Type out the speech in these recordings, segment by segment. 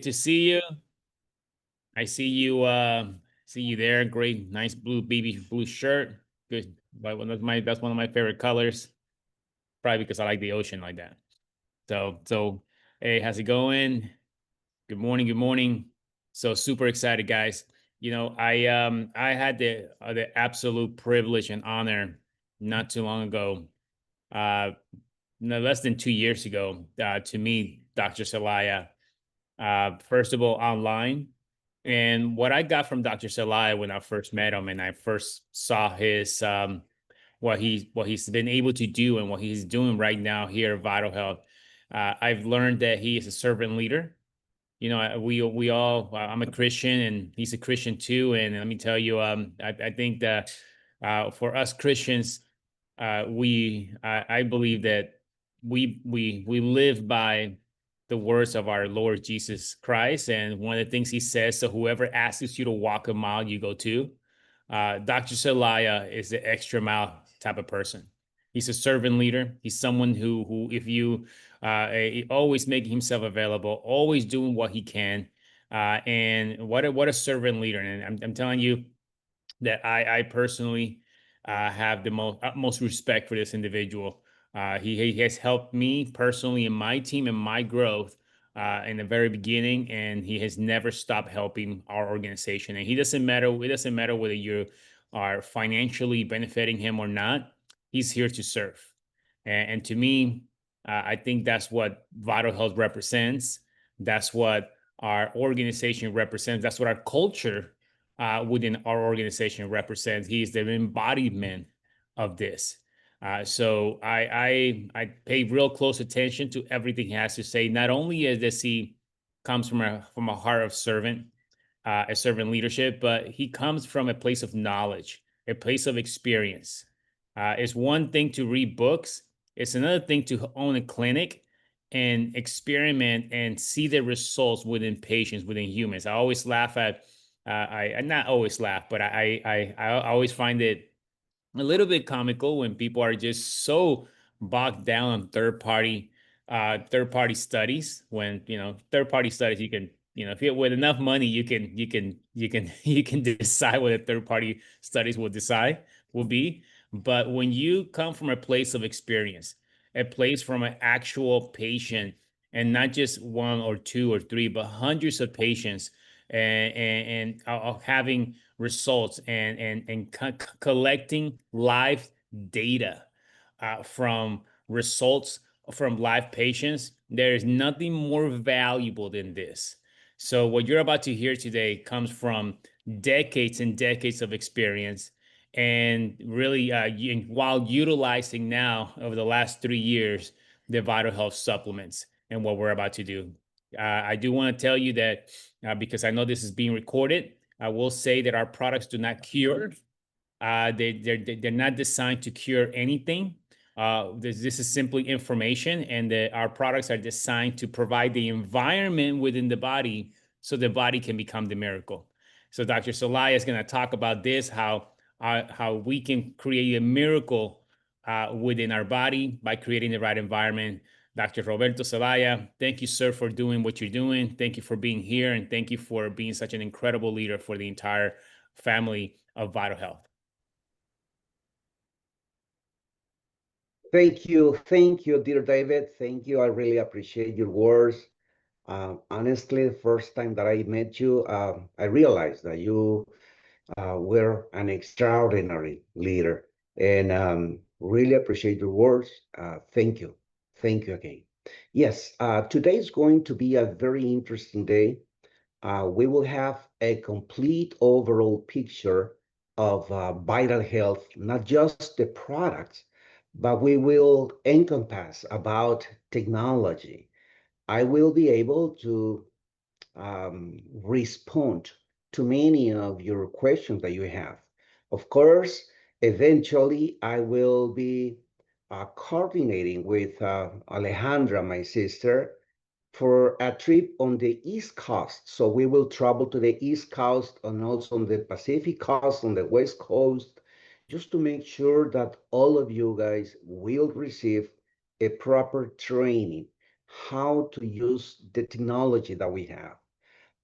to see you. I see you there. Great, nice blue baby blue shirt. Good. But that's one of my favorite colors. Probably because I like the ocean like that. So hey, how's it going? Good morning, good morning. So super excited, guys. I had the absolute privilege and honor not too long ago, uh no less than 2 years ago, to meet Dr. Celaya. First of all, online. And what I got from Dr. Celaya when I first met him and I first saw his what he's been able to do and what he's doing right now here at Vital Health, I've learned that he is a servant leader. We all, I'm a Christian and he's a Christian too. And let me tell you, I think that for us Christians, I believe that we live by the words of our Lord Jesus Christ, and one of the things he says: "So whoever asks you to walk a mile, you go two." Dr. Celaya is the extra mile type of person. He's a servant leader. He's someone who if you always making himself available, always doing what he can, and what a servant leader. And I'm telling you that I personally have the most utmost respect for this individual. He has helped me personally in my team and my growth in the very beginning, and he has never stopped helping our organization. And he doesn't matter. It doesn't matter whether you are financially benefiting him or not. He's here to serve. And to me, I think that's what Vital Health represents. That's what our organization represents. That's what our culture within our organization represents. He's the embodiment of this. So I pay real close attention to everything he has to say. Not only as this he comes from a heart of servant, a servant leadership, but he comes from a place of knowledge, a place of experience. It's one thing to read books. It's another thing to own a clinic and experiment and see the results within patients, within humans. I always laugh at I not always laugh, but I always find it a little bit comical when people are just so bogged down on third party studies. When third party studies, you can if you with enough money, you can you can decide what a third party studies will be. But when you come from a place of experience, a place from an actual patient, and not just one or two or three, but hundreds of patients, and having results and collecting live data from results from live patients, there is nothing more valuable than this. So what you're about to hear today comes from decades and decades of experience, and really while utilizing now over the last 3 years the Vital Health supplements and what we're about to do. I do want to tell you that because I know this is being recorded, I will say that our products do not cure. They're not designed to cure anything. This is simply information, and our products are designed to provide the environment within the body so the body can become the miracle. So Dr. Celaya is going to talk about this, how we can create a miracle within our body by creating the right environment. Dr. Roberto Celaya, thank you, sir, for doing what you're doing. Thank you for being here, and thank you for being such an incredible leader for the entire family of Vital Health. Thank you, dear David. Thank you. I really appreciate your words. Honestly, the first time that I met you, I realized that you were an extraordinary leader, and really appreciate your words. Thank you. Thank you again. Yes, today is going to be a very interesting day. We will have a complete overall picture of Vital Health, not just the products, but we will encompass about technology. I will be able to respond to many of your questions that you have. Of course, eventually I will be coordinating with Alejandra, my sister, for a trip on the East Coast. So we will travel to the East Coast and also on the Pacific Coast, on the West Coast, just to make sure that all of you guys will receive a proper training how to use the technology that we have.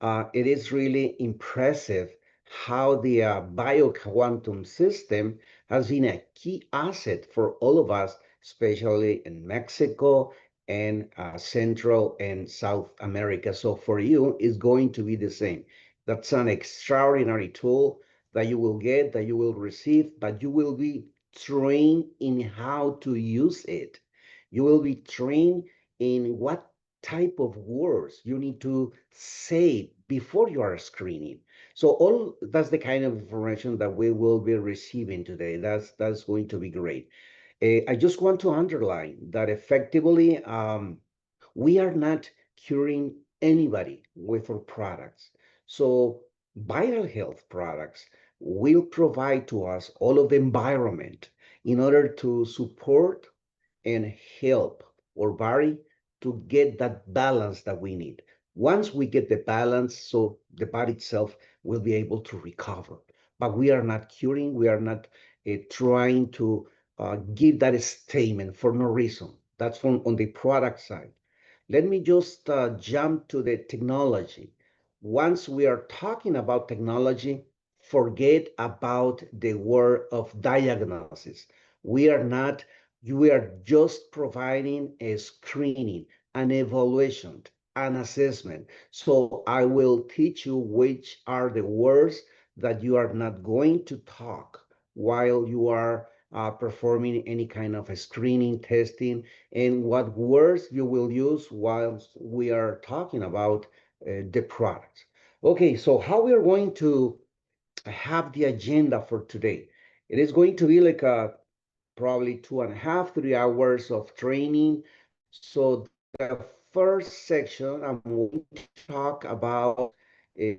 It is really impressive how the bioquantum system has been a key asset for all of us, especially in Mexico and Central and South America. So for you, it's going to be the same. That's an extraordinary tool that you will get, that you will receive, but you will be trained in how to use it. You will be trained in what type of words you need to say before you are screening. So all that's the kind of information that we will be receiving today. That's going to be great. I just want to underline that effectively, we are not curing anybody with our products. So vital health products will provide to us all of the environment in order to support and help our body to get that balance that we need. Once we get the balance, so the body itself will be able to recover. But we are not curing, we are not trying to give that statement for no reason. That's on the product side. Let me just jump to the technology. Once we are talking about technology, forget about the word of diagnosis. We are not, we are just providing a screening, an evaluation, an assessment. So I will teach you which are the words that you are not going to talk while you are performing any kind of a screening, testing, and what words you will use while we are talking about the product. Okay, so how we are going to have the agenda for today? It is going to be like a probably 2.5, 3 hours of training. So the first section, I'm going to talk about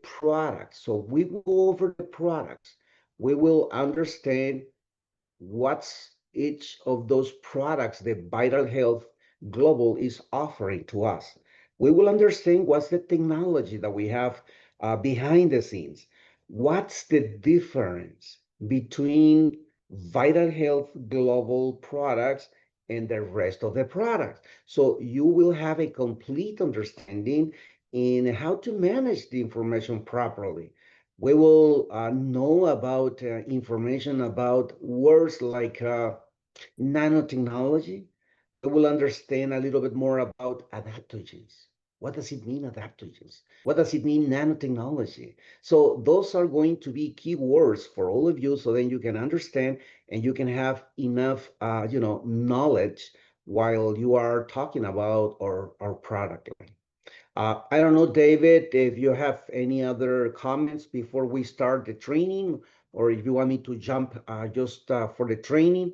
products. So we will go over the products. We will understand what's each of those products that Vital Health Global is offering to us. We will understand what's the technology that we have behind the scenes. What's the difference between Vital Health Global products and the rest of the products? So you will have a complete understanding in how to manage the information properly. We will know about information about words like nanotechnology. We will understand a little bit more about adaptogens. What does it mean, adaptogens? What does it mean, nanotechnology? So those are going to be key words for all of you, so then you can understand and you can have enough, knowledge while you are talking about our product line. I don't know, David, if you have any other comments before we start the training, or if you want me to jump just for the training,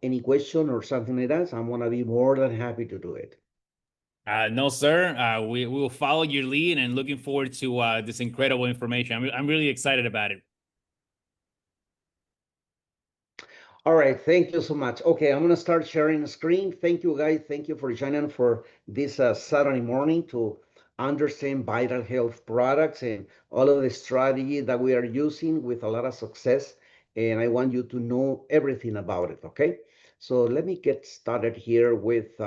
any question or something like that, I'm gonna be more than happy to do it. No, sir. We will follow your lead and looking forward to this incredible information. I'm really excited about it. All right, thank you so much. Okay, I'm gonna start sharing the screen. Thank you, guys. Thank you for joining for this Saturday morning to understand vital health products and all of the strategy that we are using with a lot of success. And I want you to know everything about it, okay? So let me get started here with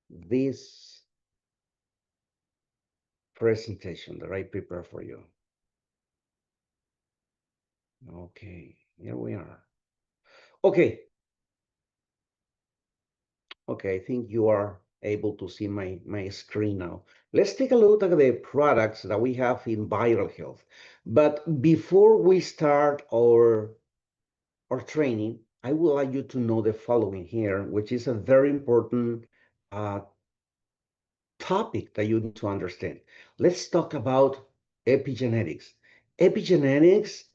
this presentation that I prepared for you. Okay, here we are. Okay, okay, I think you are able to see my screen now. Let's take a look at the products that we have in viral health. But before we start our training, I would like you to know the following here, which is a very important uh, topic that you need to understand. Let's talk about epigenetics. Epigenetics,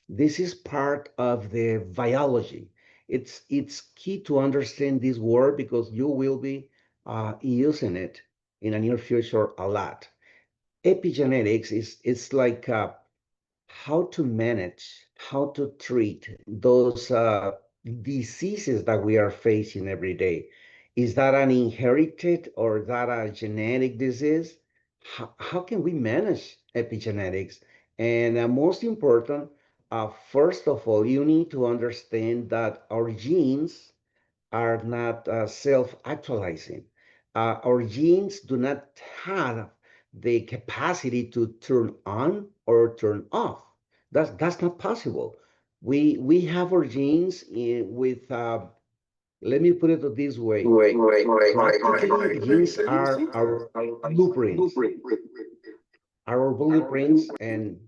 this is part of the biology. It's key to understand this word because you will be using it in the near future a lot. Epigenetics is it's like how to manage, how to treat those diseases that we are facing every day. Is that an inherited or that a genetic disease? How can we manage epigenetics? And most important, first of all, you need to understand that our genes are not self-actualizing. Our genes do not have the capacity to turn on or turn off. That's not possible. We have our genes with let me put it this way. Practically, genes are our blueprints, our blueprints, and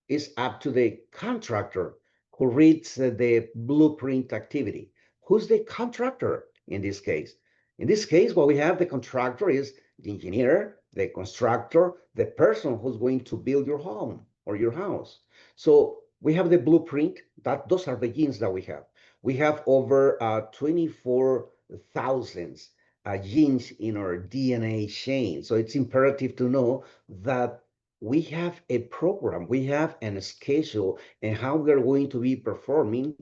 it's up to the contractor who reads the blueprint activity. Who's the contractor in this case? In this case, what we have the contractor is the engineer, the constructor, the person who's going to build your home or your house. So we have the blueprint. That those are the genes that we have. We have over 24,000 genes in our DNA chain. So it's imperative to know that we have a program, we have a schedule, and how we're going to be performing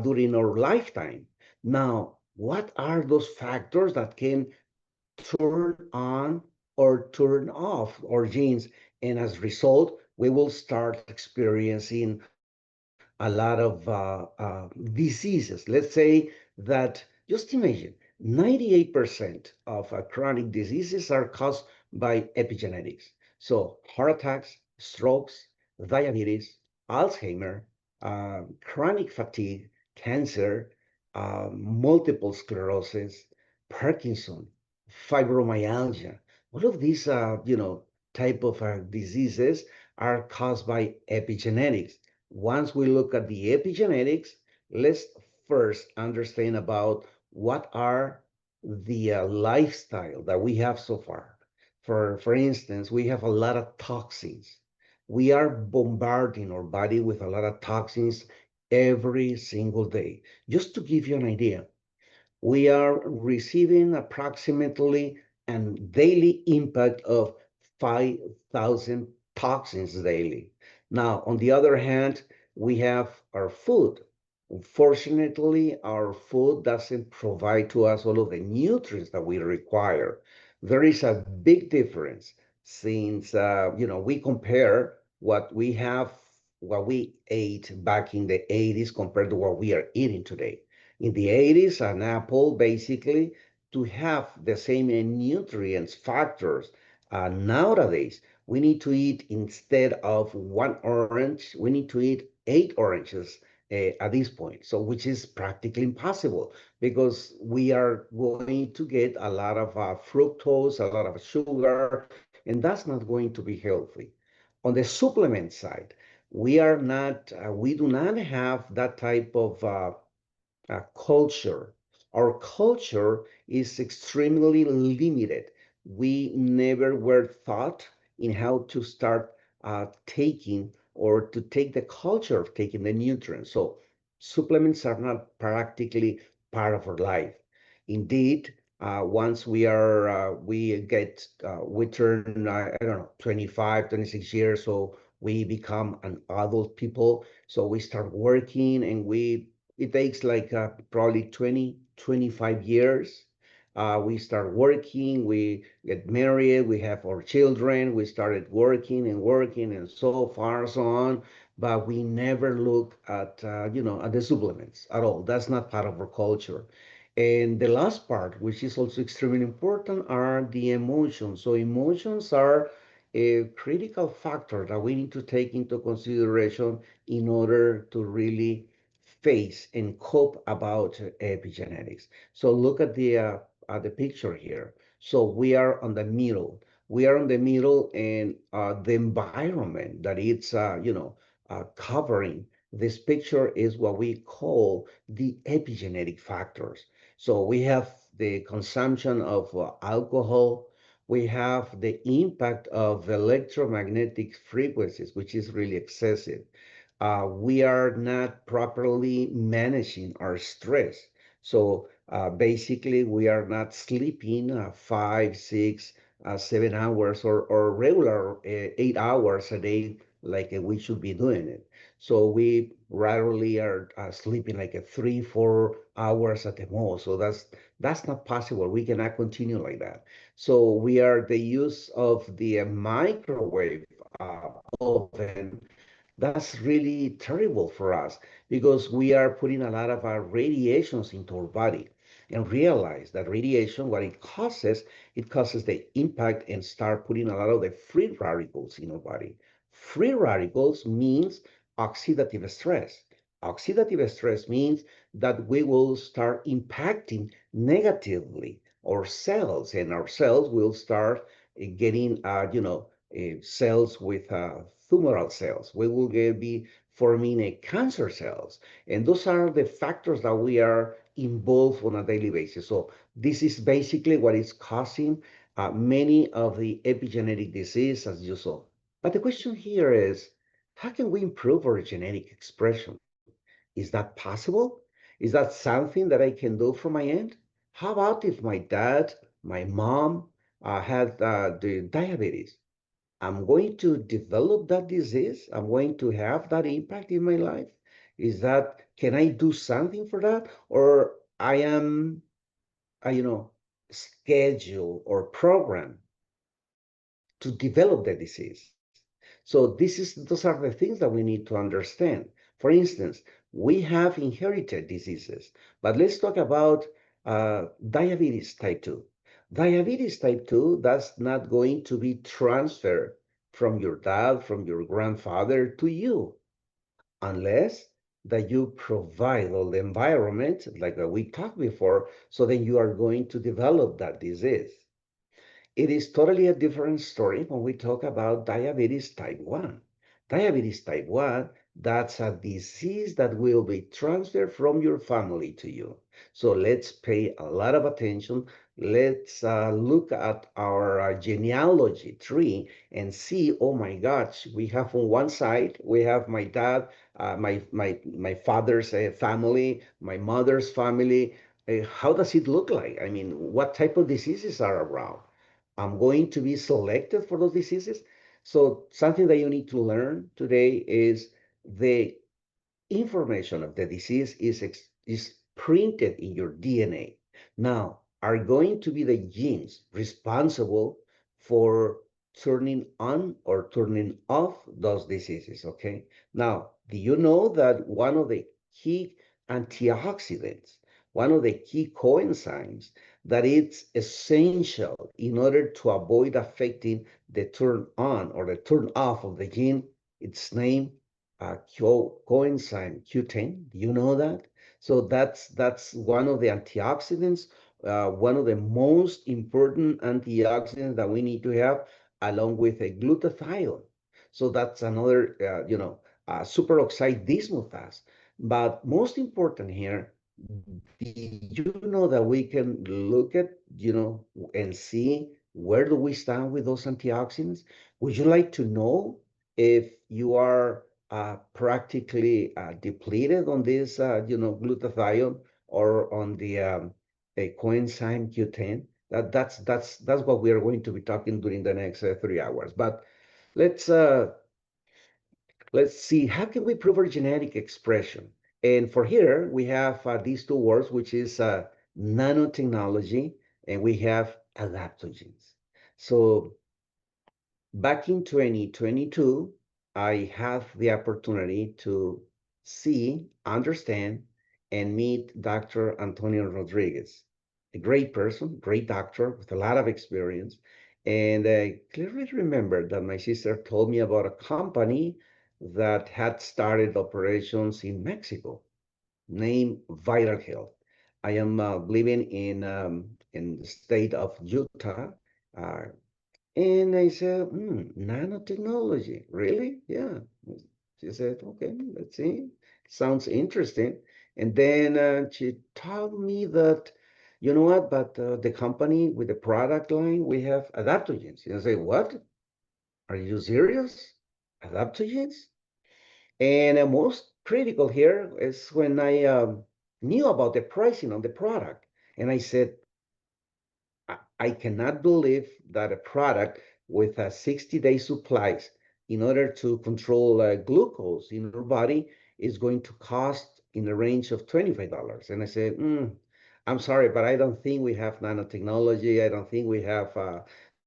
during our lifetime. Now, what are those factors that can turn on or turn off our genes? And as a result, we will start experiencing a lot of diseases. Let's say that, just imagine, 98% of chronic diseases are caused by epigenetics. So heart attacks, strokes, diabetes, Alzheimer, chronic fatigue, cancer, multiple sclerosis, Parkinson, fibromyalgia. All of these, type of diseases are caused by epigenetics. Once we look at the epigenetics, let's first understand about what are the lifestyle that we have so far. For instance, we have a lot of toxins. We are bombarding our body with a lot of toxins every single day. Just to give you an idea, we are receiving approximately a daily impact of 5,000 toxins daily. Now, on the other hand, we have our food. Unfortunately, our food doesn't provide to us all of the nutrients that we require. There is a big difference since, we compare what we ate back in the 80s compared to what we are eating today. In the 80s, an apple basically to have the same nutrients factors. Nowadays, we need to eat instead of one orange, we need to eat 8 oranges at this point. So, which is practically impossible because we are going to get a lot of fructose, a lot of sugar, and that's not going to be healthy. On the supplement side, we do not have that type of culture. Our culture is extremely limited. We never were taught in how to start taking or to take the culture of taking the nutrients. So supplements are not practically part of our life. Indeed, once we turn, I don't know, 25, 26 years, so we become an adult people. So we start working and it takes like probably 20, 25 years. We start working, we get married, we have our children, we started working and so far, so on. But we never look at the supplements at all. That's not part of our culture. And the last part, which is also extremely important, are the emotions. So emotions are a critical factor that we need to take into consideration in order to really face and cope about epigenetics. So look at the picture here. So we are on the middle. We are on the middle, and the environment that it's covering this picture is what we call the epigenetic factors. So we have the consumption of alcohol. We have the impact of electromagnetic frequencies, which is really excessive. We are not properly managing our stress. So basically, we are not sleeping 5, 6, 7 hours or regular 8 hours a day like we should be doing it. So we rarely are sleeping like 3, 4 hours at the most. So that's not possible. We cannot continue like that. So we are the use of the microwave oven. That's really terrible for us because we are putting a lot of our radiations into our body. and realize that radiation, what it causes the impact and start putting a lot of the free radicals in our body. Free radicals means oxidative stress. Oxidative stress means that we will start impacting negatively our cells, and our cells will start getting, cells with tumoral cells. We will be forming a cancer cells. And those are the factors that we are involved on a daily basis. So this is basically what is causing many of the epigenetic disease, as you saw. But the question here is, how can we improve our genetic expression? Is that possible? Is that something that I can do from my end? How about if my dad, my mom had the diabetes? I'm going to develop that disease. I'm going to have that impact in my life. Can I do something for that? Or I am, scheduled or programmed to develop the disease. So those are the things that we need to understand. For instance, we have inherited diseases, but let's talk about diabetes type 2. Diabetes type 2, that's not going to be transferred from your dad, from your grandfather to you, unless that you provide all the environment, like we talked before, so then you are going to develop that disease. It is totally a different story when we talk about diabetes type 1. Diabetes type 1, that's a disease that will be transferred from your family to you. So let's pay a lot of attention. Let's look at our genealogy tree and see, oh my gosh, we have on one side, we have my dad, my father's family, my mother's family. How does it look like? I mean, what type of diseases are around? I'm going to be selected for those diseases. So something that you need to learn today is the information of the disease is printed in your DNA. Now, are going to be the genes responsible for turning on or turning off those diseases, okay? Now, do you know that one of the key antioxidants, one of the key coenzymes that it's essential in order to avoid affecting the turn on or the turn off of the gene, its name coenzyme Q10. Do you know that? So that's one of the antioxidants, one of the most important antioxidants that we need to have, along with a glutathione. So that's another, superoxide dismutase. But most important here, did you know that we can look at, and see where do we stand with those antioxidants? Would you like to know if you are practically depleted on this, glutathione or on the coenzyme Q10? That's what we are going to be talking during the next 3 hours. But let's uh, let's see, how can we prove our genetic expression? And for here, we have these two words, which is nanotechnology, and we have adaptogens. So back in 2022, I had the opportunity to see, understand, and meet Dr. Antonio Rodriguez, a great person, great doctor with a lot of experience. And I clearly remember that my sister told me about a company that had started operations in Mexico named Vital Health. I am living in the state of Utah, uh, and I said, nanotechnology, really? Yeah. She said, okay, let's see. Sounds interesting. And then she told me that, you know what, but the company with the product line, we have adaptogens. And I say, what? Are you serious? Adaptogens? And most critical here is when I knew about the pricing of the product. And I said, I cannot believe that a product with a 60-day supplies in order to control glucose in your body is going to cost in the range of $25. And I said, I'm sorry, but I don't think we have nanotechnology. I don't think we have,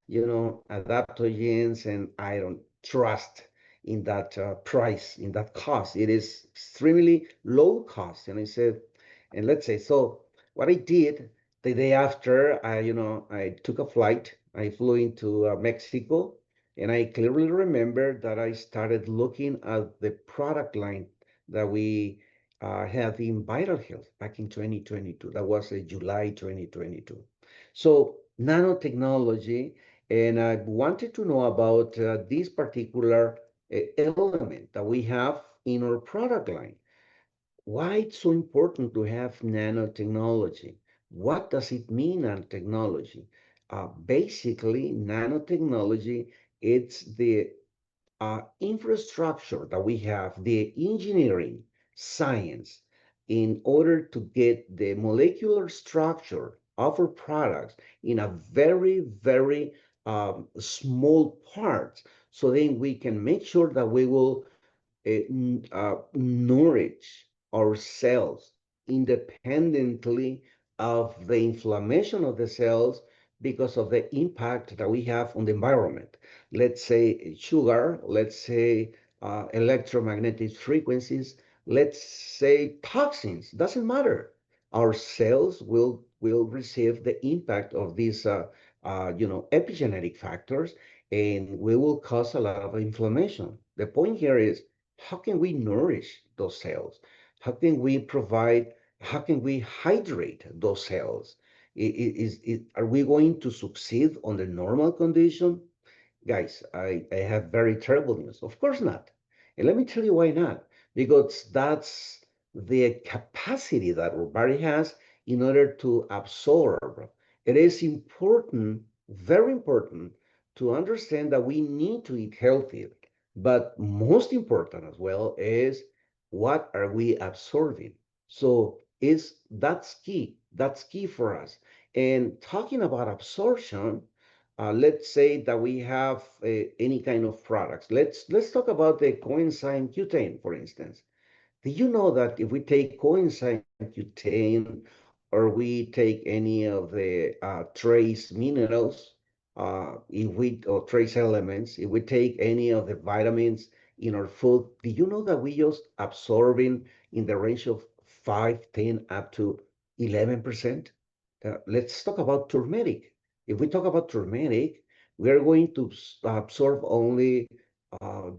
adaptogens, and I don't trust in that price, in that cost. It is extremely low cost. And I said, and let's say, so what I did The day after, I took a flight. I flew into Mexico, and I clearly remember that I started looking at the product line that we had in Vital Health back in 2022. That was July 2022. So nanotechnology, and I wanted to know about this particular element that we have in our product line. Why it's so important to have nanotechnology? What does it mean, nanotechnology? Basically, nanotechnology, it's the infrastructure that we have, the engineering science, in order to get the molecular structure of our products in a very, very small parts. So then we can make sure that we will nourish our cells independently of the inflammation of the cells because of the impact that we have on the environment. Let's say sugar, let's say electromagnetic frequencies, let's say toxins, doesn't matter. Our cells will receive the impact of these epigenetic factors, and we will cause a lot of inflammation. The point here is, how can we nourish those cells? How can we provide, how can we hydrate those cells? Are we going to succeed on the normal condition? Guys, I have very terrible news. Of course not. And let me tell you why not. Because that's the capacity that our body has in order to absorb. It is important, very important, to understand that we need to eat healthy. But most important as well is, what are we absorbing? So is that's key. That's key for us. And talking about absorption, let's say that we have any kind of products. Let's talk about the coenzyme Q10, for instance. Do you know that if we take coenzyme Q10, or we take any of the trace minerals, if we or trace elements, if we take any of the vitamins in our food, do you know that we just absorbing in the range of 5, 10, up to 11%? Let's talk about turmeric. If we talk about turmeric, we are going to absorb only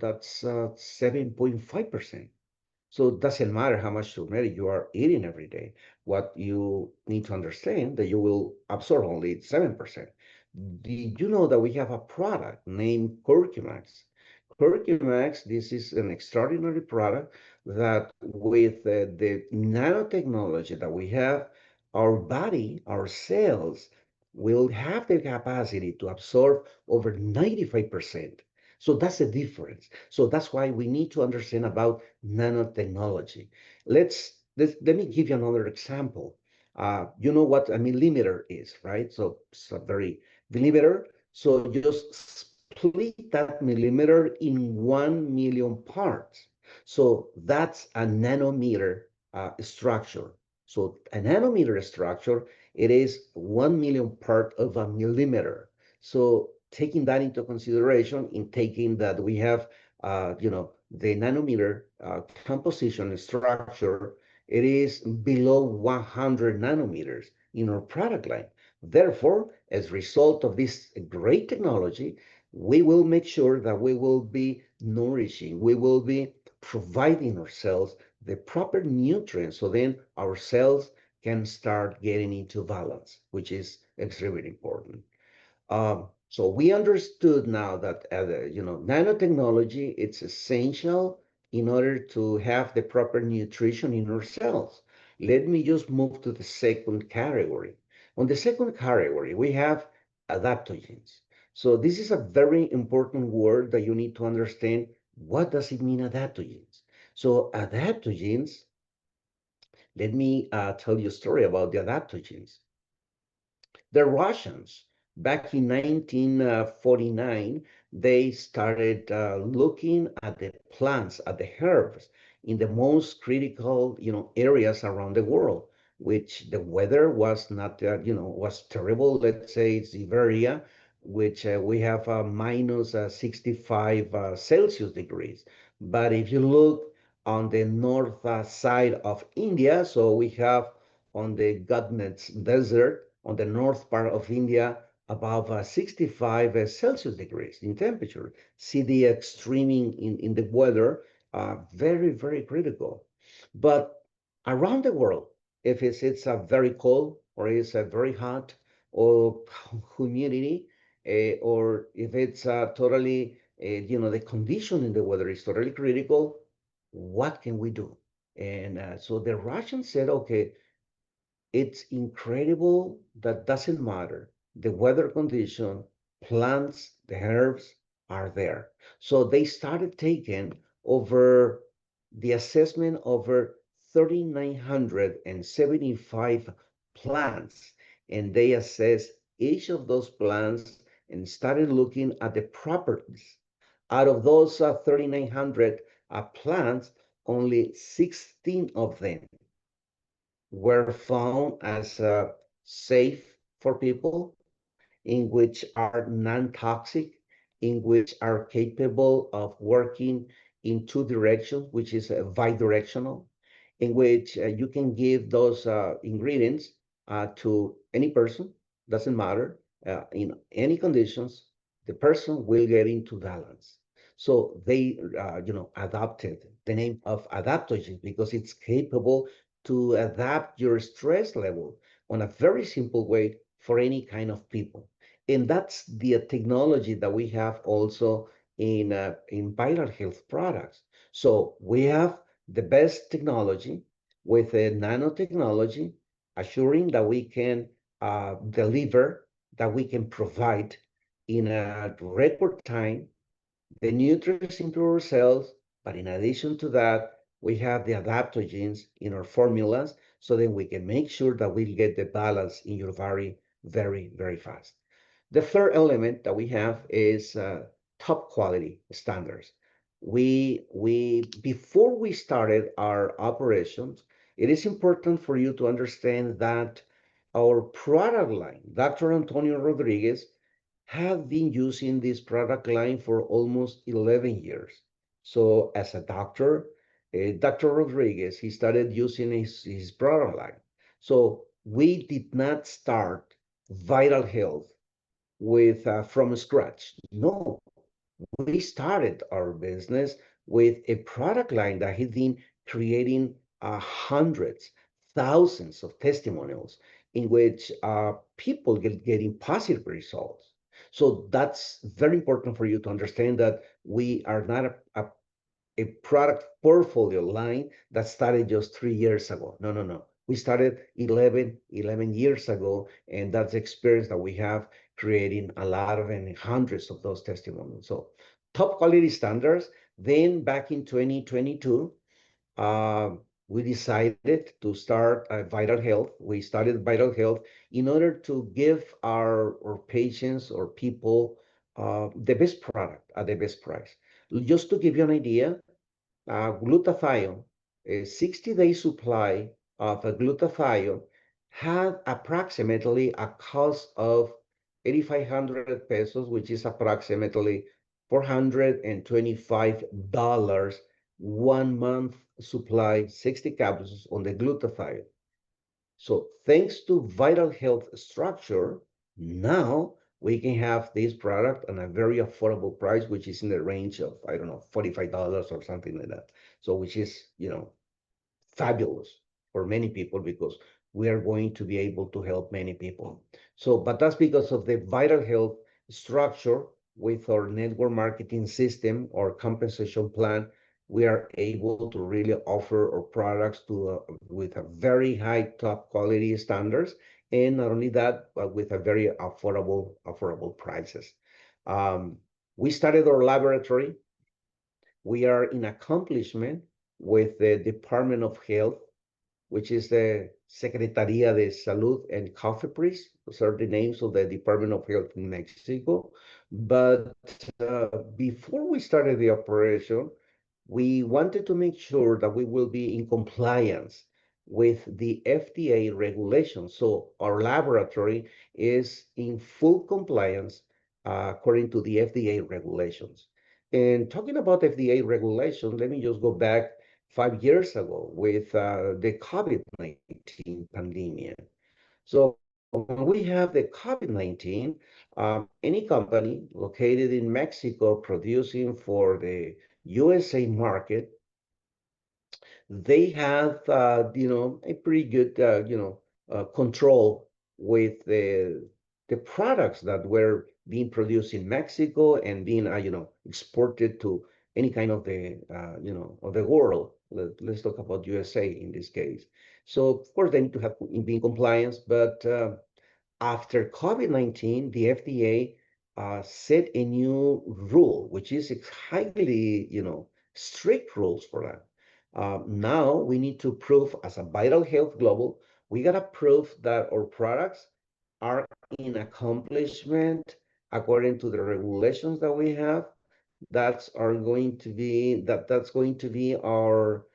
that's 7.5%. So it doesn't matter how much turmeric you are eating every day. What you need to understand that you will absorb only 7%. Did you know that we have a product named Curcumax? Curcumax, this is an extraordinary product that with the nanotechnology that we have, our body, our cells will have the capacity to absorb over 95%. So that's the difference. So that's why we need to understand about nanotechnology. Let me give you another example. You know what a millimeter is, right? So it's a very millimeter. So just split that millimeter in 1 million parts. So that's a nanometer structure. So a nanometer structure, it is 1 million part of a millimeter. So taking that into consideration, in taking that we have, the nanometer composition and structure, it is below 100 nanometers in our product line. Therefore, as a result of this great technology, we will make sure that we will be nourishing, we will be providing ourselves the proper nutrients, so then our cells can start getting into balance, which is extremely important. So we understood now that nanotechnology, it's essential in order to have the proper nutrition in our cells. Let me just move to the second category. On the second category, we have adaptogens. So this is a very important word that you need to understand. What does it mean, adaptogens? So adaptogens, let me tell you a story about the adaptogens. The Russians, back in 1949, they started looking at the plants, at the herbs in the most critical, areas around the world, which the weather was not, was terrible. Let's say Siberia, which we have minus 65 Celsius degrees. But if you look on the north side of India, so we have on the Godnets Desert, on the north part of India above 65 Celsius degrees in temperature. See the extreme in the weather, very, very critical. But around the world, if it's a very cold or it's a very hot or humidity, or if it's totally, the condition in the weather is totally critical, what can we do? And so the Russians said, okay, it's incredible that doesn't matter. The weather condition, plants, the herbs are there. So they started taking over the assessment over 3,975 plants, and they assessed each of those plants and started looking at the properties. Out of those 3,900 plants, only 16 of them were found as safe for people, in which are non-toxic, in which are capable of working in two directions, which is bidirectional, in which you can give those ingredients to any person, doesn't matter, in any conditions, the person will get into balance. So they, adopted the name of adaptogen because it's capable to adapt your stress level on a very simple way for any kind of people. And that's the technology that we have also in vital health products. So we have the best technology with a nanotechnology, assuring that we can deliver, that we can provide in a record time the nutrients into our cells. But in addition to that, we have the adaptogens in our formulas so that we can make sure that we get the balance in your body very, very fast. The third element that we have is top quality standards. We before we started our operations, it is important for you to understand that our product line, Dr. Antonio Rodriguez, have been using this product line for almost 11 years. So as a doctor, Dr. Rodriguez, he started using his product line. So we did not start Vital Health with from scratch. No, we started our business with a product line that had been creating hundreds, thousands of testimonials in which people getting positive results. So that's very important for you to understand that we are not a product portfolio line that started just 3 years ago. No, no, no. We started 11 years ago, and that's the experience that we have creating a lot of and hundreds of those testimonials. So top quality standards. Then back in 2022, uh, we decided to start Vital Health. We started Vital Health in order to give our patients or people the best product at the best price. Just to give you an idea, glutathione, a 60-day supply of a glutathione had approximately a cost of 8,500 pesos, which is approximately $425, 1 month supply, 60 capsules on the glutathione. So thanks to Vital Health structure, now we can have this product on a very affordable price, which is in the range of, I don't know, $45 or something like that. So which is, fabulous for many people because we are going to be able to help many people. So, but that's because of the Vital Health structure with our network marketing system or compensation plan. We are able to really offer our products to with a very high top quality standards, and not only that, but with a very affordable prices. Um, we started our laboratory. We are in accomplishment with the Department of Health, which is the Secretaría de Salud and COFEPRIS. Those are the names of the Department of Health in Mexico. But before we started the operation, we wanted to make sure that we will be in compliance with the FDA regulations. So our laboratory is in full compliance according to the FDA regulations. And talking about FDA regulation, let me just go back 5 years ago with the COVID-19 pandemic. So when we have the COVID-19, any company located in Mexico producing for the USA market, they have, a pretty good, control with the products that were being produced in Mexico and being, exported to any kind of of the world. Let's talk about USA in this case. So of course they need to have be in compliance, but after COVID-19, the FDA set a new rule, which is highly, strict rules for that. Now we need to prove as a Vital Health Global, we gotta prove that our products are in accomplishment according to the regulations that we have. That's going to be our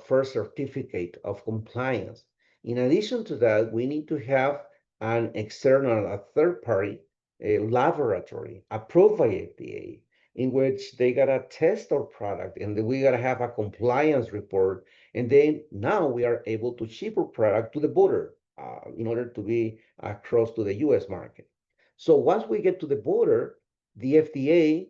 first certificate of compliance. In addition to that, we need to have an external, a third party, a laboratory approved by FDA, in which they gotta test our product and then we gotta have a compliance report. And then now we are able to ship our product to the border in order to be across to the US market. So once we get to the border, the FDA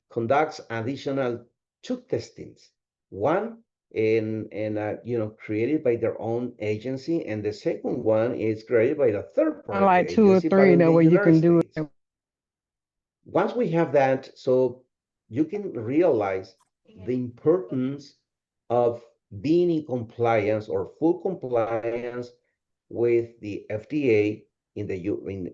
conducts additional two testings. One created by their own agency, and the second one is created by the third I party like two or agency, but three in that the way you United can do States. it. Once we have that, so you can realize the importance of being in compliance or full compliance with the FDA in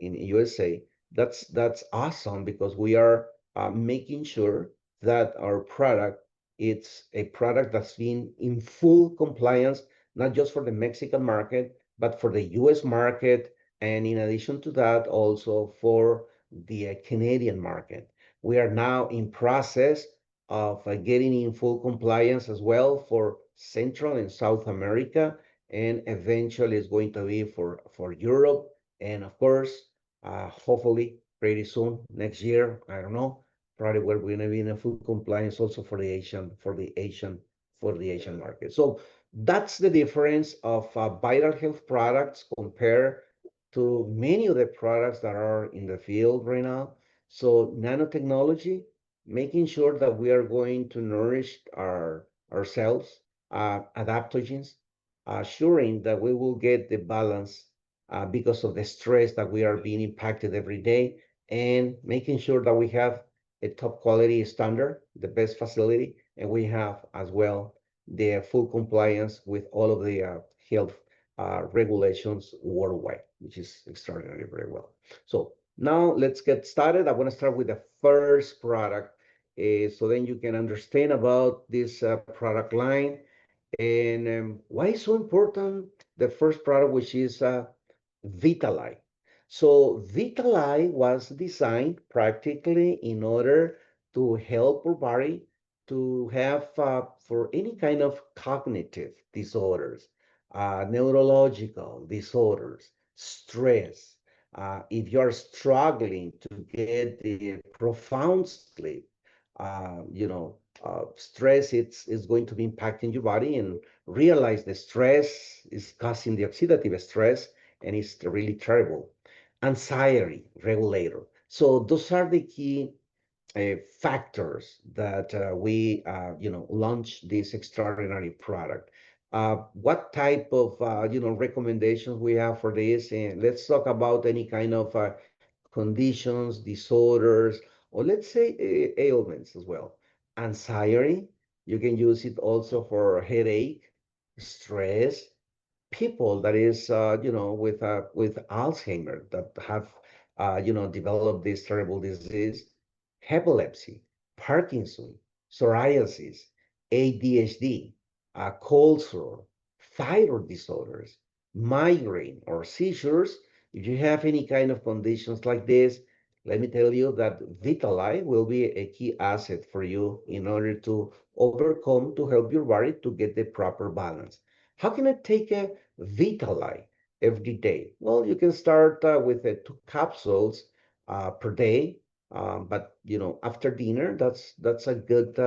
USA. That's awesome because we are making sure that our product it's a product that's been in full compliance, not just for the Mexican market, but for the US market, and in addition to that, also for the Canadian market. We are now in process of getting in full compliance as well for Central and South America, and eventually it's going to be for Europe, and of course, hopefully pretty soon next year. I don't know. Probably we're going to be in a full compliance also for the Asian market. So that's the difference of vital health products compared to many of the products that are in the field right now. So nanotechnology, making sure that we are going to nourish ourselves, adaptogens, assuring that we will get the balance because of the stress that we are being impacted every day, and making sure that we have a top quality standard, the best facility, and we have as well the full compliance with all of the health regulations worldwide, which is extraordinary, very well. So now let's get started. I want to start with the first product, so then you can understand about this product line and why it's so important. The first product, which is Vitali. So Vitali was designed practically in order to help our body to have for any kind of cognitive disorders, neurological disorders, stress. If you're struggling to get the profound sleep, stress is going to be impacting your body, and realize the stress is causing the oxidative stress, and it's really terrible. Anxiety regulator. So those are the key factors that we, launch this extraordinary product. What type of, recommendations we have for this? And let's talk about any kind of conditions, disorders, or let's say ailments as well. Anxiety, you can use it also for headache, stress, people that is with Alzheimer that have developed this terrible disease, epilepsy, Parkinson, psoriasis, ADHD, cold sore, thyroid disorders, migraine or seizures. If you have any kind of conditions like this, let me tell you that Vitali will be a key asset for you in order to overcome, to help your body to get the proper balance. How can I take a Vitali every day? Well, you can start with 2 capsules per day, but after dinner, that's a good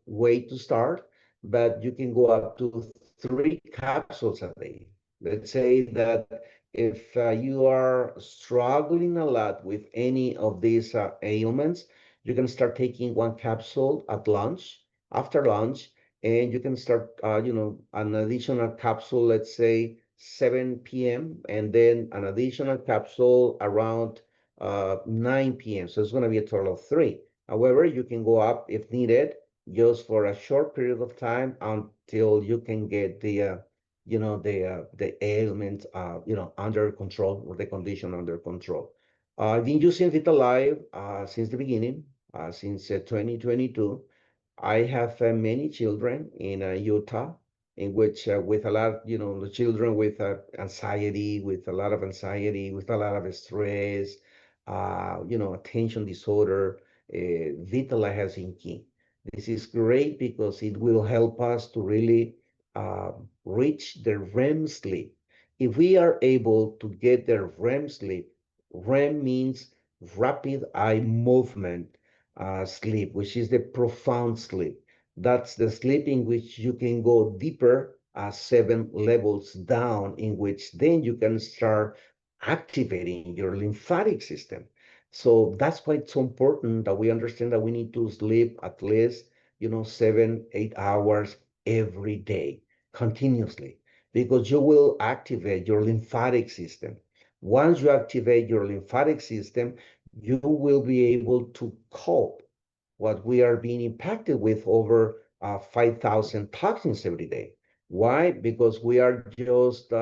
way to start. But you can go up to 3 capsules a day. Let's say that If you are struggling a lot with any of these ailments, you can start taking one capsule at lunch, after lunch, and you can start, an additional capsule, let's say 7 p.m., and then an additional capsule around 9 p.m. So it's going to be a total of three. However, you can go up if needed, just for a short period of time until you can get the ailment under control, or the condition under control. I've been using Vitalive since the beginning, since 2022. I have many children in Utah, in which with a lot, the children with anxiety, with a lot of anxiety, with a lot of stress, attention disorder. Vitalive has been key. This is great because it will help us to really reach the REM sleep. If we are able to get the REM sleep, REM means rapid eye movement sleep, which is the profound sleep. That's the sleep in which you can go deeper, 7 levels down, in which then you can start activating your lymphatic system. So that's why it's so important that we understand that we need to sleep at least, 7, 8 hours every day, continuously, because you will activate your lymphatic system. Once you activate your lymphatic system, you will be able to cope what we are being impacted with over 5,000 toxins every day. Why? Because we are just,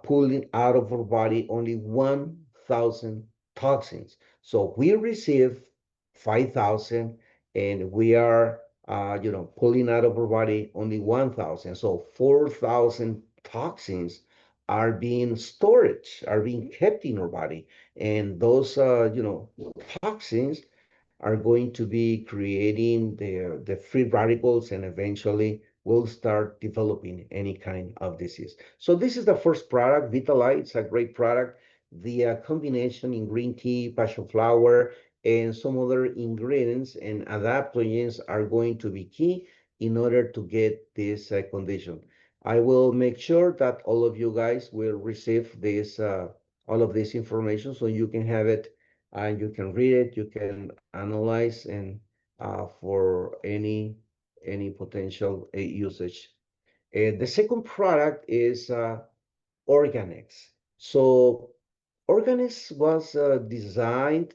pulling out of our body only 1,000 toxins. So we receive 5,000, and we are, pulling out of our body only 1,000. So 4,000 toxins are being kept in our body. And those, toxins are going to be creating the free radicals, and eventually will start developing any kind of disease. So this is the first product, Vitalite. It's a great product. The combination in green tea, passion flower, and some other ingredients and adaptogens are going to be key in order to get this condition. I will make sure that all of you guys will receive this all of this information, so you can have it and you can read it, you can analyze, and for any potential usage. The second product is Organics. So Organics was designed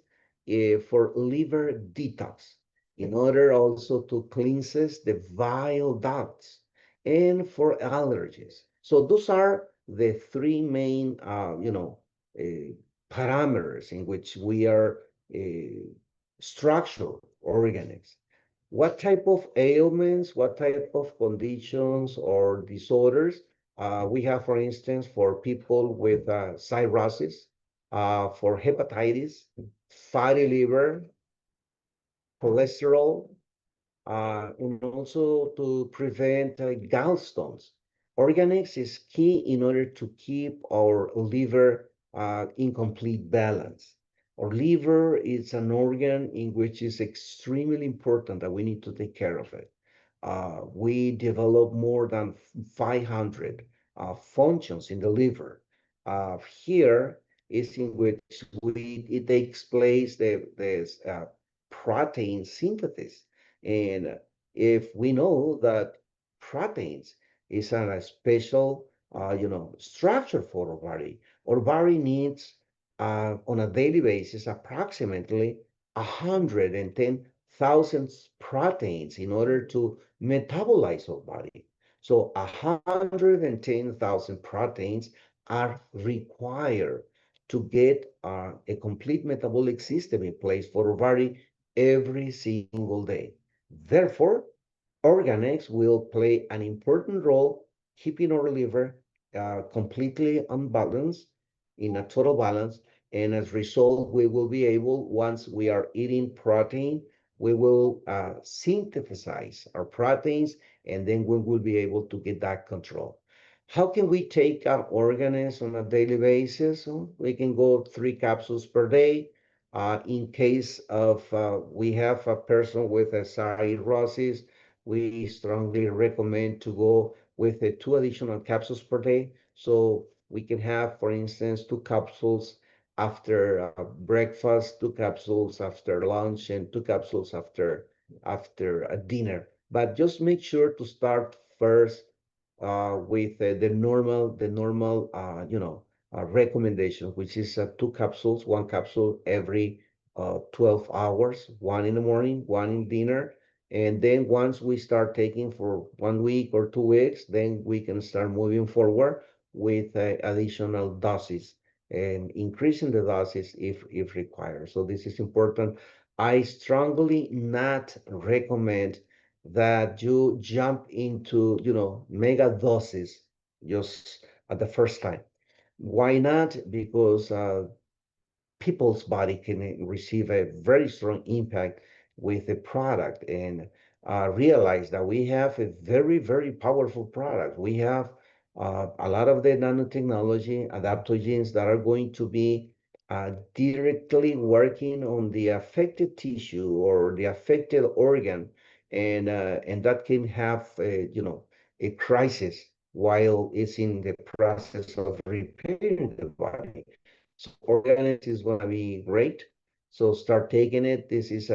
for liver detox, in order also to cleanses the bile ducts, and for allergies. So those are the three main, uh, parameters in which we are structured organics. What type of ailments, what type of conditions or disorders we have, for instance, for people with cirrhosis, for hepatitis, fatty liver, cholesterol, and also to prevent gallstones. Organics is key in order to keep our liver in complete balance. Our liver is an organ in which is extremely important that we need to take care of it. We develop more than 500 functions in the liver. Here is in which it takes place the protein synthesis. And if we know that proteins is a special, structure for our body needs on a daily basis approximately 110,000 proteins in order to metabolize our body. So 110,000 proteins are required to get a complete metabolic system in place for our body every single day. Therefore, organics will play an important role keeping our liver completely unbalanced, in a total balance. And as a result, we will be able, once we are eating protein, we will synthesize our proteins, and then we will be able to get that control. How can we take our organisms on a daily basis? Well, we can go 3 capsules per day. In case of we have a person with a cirrhosis, we strongly recommend to go with 2 additional capsules per day. So We can have, for instance, 2 capsules after breakfast, 2 capsules after lunch, and 2 capsules after a dinner. But just make sure to start first with the normal recommendation, which is 2 capsules, 1 capsule every 12 hours, one in the morning, one in dinner. And then once we start taking for 1 week or 2 weeks, then we can start moving forward with additional doses and increasing the doses if required. So this is important. I strongly not recommend that you jump into, mega doses just at the first time. Why not? Because people's body can receive a very strong impact with the product, and realize that we have a very, very powerful product. We have a lot of the nanotechnology adaptogens that are going to be directly working on the affected tissue or the affected organ, and that can have a crisis while it's in the process of repairing the body. So organics is going to be great. So start taking it. This is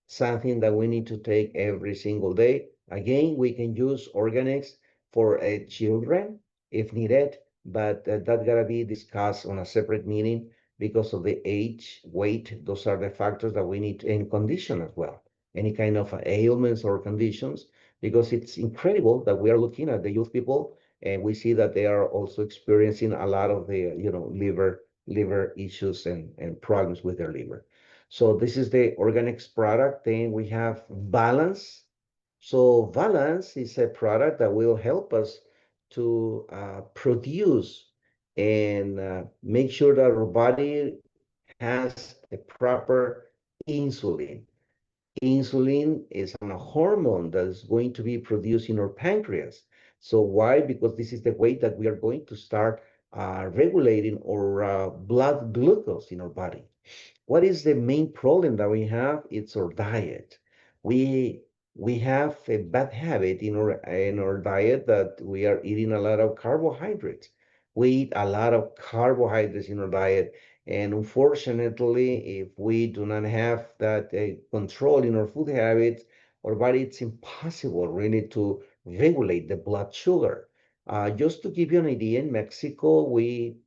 something that we need to take every single day. Again, we can use organics for children if needed, but that gotta be discussed on a separate meeting because of the age, weight. Those are the factors that we need, and condition as well. Any kind of ailments or conditions, because it's incredible that we are looking at the youth people and we see that they are also experiencing a lot of the liver issues and problems with their liver. So this is the organics product. Then we have Balance. So Balance is a product that will help us to produce and make sure that our body has the proper insulin. Insulin is a hormone that is going to be produced in our pancreas. So why? Because this is the way that we are going to start regulating our blood glucose in our body. What is the main problem that we have? It's our diet. We we have a bad habit in our diet that we are eating a lot of carbohydrates. We eat a lot of carbohydrates in our diet, and unfortunately, if we do not have that control in our food habits, our body, it's impossible really to regulate the blood sugar. Just to give you an idea, in Mexico, we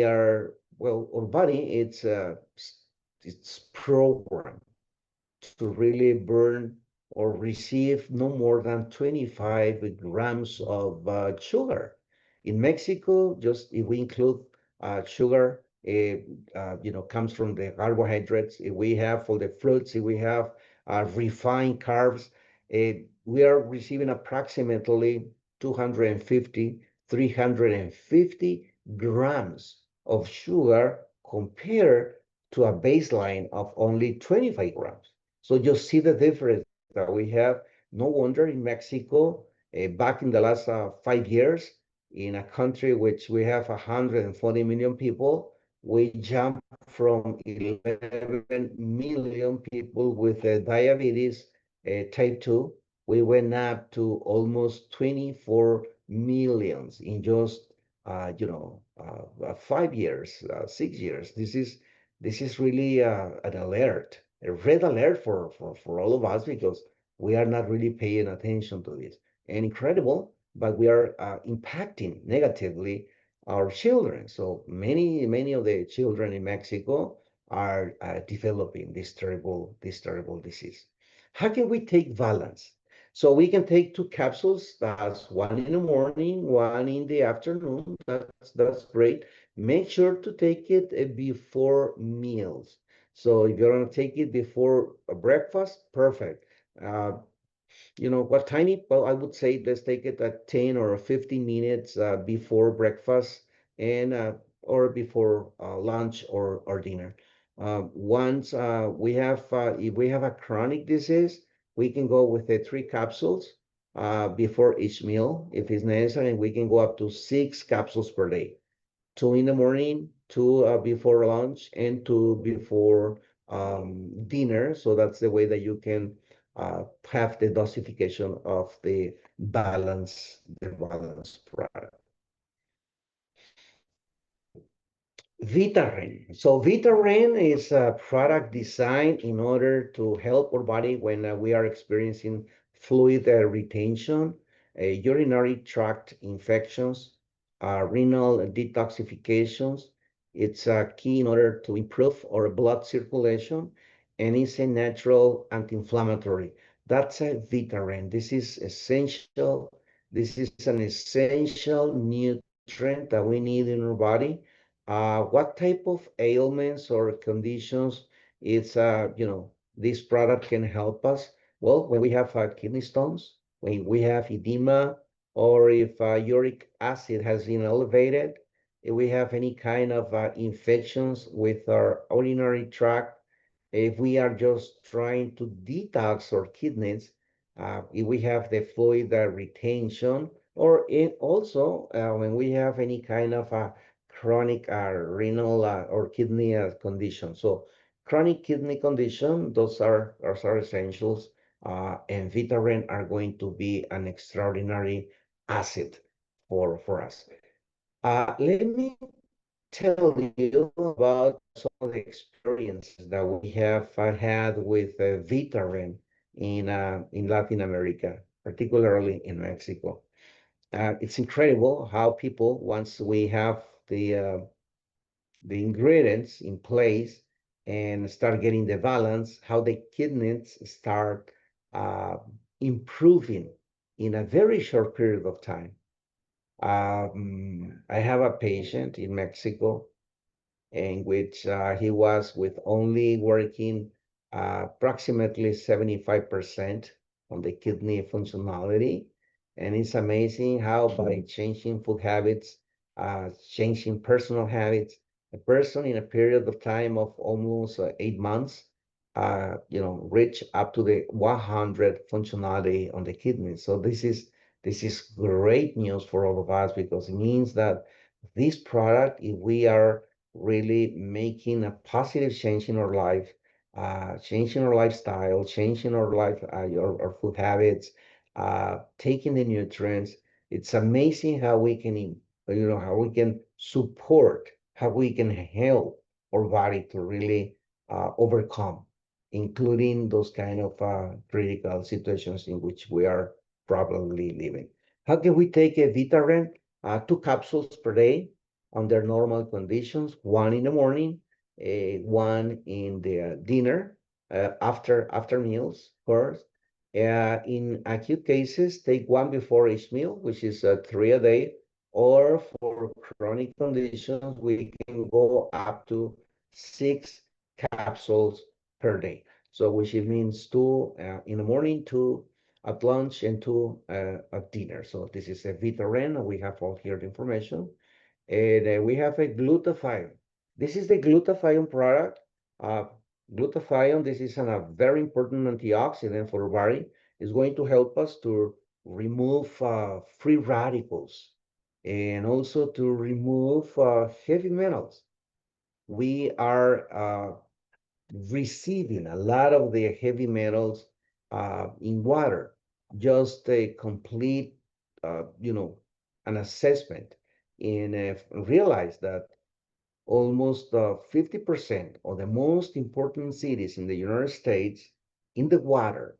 are, well, our body, it's programmed to really burn or receive no more than 25 grams of sugar. In Mexico, just if we include sugar, comes from the carbohydrates. If we have for the fruits, if we have refined carbs, we are receiving approximately 250, 350 grams of sugar compared to a baseline of only 25 grams. So you see the difference that we have. No wonder in Mexico, back in the last 5 years, in a country which we have 140 million people, we jumped from 11 million people with diabetes type 2. We went up to almost 24 millions in just 5 years, 6 years. This is really an alert, a red alert for all of us, because we are not really paying attention to this. And incredible, but we are impacting negatively our children. So many of the children in Mexico are developing this terrible disease. How can we take balance? So we can take 2 capsules. That's one in the morning, one in the afternoon. That's great. Make sure to take it before meals. So if you're gonna take it before breakfast, perfect. Uh, what time it? Well, I would say let's take it at 10 or 15 minutes before breakfast, and or before lunch or dinner. Once if we have a chronic disease, we can go with the 3 capsules before each meal if it's necessary, and we can go up to 6 capsules per day. Two in the morning, two before lunch, and two before dinner. So that's the way that you can have the dosification of the balance product. Vitaren. So Vitaren is a product designed in order to help our body when we are experiencing fluid retention, urinary tract infections, renal detoxifications. It's a key in order to improve our blood circulation, and it's a natural anti-inflammatory. That's a Vitaren. This is essential. This is an essential nutrient that we need in our body. What type of ailments or conditions is, this product can help us? Well, when we have kidney stones, when we have edema, or if uric acid has been elevated, if we have any kind of infections with our urinary tract, if we are just trying to detox our kidneys, if we have the fluid retention, or also when we have any kind of chronic renal or kidney condition. So chronic kidney condition, those are essentials, and Vitaren are going to be an extraordinary asset for us. Let me tell you about some of the experiences that we have had with Vitaren in Latin America, particularly in Mexico. It's incredible how people, once we have the ingredients in place and start getting the balance, how the kidneys start uh, improving in a very short period of time. I have a patient in Mexico in which he was with only working approximately 75% on the kidney functionality. And it's amazing how by changing food habits, changing personal habits, a person in a period of time of almost 8 months, reach up to the 100 functionality on the kidney. So this is great news for all of us because it means that this product, if we are really making a positive change in our life, changing our lifestyle, changing our life, our food habits, taking the nutrients. It's amazing how we can, how we can support, how we can help our body to really overcome, including those kind of critical situations in which we are probably living. How can we take a Vitaren? 2 capsules per day under normal conditions, one in the morning, one in the dinner, after meals, of course. In acute cases, take one before each meal, which is 3 a day, or for chronic conditions, we can go up to 6 capsules per day. So, which it means two in the morning, two at lunch, and two at dinner. So this is a Vitaren. We have all here the information. And we have a glutathione. This is the glutathione product. Uh, Glutathione, this is a very important antioxidant for our body. It's going to help us to remove free radicals and also to remove heavy metals. We are receiving a lot of the heavy metals in water. Just a complete, an assessment and realize that almost 50% of the most important cities in the United States in the water,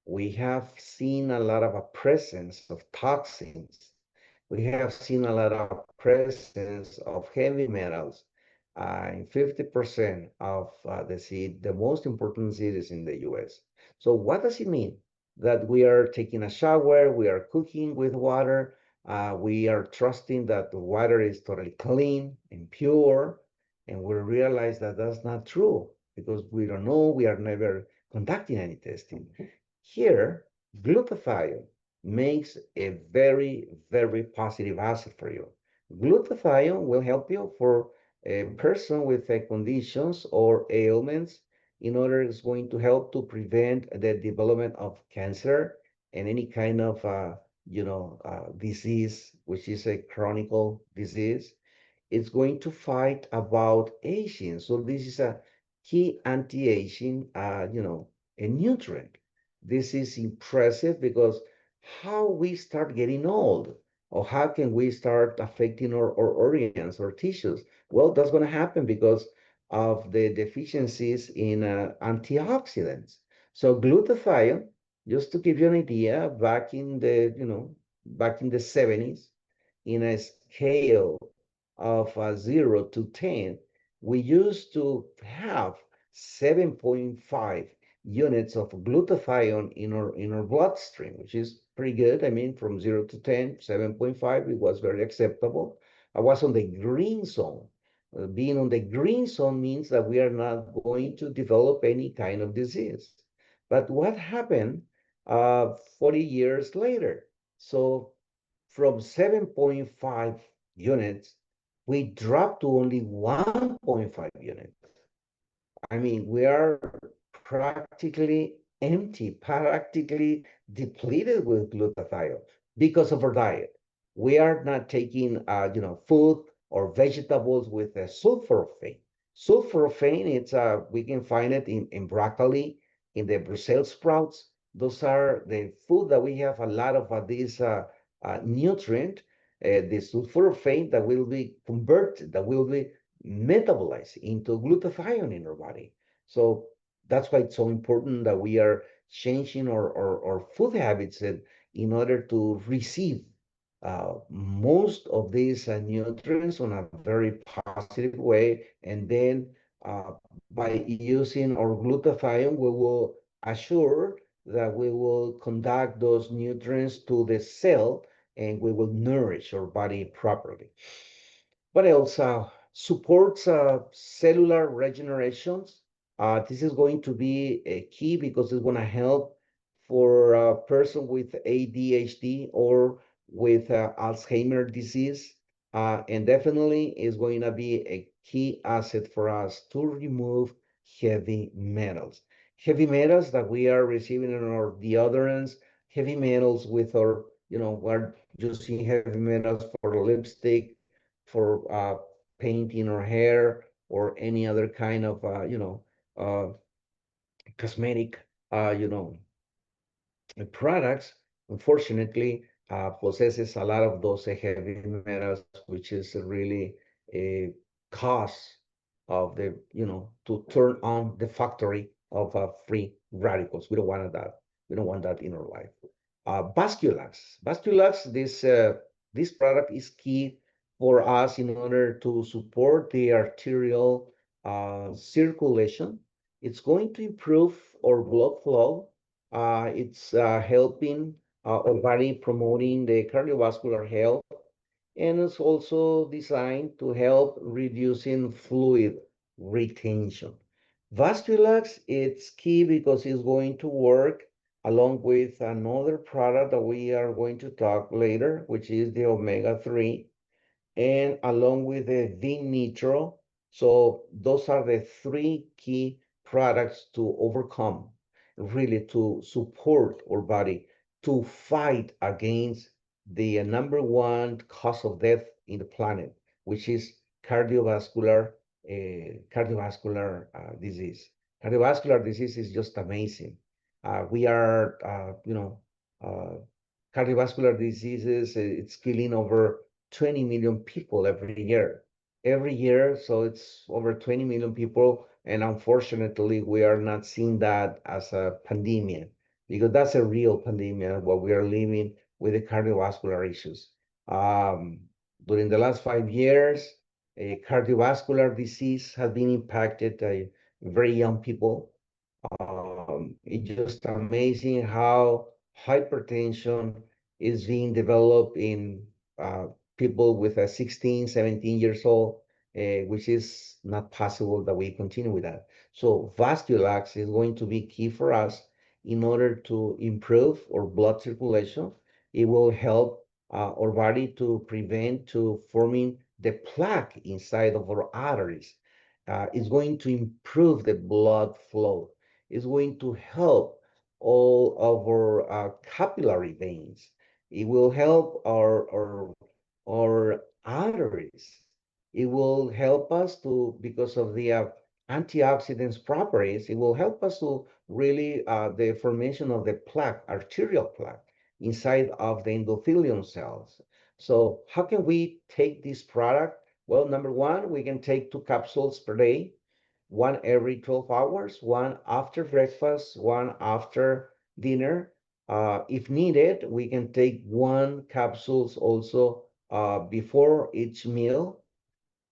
we have seen a lot of a presence of toxins. We have seen a lot of presence of heavy metals in 50% of the most important cities in the US. So what does it mean? That we are taking a shower, we are cooking with water, we are trusting that the water is totally clean and pure, and we realize that that's not true because we don't know, we are never conducting any testing. Here, glutathione makes a very, very positive asset for you. Glutathione will help you for a person with conditions or ailments in order it's going to help to prevent the development of cancer and any kind of disease, which is a chronic disease. It's going to fight about aging. So this is a key anti-aging, a nutrient. This is impressive because how we start getting old. or how can we start affecting our organs or tissues? Well, that's going to happen because of the deficiencies in antioxidants. So glutathione, just to give you an idea, back in the 70s, in a scale of 0 to 10, we used to have 7.5 units of glutathione in our bloodstream, which is pretty good. I mean, from 0 to 10, 7.5, it was very acceptable. I was on the green zone. Being on the green zone means that we are not going to develop any kind of disease. But what happened 40 years later? So from 7.5 units, we dropped to only 1.5 units. I mean, we are practically empty, practically depleted with glutathione because of our diet. We are not taking, food or vegetables with sulforaphane. Sulforaphane, we can find it in broccoli, in the Brussels sprouts. Those are the food that we have a lot of these nutrient, the sulforaphane that will be converted, that will be metabolize into glutathione in our body. So that's why it's so important that we are changing our food habits in order to receive most of these nutrients on a very positive way. And then by using our glutathione, we will assure that we will conduct those nutrients to the cell and we will nourish our body properly. What else? Supports cellular regenerations. This is going to be a key because it's going to help for a person with ADHD or with Alzheimer disease. And definitely is going to be a key asset for us to remove heavy metals. Heavy metals that we are receiving in our deodorants, heavy metals with our, we're using heavy metals for lipstick, for painting our hair or any other kind of uh, cosmetic products, unfortunately, possesses a lot of those heavy metals, which is really a cause of to turn on the factory of free radicals. We don't want that. We don't want that in our life. Basculax, this product is key for us in order to support the arterial circulation. It's going to improve our blood flow. It's helping our body promoting the cardiovascular health, and it's also designed to help reducing fluid retention. Vasculax, it's key because it's going to work along with another product that we are going to talk later, which is the omega-3 and along with the Vinitro. So those are the three key products to overcome, really to support our body to fight against the number one cause of death in the planet, which is cardiovascular disease. Cardiovascular disease is just amazing. We are, uh, cardiovascular diseases, it's killing over 20 million people every year. Every year, so it's over 20 million people. And unfortunately, we are not seeing that as a pandemic because that's a real pandemic, what we are living with the cardiovascular issues. Um, During the last 5 years, cardiovascular disease has been impacted very young people. It's just amazing how hypertension is being developed in uh, people with a 16, 17 years old, which is not possible that we continue with that. So Vasculax is going to be key for us in order to improve our blood circulation. It will help our body to prevent to forming the plaque inside of our arteries. It's going to improve the blood flow. It's going to help all of our capillary veins. It will help our arteries. It will help us to, because of the antioxidants properties, it will help us to really the formation of the plaque, arterial plaque, inside of the endothelium cells. So how can we take this product? Well, number one, we can take 2 capsules per day, one every 12 hours, one after breakfast, one after dinner. If needed, we can take one capsules also before each meal.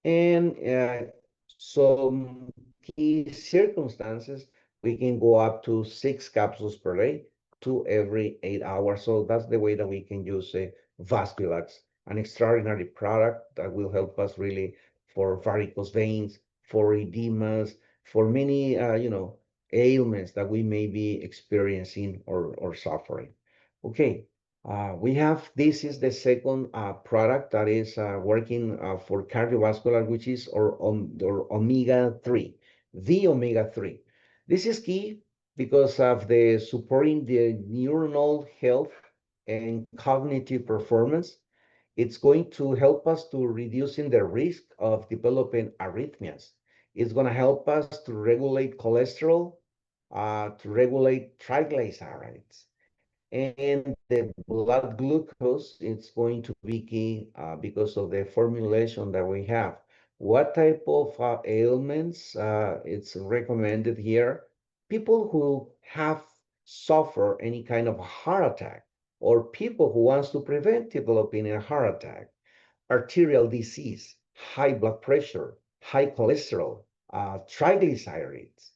And some key circumstances, we can go up to 6 capsules per day, 2 every 8 hours. So that's the way that we can use a Vasculax, an extraordinary product that will help us really for varicose veins, for edemas, for many ailments that we may be experiencing or suffering. Okay, we have, this is the second product that is working for cardiovascular, which is our omega-3, the omega-3. This is key because of the supporting the neuronal health and cognitive performance. It's going to help us to reducing the risk of developing arrhythmias. It's going to help us to regulate cholesterol, to regulate triglycerides, and the blood glucose. It's going to be key because of the formulation that we have. What type of ailments it's recommended here? People who have suffer any kind of heart attack, or people who wants to prevent developing a heart attack, arterial disease, high blood pressure, high cholesterol, triglycerides,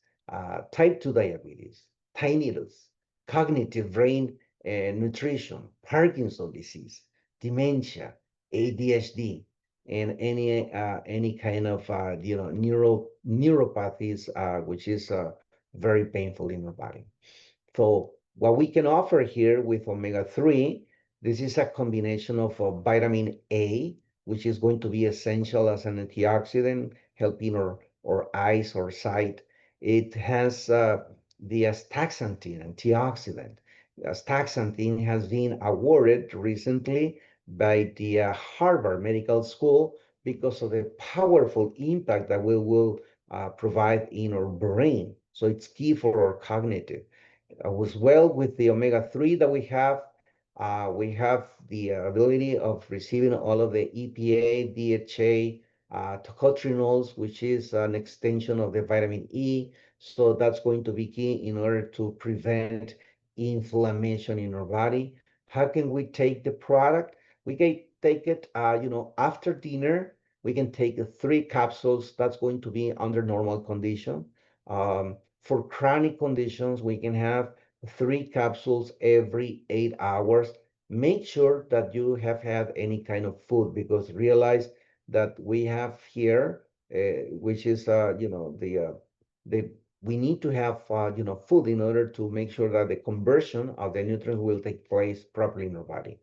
type 2 diabetes, tinnitus, cognitive brain and nutrition, Parkinson's disease, dementia, ADHD, and any kind of neuropathies, which is very painful in your body. So what we can offer here with omega-3, this is a combination of vitamin A, which is going to be essential as an antioxidant, helping our eyes or sight. It has the astaxanthin antioxidant. Astaxanthin has been awarded recently by the Harvard Medical School because of the powerful impact that we will provide in our brain. So it's key for our cognitive as well. With the omega-3 that we have the ability of receiving all of the EPA, DHA, tocotrienols, which is an extension of the vitamin E. So that's going to be key in order to prevent inflammation in our body. How can we take the product? We can take it, after dinner. We can take 3 capsules. That's going to be under normal condition. For chronic conditions, we can have 3 capsules every 8 hours. Make sure that you have had any kind of food, because realize that we have here, which is, the we need to have, food in order to make sure that the conversion of the nutrients will take place properly in our body.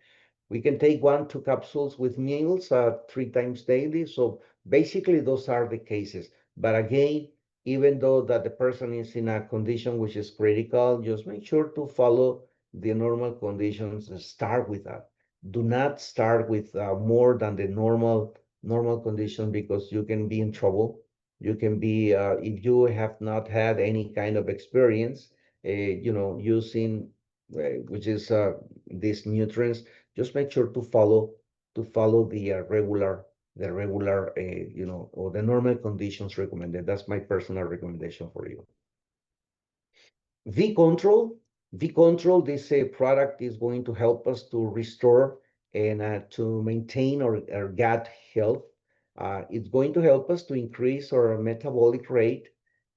We can take 1, 2 capsules with meals 3 times daily. So basically, those are the cases. But again, even though that the person is in a condition which is critical, just make sure to follow the normal conditions and start with that. Do not start with more than the normal condition, because you can be in trouble. You can be, if you have not had any kind of experience, using, which is these nutrients. Just make sure to follow the regular or the normal conditions recommended. That's my personal recommendation for you. V-Control. V-Control, this product is going to help us to restore and to maintain our gut health. It's going to help us to increase our metabolic rate,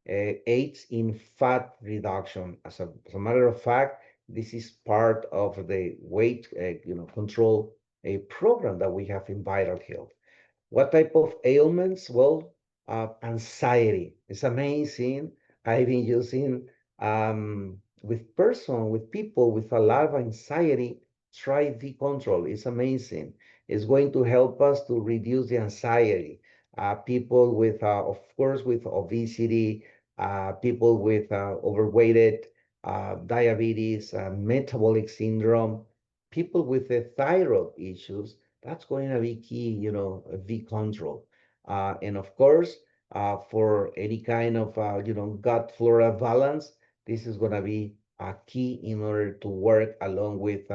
aids in fat reduction. As a matter of fact, this is part of the weight control a program that we have in Vital Health. What type of ailments? Well, anxiety. It's amazing. I've been using with people with a lot of anxiety. Try V-Control. It's amazing. It's going to help us to reduce the anxiety. People with, of course, with obesity, people with overweighted, diabetes, metabolic syndrome, people with the thyroid issues. That's going to be key, V-Control. And of course, for any kind of, gut flora balance, this is going to be a key in order to work along with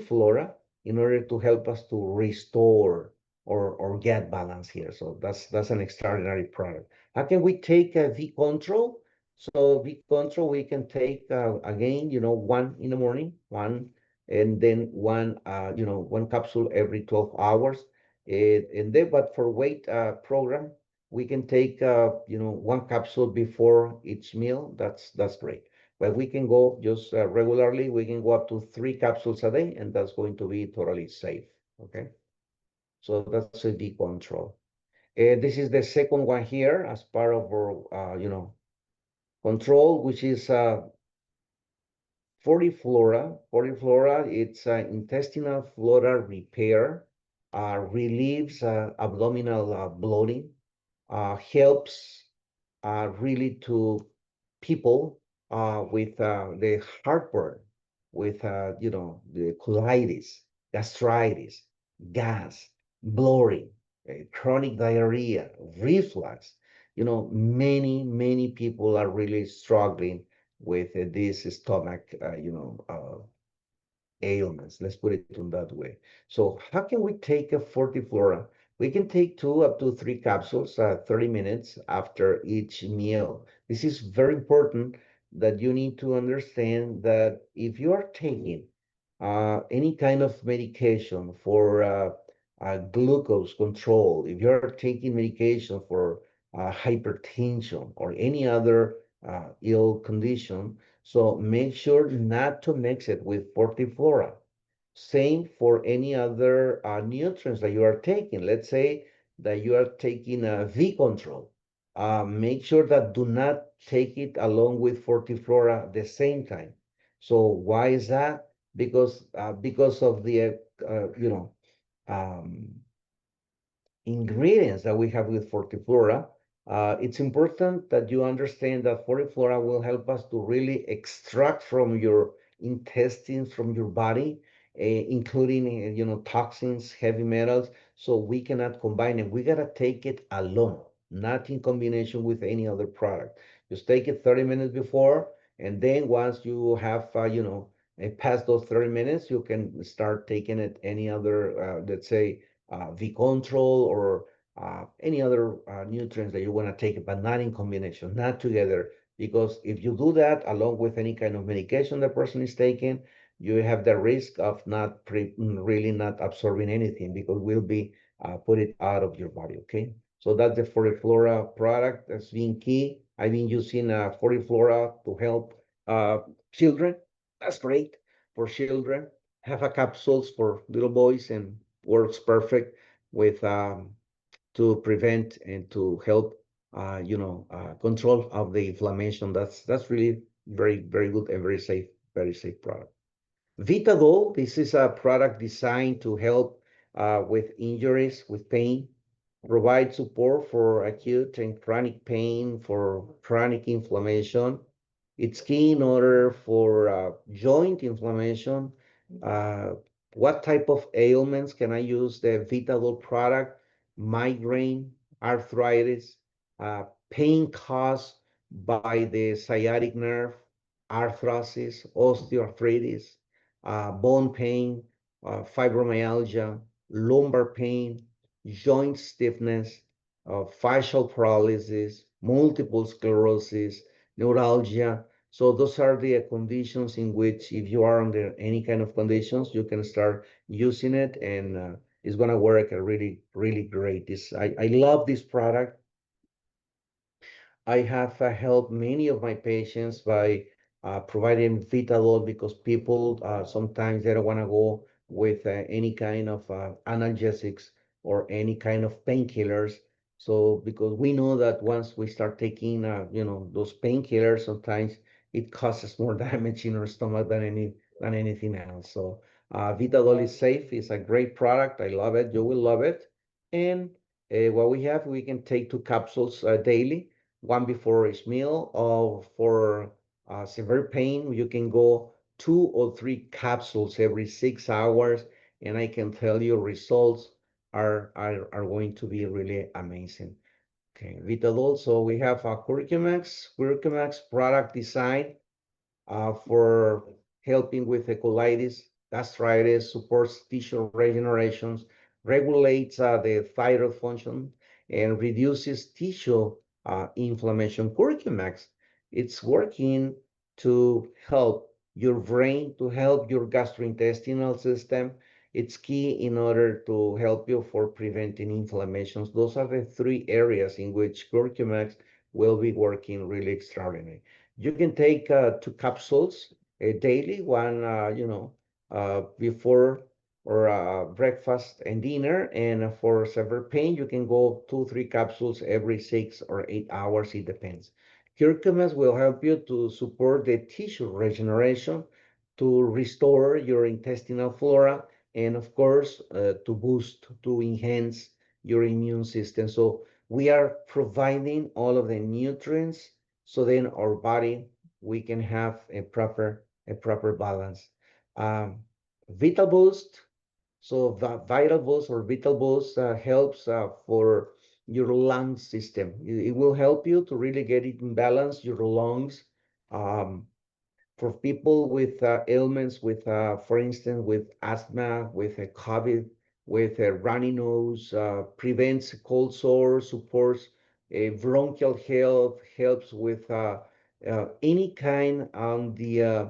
Flora. in order to help us to restore or get balance here. So that's an extraordinary product. How can we take V control? So V control we can take again, one in the morning, one, and then one, one capsule every 12 hours. And then, but for weight program, we can take, one capsule before each meal. That's great. But we can go just regularly. We can go up to 3 capsules a day, and that's going to be totally safe. Okay, so that's a D control. This is the second one here as part of our, control, which is Fortiflora. Fortiflora, it's intestinal flora repair, relieves abdominal bloating, helps really to people with the heartburn, with the colitis, gastritis, gas, bloating, chronic diarrhea, reflux. Many people are really struggling with this stomach, ailments. Let's put it in that way. So how can we take a Fortiflora? We can take 2 up to 3 capsules, 30 minutes after each meal. This is very important that you need to understand that if you are taking any kind of medication for glucose control, if you're taking medication for hypertension or any other ill condition, so make sure not to mix it with Fortiflora. Same for any other nutrients that you are taking. Let's say that you are taking a V control. Make sure that do not take it along with Fortiflora at the same time. So why is that? Because of the um, ingredients that we have with Fortiflora, it's important that you understand that Fortiflora will help us to really extract from your intestines, from your body, including toxins, heavy metals. So we cannot combine it. We gotta take it alone, not in combination with any other product. Just take it 30 minutes before, and then once you have past those 30 minutes, you can start taking it any other, let's say V control or any other nutrients that you want to take, but not in combination, not together. Because if you do that along with any kind of medication the person is taking, you have the risk of not really not absorbing anything because will be put it out of your body. Okay, so that's the Fortiflora product that's been key. I've been using Fortiflora to help uh, children. That's great for children. Have a capsules for little boys and works perfect with to prevent and to help control of the inflammation. That's really very good and very safe product. Vitadol, this is a product designed to help with injuries, with pain, provide support for acute and chronic pain, for chronic inflammation. It's key in order for joint inflammation. Uh, what type of ailments can I use the Vitadol product? Migraine, arthritis, pain caused by the sciatic nerve, arthrosis, osteoarthritis, bone pain, fibromyalgia, lumbar pain, joint stiffness, facial paralysis, multiple sclerosis, neuralgia. So those are the conditions in which if you are under any kind of conditions, you can start using it and it's going to work really great. I love this product. I have helped many of my patients by providing Vitadol because people sometimes they don't want to go with any kind of analgesics or any kind of painkillers. So because we know that once we start taking those painkillers, sometimes it causes more damage in our stomach than anything else. So Vitadol is safe. It's a great product. I love it. You will love it. And what we have, we can take 2 capsules daily, one before each meal. Or for severe pain, you can go 2 or 3 capsules every 6 hours, and I can tell you results are going to be really amazing. Okay, Vitadol. So we have a Curcumax product design for helping with the colitis, gastritis, supports tissue regenerations, regulates the thyroid function, and reduces tissue inflammation. Curcumax, it's working to help your brain, to help your gastrointestinal system. It's key in order to help you for preventing inflammations. Those are the three areas in which curcumax will be working really extraordinary. You can take 2 capsules daily, one, before or breakfast and dinner. And for severe pain, you can go 2, 3 capsules every 6 or 8 hours. It depends. Curcumin will help you to support the tissue regeneration, to restore your intestinal flora, and of course, to boost, to enhance your immune system. So we are providing all of the nutrients so then our body, we can have a proper balance. Um, Vital Boost, so the Vital Boost or Vital Boost helps for your lung system. It will help you to really get it in balance, your lungs. Um, for people with ailments, with, for instance, with asthma, with a COVID, with a runny nose, prevents cold sores, supports bronchial health, helps with any kind on the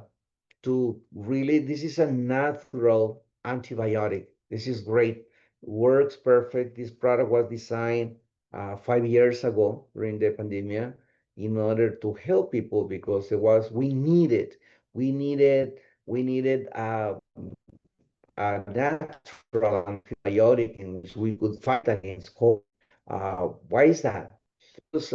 to really, this is a natural antibiotic. This is great, works perfect. This product was designed 5 years ago during the pandemic in order to help people because it was, we needed a natural antibiotic in which we could fight against COVID. Why is that? Because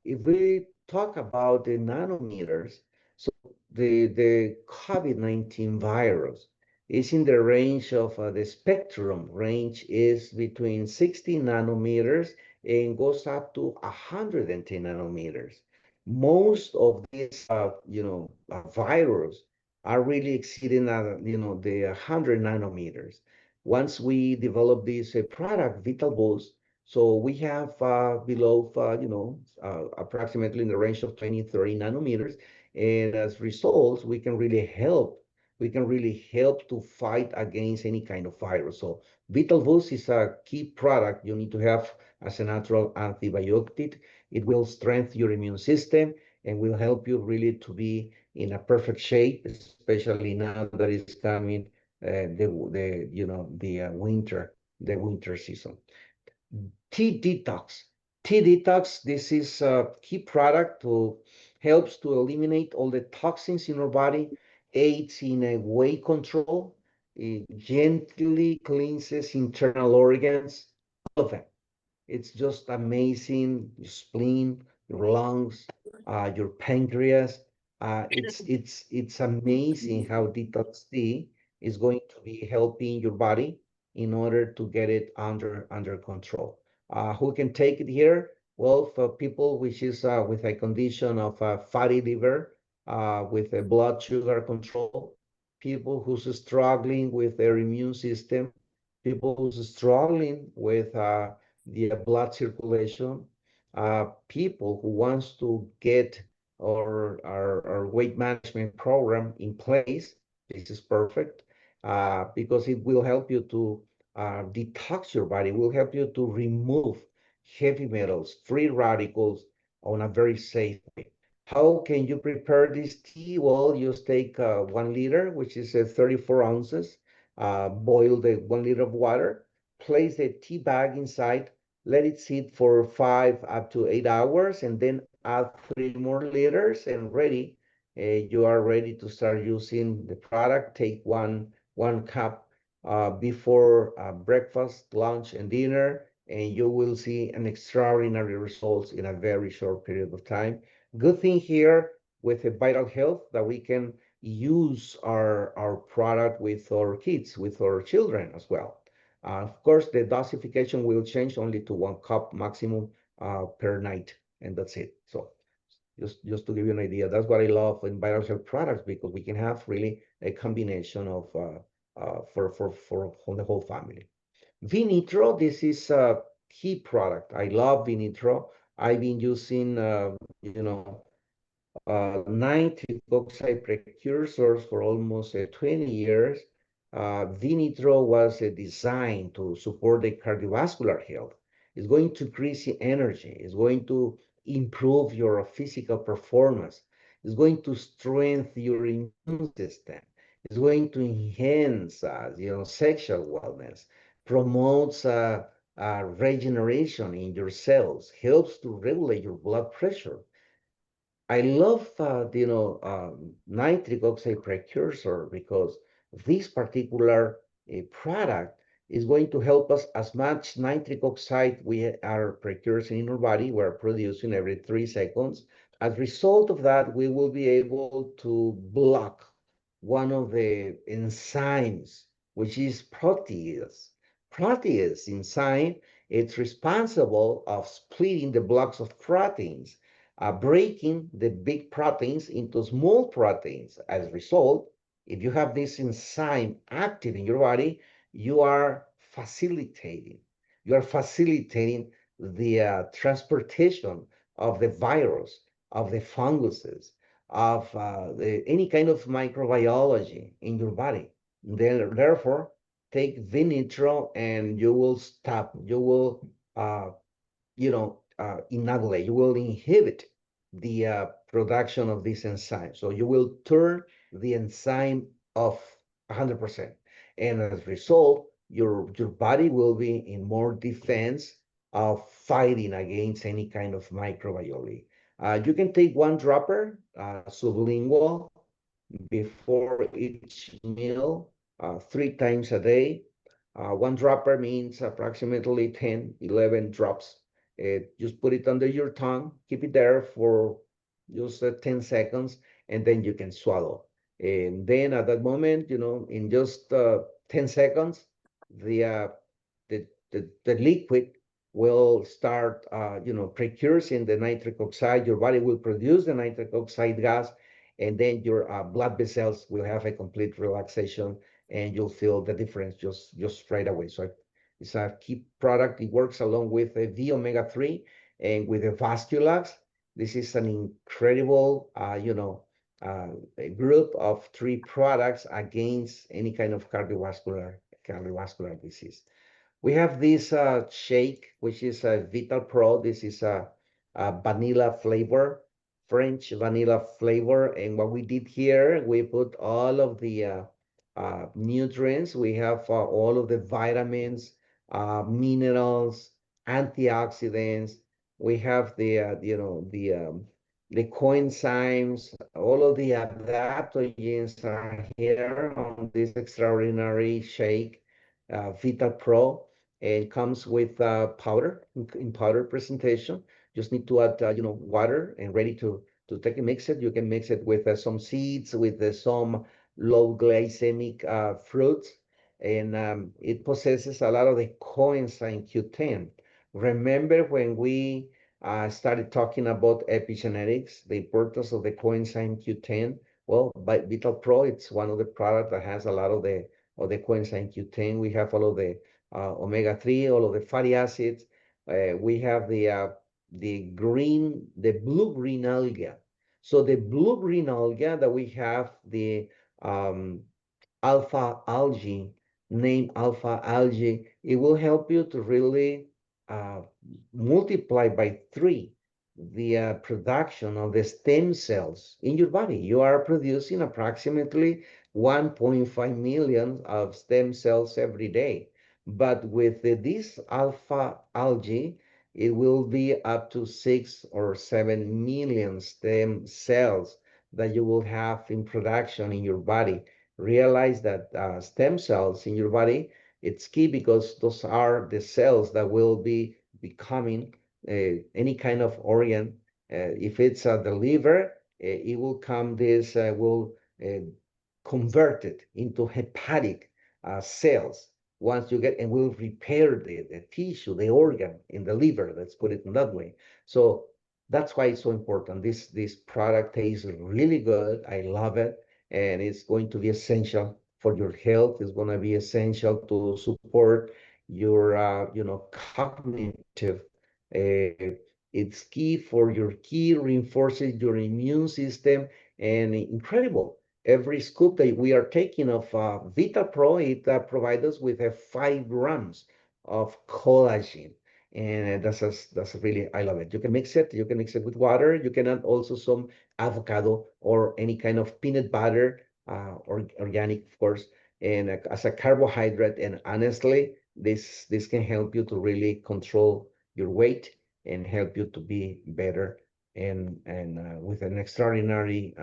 if we talk about the nanometers, so the COVID-19 virus is in the range of the spectrum range is between 60 nanometers and goes up to 110 nanometers. Most of these, virus are really exceeding, the 100 nanometers. Once we develop this product, Vital Boost, so we have below, approximately in the range of 20, 30 nanometers. And as results, we can really help to fight against any kind of virus. So Vital Boost is a key product you need to have as a natural antibiotic. It will strengthen your immune system and will help you really to be in a perfect shape, especially now that is coming the winter season. Tea detox. Tea detox, this is a key product to helps to eliminate all the toxins in our body, aids in a weight control, it gently cleanses internal organs, all of them. It's just amazing. Your spleen, your lungs, your pancreas. It's amazing how detox tea is going to be helping your body in order to get it under control. Who can take it here? Well, for people which is with a condition of fatty liver, with a blood sugar control, people who's struggling with their immune system, people who's struggling with the blood circulation, people who wants to get our weight management program in place. This is perfect because it will help you to detox your body, will help you to remove heavy metals, free radicals on a very safe way. How can you prepare this tea? Well, just take 1 liter, which is 34 ounces, boil the 1 liter of water, place the tea bag inside, let it sit for 5 up to 8 hours, and then add 3 more liters and ready. You are ready to start using the product. Take one cup before breakfast, lunch, and dinner, and you will see an extraordinary results in a very short period of time. Good thing here with a Vital Health that we can use our product with our kids, with our children as well. Of course, the dosification will change only to 1 cup maximum per night, and that's it. So just to give you an idea, that's what I love in Vital Health products because we can have really a combination of for the whole family. Vinitro, this is a key product. I love Vinitro. I've been using, 90 oxide precursors for almost 20 years. V-Nitro was designed to support the cardiovascular health. It's going to increase your energy. It's going to improve your physical performance. It's going to strengthen your immune system. It's going to enhance, sexual wellness, promotes regeneration in your cells, helps to regulate your blood pressure. I love, nitric oxide precursor because this particular product is going to help us as much nitric oxide we are precursing in our body, we're producing every 3 seconds. As a result of that, we will be able to block one of the enzymes, which is protease. Protease enzyme, it's responsible of splitting the blocks of proteins, breaking the big proteins into small proteins. As a result, if you have this enzyme active in your body, you are facilitating. You are facilitating the transportation of the virus, of the funguses, of any kind of microbiology in your body. Then, therefore, take Vinitro and you will stop. You will inactivate, you will inhibit the production of this enzyme. So you will turn the enzyme off 100%. And as a result, your body will be in more defense of fighting against any kind of microbiology. You can take one dropper sublingual before each meal, 3 times a day. One dropper means approximately 10, 11 drops. Just put it under your tongue, keep it there for just 10 seconds, and then you can swallow. And then at that moment, in just 10 seconds, the, uh, the liquid will start, precursing the nitric oxide. Your body will produce the nitric oxide gas, and then your blood vessels will have a complete relaxation, and you'll feel the difference just straight away. So it's a key product. It works along with the V omega 3 and with the Vasculax. This is an incredible, a group of 3 products against any kind of cardiovascular disease. We have this shake, which is a Vital Pro. This is a vanilla flavor, French vanilla flavor. And what we did here, we put all of the nutrients. We have all of the vitamins, minerals, antioxidants. We have the coenzymes. All of the adaptogens are here on this extraordinary shake, Vital Pro, and comes with powder in powder presentation. Just need to add, water and ready to take and mix it. You can mix it with some seeds, with some low glycemic fruits, and it possesses a lot of the coenzyme Q10. Remember when we started talking about epigenetics, the importance of the coenzyme Q10? Well, by Vital Pro, it's one of the products that has a lot of the coenzyme Q10. We have all of the omega 3, all of the fatty acids. We have the blue green algae. So the blue green algae that we have, the um, alpha algae, named alpha algae, it will help you to really uh, multiply by 3 the production of the stem cells in your body. You are producing approximately 1.5 million of stem cells every day. But with this alpha algae, it will be up to 6 or 7 million stem cells that you will have in production in your body. Realize that stem cells in your body, it's key because those are the cells that will be becoming any kind of organ. If it's the liver, it will come this, will convert it into hepatic cells once you get, and will repair the tissue, the organ in the liver, let's put it in that way. So that's why it's so important. This product tastes really good. I love it, and it's going to be essential for your health. It's going to be essential to support your cognitive. It's key for your key, reinforces your immune system, and incredible. every scoop that we are taking of Vita Pro, it provides us with 5 grams of collagen. And that's really, I love it. You can mix it. You can mix it with water. You can add also some avocado or any kind of peanut butter, or organic, of course, and as a carbohydrate. And honestly, this can help you to really control your weight and help you to be better and with an extraordinary,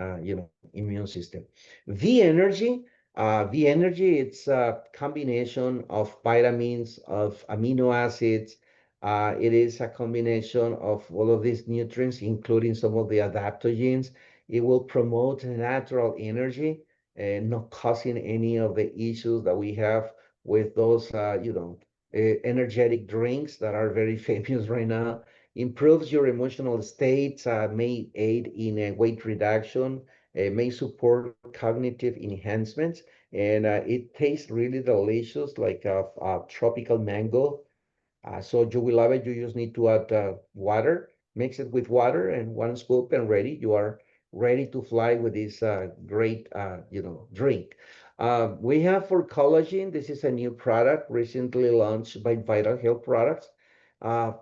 immune system. V energy, it's a combination of vitamins, of amino acids. It is a combination of all of these nutrients, including some of the adaptogens. It will promote natural energy and not causing any of the issues that we have with those, energetic drinks that are very famous right now. Improves your emotional states, may aid in weight reduction, may support cognitive enhancements, and it tastes really delicious, like a tropical mango. So you will love it. You just need to add water, mix it with water, and 1 scoop, and ready. You are ready to fly with this great, drink. We have for collagen. This is a new product recently launched by Vital Health Products. Uh,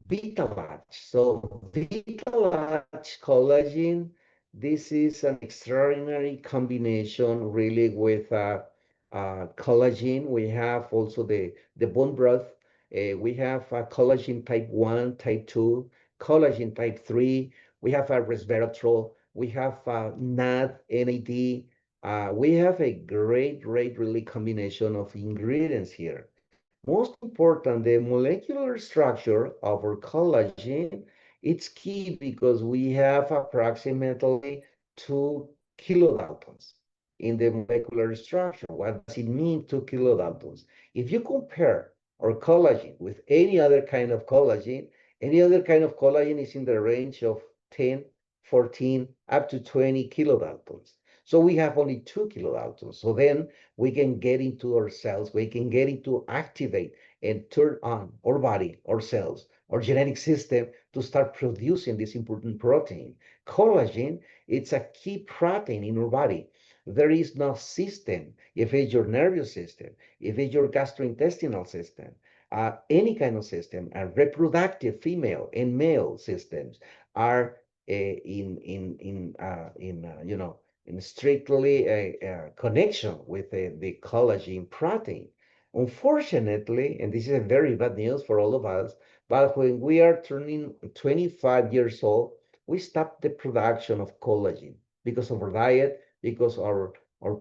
Vitalage. So Vitalage collagen, this is an extraordinary combination really with collagen. We have also the bone broth. We have collagen type 1, type 2, collagen type 3. We have resveratrol. We have NAD. We have a great really combination of ingredients here. Most important, the molecular structure of our collagen, it's key because we have approximately 2 kilodaltons in the molecular structure. What does it mean, 2 kilodaltons? If you compare our collagen with any other kind of collagen is in the range of 10, 14, up to 20 kilodaltons. So we have only 2 kilodaltons. So then we can get into our cells, we can get into activate and turn on our body, our cells, our genetic system to start producing this important protein. Collagen, it's a key protein in our body. There is no system, if it's your nervous system, if it's your gastrointestinal system, any kind of system, reproductive female and male systems are in strictly a connection with the collagen protein. Unfortunately, and this is a very bad news for all of us, but when we are turning 25 years old, we stop the production of collagen because of our diet, because our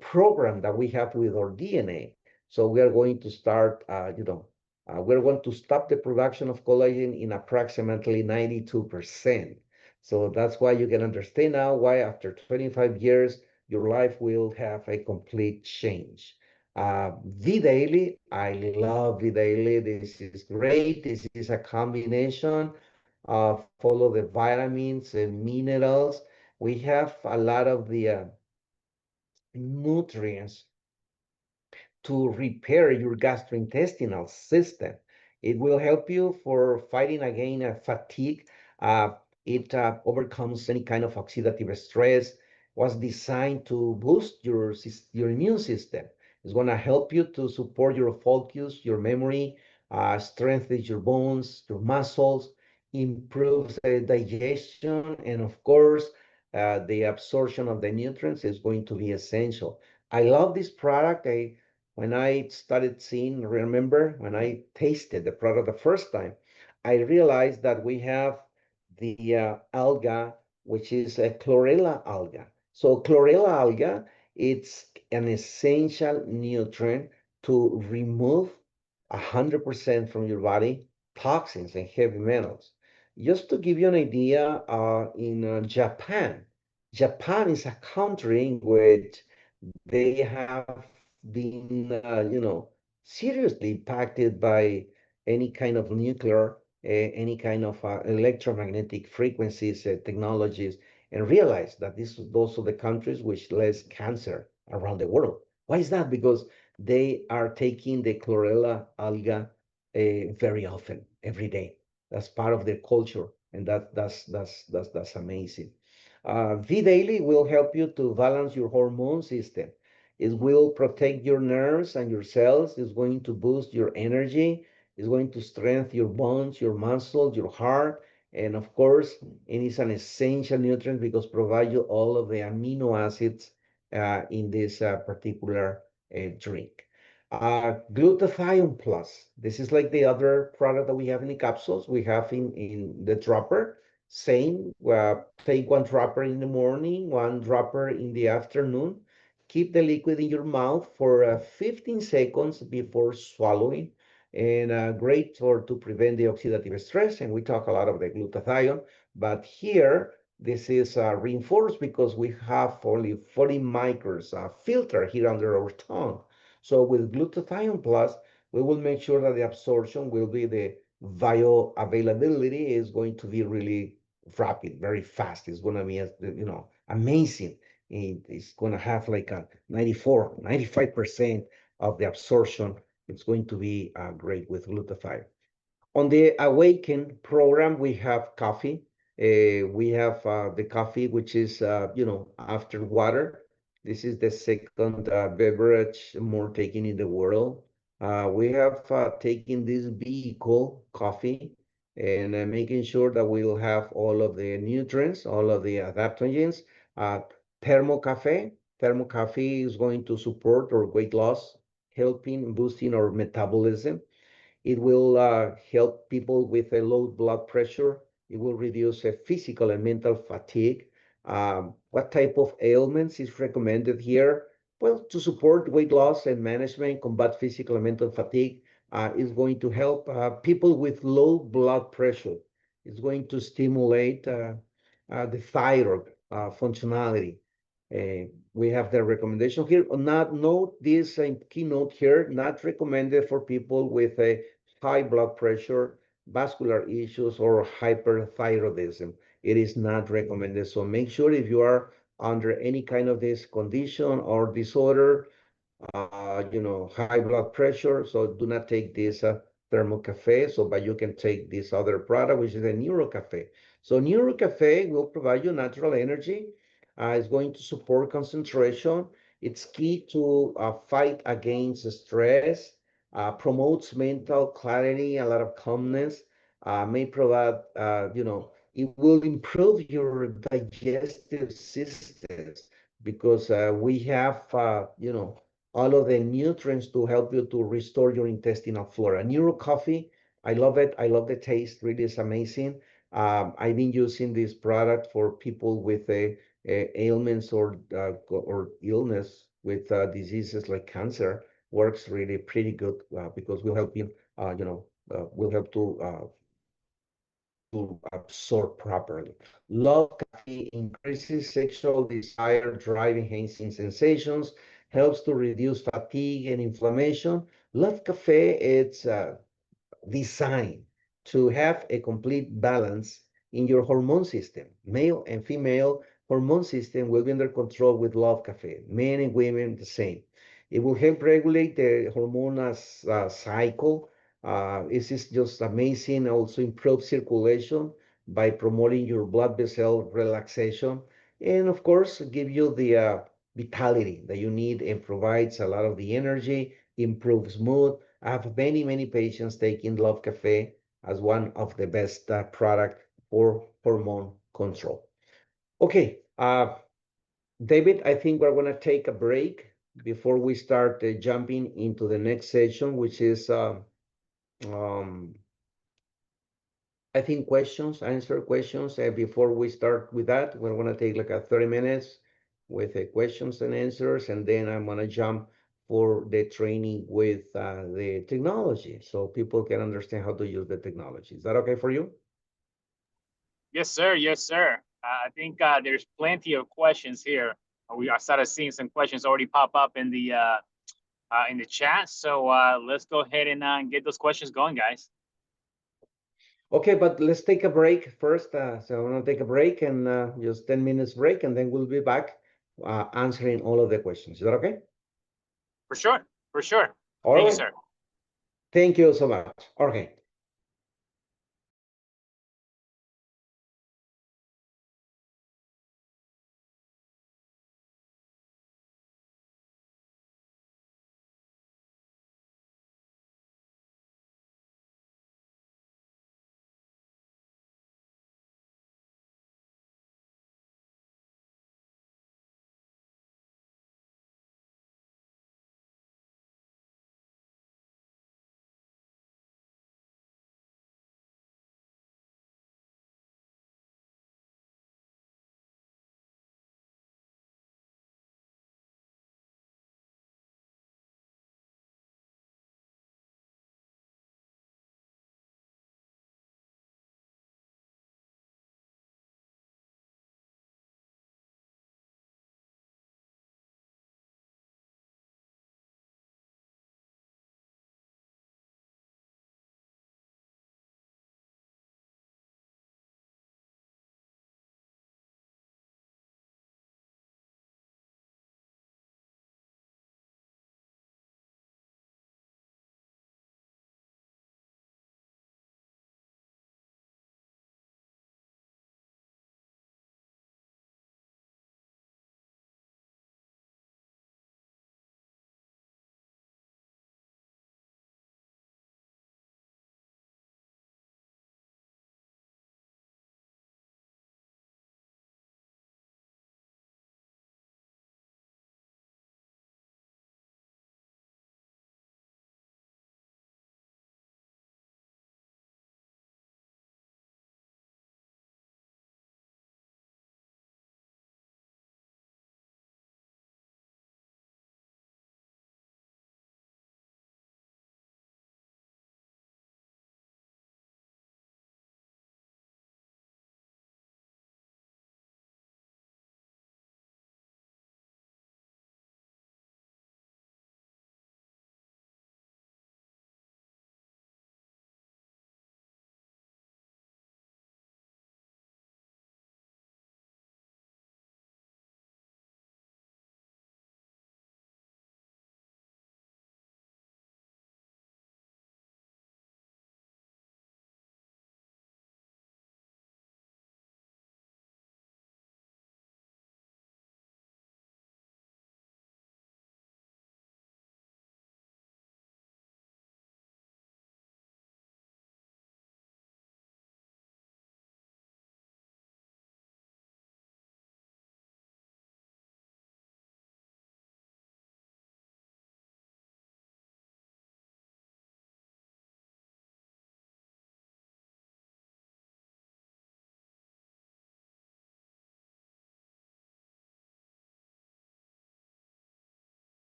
program that we have with our DNA. So we are going to start, we're going to stop the production of collagen in approximately 92%. So that's why you can understand now why after 25 years, your life will have a complete change. V Daily, I love V Daily. This is great. This is a combination of all of the vitamins and minerals. We have a lot of the nutrients to repair your gastrointestinal system. It will help you for fighting against fatigue. Uh, it overcomes any kind of oxidative stress. Was designed to boost your immune system. It's going to help you to support your focus, your memory, strengthens your bones, your muscles, improves digestion, and of course, the absorption of the nutrients is going to be essential. I love this product. When I started seeing, remember when I tasted the product the first time, I realized that we have the alga, which is a chlorella alga. So chlorella alga, it's an essential nutrient to remove 100% from your body toxins and heavy metals. Just to give you an idea, in Japan is a country in which they have been, seriously impacted by any kind of nuclear, any kind of electromagnetic frequencies, technologies, and realize that those are the countries which less cancer around the world. Why is that? Because they are taking the chlorella alga very often, every day. That's part of their culture, and that's amazing. V Daily will help you to balance your hormone system. It will protect your nerves and your cells. It's going to boost your energy. It's going to strengthen your bones, your muscles, your heart. And of course, it is an essential nutrient because provide you all of the amino acids in this particular drink. Glutathione Plus. This is like the other product that we have in the capsules. We have in the dropper. Same, take one dropper in the morning, one dropper in the afternoon. Keep the liquid in your mouth for 15 seconds before swallowing. And great to prevent the oxidative stress. And we talk a lot of the glutathione, but here this is reinforced because we have only 40 microns filter here under our tongue. So with glutathione plus, we will make sure that the absorption will be the bioavailability is going to be really rapid, very fast. It's going to be, amazing. It's going to have like a 94, 95% of the absorption. It's going to be great with glutathione. On the Awaken program, we have coffee. We have the coffee, which is, after water. This is the second beverage more taken in the world. We have taken this vehicle, coffee, and making sure that we'll have all of the nutrients, all of the adaptogens. Uh, Thermo Cafe. Thermo Cafe is going to support our weight loss, helping boosting our metabolism. It will help people with a low blood pressure. It will reduce physical and mental fatigue. What type of ailments is recommended here? Well, to support weight loss and management, combat physical and mental fatigue is going to help people with low blood pressure. It's going to stimulate the thyroid functionality. We have the recommendation here. Not note this keynote here, not recommended for people with a high blood pressure, vascular issues, or hyperthyroidism. It is not recommended. So make sure if you are under any kind of this condition or disorder, high blood pressure. So do not take this thermal cafe. But you can take this other product, which is a Neuro Cafe. So Neuro Cafe will provide you natural energy. It's going to support concentration. It's key to fight against stress, promotes mental clarity, a lot of calmness, may provide, it will improve your digestive systems because we have, all of the nutrients to help you to restore your intestinal flora. Neuro Coffee, I love it. I love the taste. Really, is amazing. I've been using this product for people with ailments or illness with diseases like cancer. Works really pretty good because will help you, will help to absorb properly. Love Cafe increases sexual desire, drive enhancing sensations, helps to reduce fatigue and inflammation. Love Cafe, it's designed to have a complete balance in your hormone system. Male and female hormone system will be under control with Love Cafe. Men and women the same. It will help regulate the hormonal cycle. This is just amazing. Also improve circulation by promoting your blood vessel relaxation. And of course, give you the vitality that you need and provides a lot of the energy, improves mood. I have many, many patients taking Love Cafe as one of the best product for hormone control. Okay, David, I think we're going to take a break before we start jumping into the next session, which is, um, I think, answer questions. Before we start with that, we're going to take like a 30 minutes with questions and answers, and then I'm going to jump for the training with the technology so people can understand how to use the technology. Is that okay for you? Yes, sir. Yes, sir. I think there's plenty of questions here. We are started seeing some questions already pop up in the chat. So let's go ahead and get those questions going, guys. Okay, but let's take a break first. So I'm going to take a break and just 10 minutes break, and then we'll be back answering all of the questions. Is that okay? For sure. For sure. All Thank right. you, sir. Thank you so much. Okay.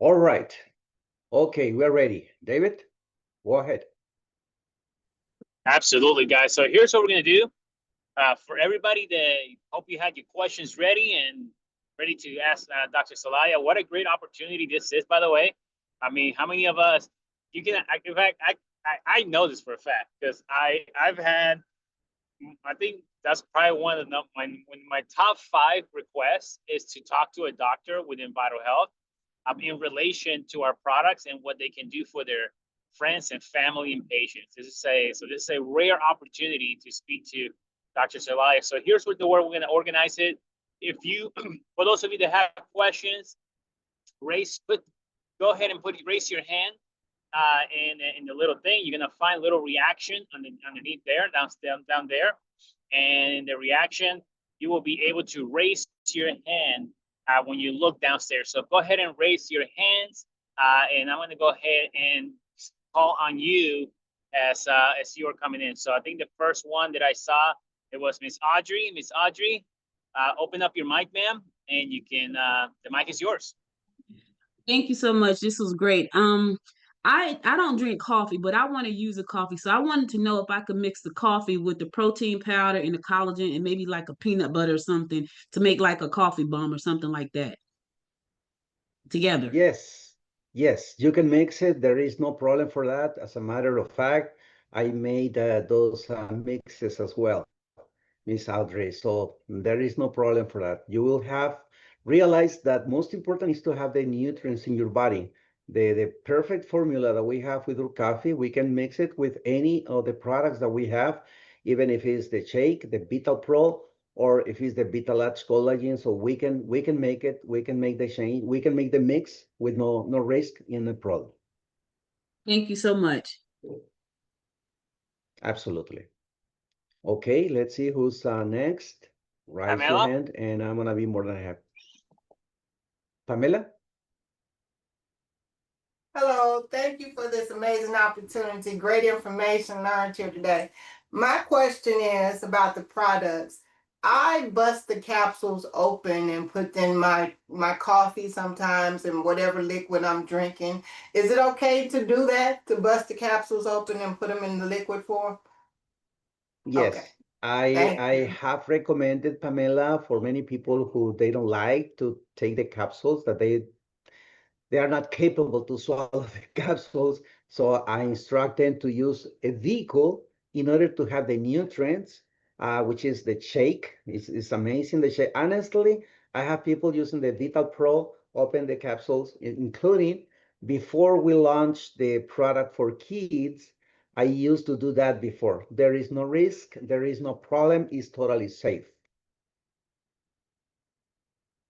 All right. Okay, we're ready. David, go ahead. Absolutely, guys. So here's what we're gonna do. For everybody that hope you had your questions ready and ready to ask Dr. Celaya. What a great opportunity this is, by the way. I mean, how many of us you can? In fact, I know this for a fact because I've had. I think that's probably one of the when my top 5 requests is to talk to a doctor within Vital Health in relation to our products and what they can do for their friends and family and patients. This is a rare opportunity to speak to Dr. Celaya. So here's what we're going to organize it. If you, for those of you that have questions, go ahead and raise your hand in the little thing. You're gonna find a little reaction underneath there, down there, and in the reaction, you will be able to raise your hand when you look downstairs. So go ahead and raise your hands, and I'm gonna go ahead and call on you as you are coming in. So I think the first one that I saw, it was Miss Audrey. Miss Audrey, open up your mic, ma'am, and you can. The mic is yours. Thank you so much. This was great. I don't drink coffee, but I want to use a coffee. So I wanted to know if I could mix the coffee with the protein powder and the collagen and maybe like a peanut butter or something to make like a coffee bomb or something like that together. Yes, yes, you can mix it. There is no problem for that. As a matter of fact, I made those mixes as well, Miss Audrey. So there is no problem for that. You will have realize that most important is to have the nutrients in your body. The perfect formula that we have with our coffee, we can mix it with any of the products that we have, even if it's the shake, the Vital Pro, or if it's the Vitalatch collagen. So we can make it, we can make the change, we can make the mix with no risk in the product. Thank you so much. Absolutely. Okay, let's see who's next. Raise your Pamela? hand, and I'm gonna be more than happy. Pamela? Hello, thank you for this amazing opportunity. Great information learned here today. My question is about the products. I bust the capsules open and put in my coffee sometimes and whatever liquid I'm drinking. Is it okay to do that, to bust the capsules open and put them in the liquid form? Yes, Okay, I thank I you. have recommended Pamela for many people who they don't like to take the capsules, that they are not capable to swallow the capsules. So I instruct them to use a vehicle in order to have the nutrients, which is the shake. It's amazing, the shake. Honestly, I have people using the Vital Pro, open the capsules, including before we launch the product for kids. I used to do that before. There is no risk, there is no problem, it's totally safe.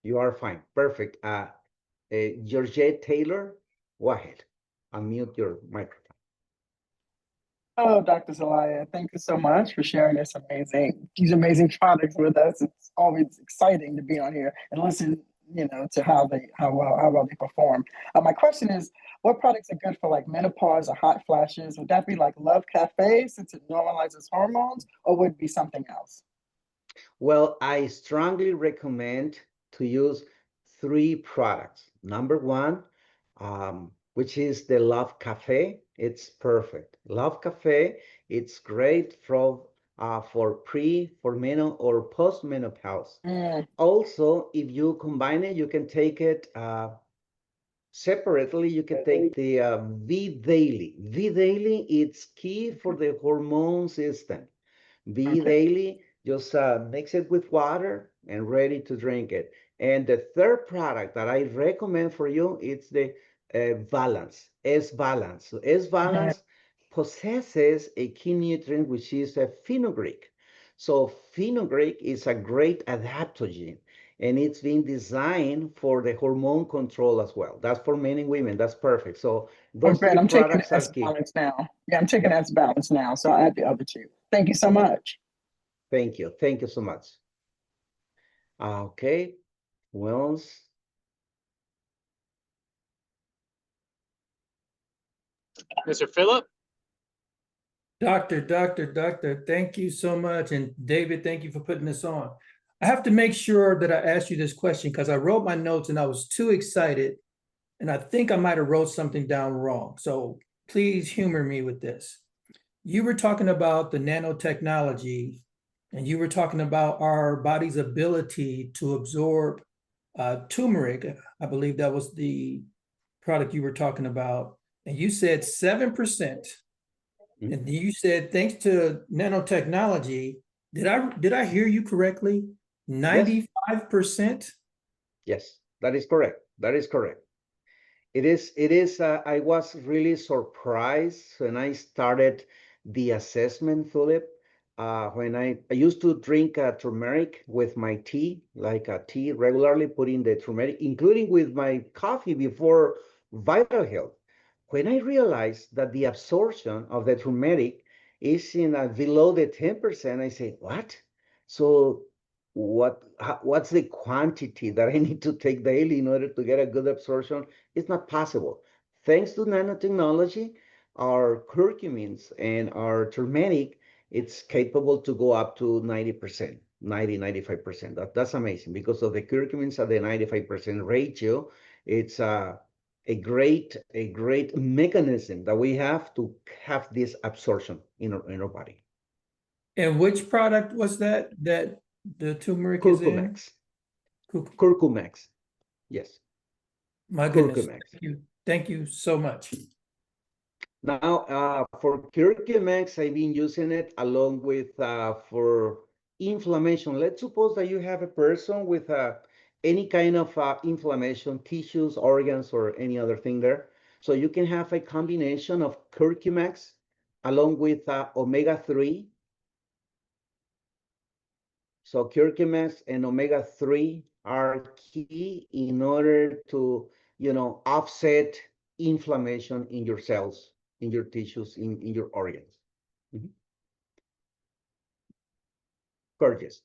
You are fine. Perfect. Georgette Taylor, go ahead. Unmute your microphone. Hello, Dr. Celaya. Thank you so much for sharing these amazing products with us. It's always exciting to be on here and listen, to how well they perform. My question is, what products are good for like menopause or hot flashes? Would that be like Love Cafe since it normalizes hormones, or would it be something else? Well, I strongly recommend to use 3 products. Number 1, which is the Love Cafe. It's perfect. Love Cafe, it's great for for meno or post-menopause. Also, if you combine it, you can take it separately. You can take the V Daily. V Daily, it's key for the hormone system. Be Okay. daily, just mix it with water and ready to drink it. And the third product that I recommend for you, it's the Balance, S Balance. So S Balance possesses a key nutrient, which is a fenugreek. So fenugreek is a great adaptogen, and it's been designed for the hormone control as well. That's for men and women. That's perfect. So Oh, those great. 3 I'm taking products are S key. balance now. Yeah, I'm taking S balance now. So I'll add the other 2. Thank you so much. Thank you. Thank you so much. Okay. Who else? Mr. Phillip? Doctor, thank you so much. And David, thank you for putting this on. I have to make sure that I ask you this question because I wrote my notes and I was too excited and I think I might have wrote something down wrong. So please humor me with this. You were talking about the nanotechnology, and you were talking about our body's ability to absorb turmeric. I believe that was the product you were talking about. And you said 7%. And you said, thanks to nanotechnology, did I hear you correctly? 95%? Yes, that is correct. That is correct. I was really surprised when I started the assessment, Philip. When I used to drink turmeric with my tea, like a tea regularly, putting the turmeric, including with my coffee before Vital Health. When I realized that the absorption of the turmeric is in below the 10%, I say, what? So what's the quantity that I need to take daily in order to get a good absorption? It's not possible. Thanks to nanotechnology, our curcumins and our turmeric, it's capable to go up to 90%, 95%. That's amazing because of the curcumins at the 95% ratio. It's a great mechanism that we have to have this absorption in our body. And which product was that the turmeric is in? Curcumex. Curcumex. Yes. My goodness. Curcumex. Thank you so much. Now, for Curcumex, I've been using it along with for inflammation. Let's suppose that you have a person with any kind of inflammation, tissues, organs, or any other thing there. So you can have a combination of Curcumex along with omega-3. So Curcumex and omega-3 are key in order to, offset inflammation in your cells, in your tissues, in your organs. Gorgeous.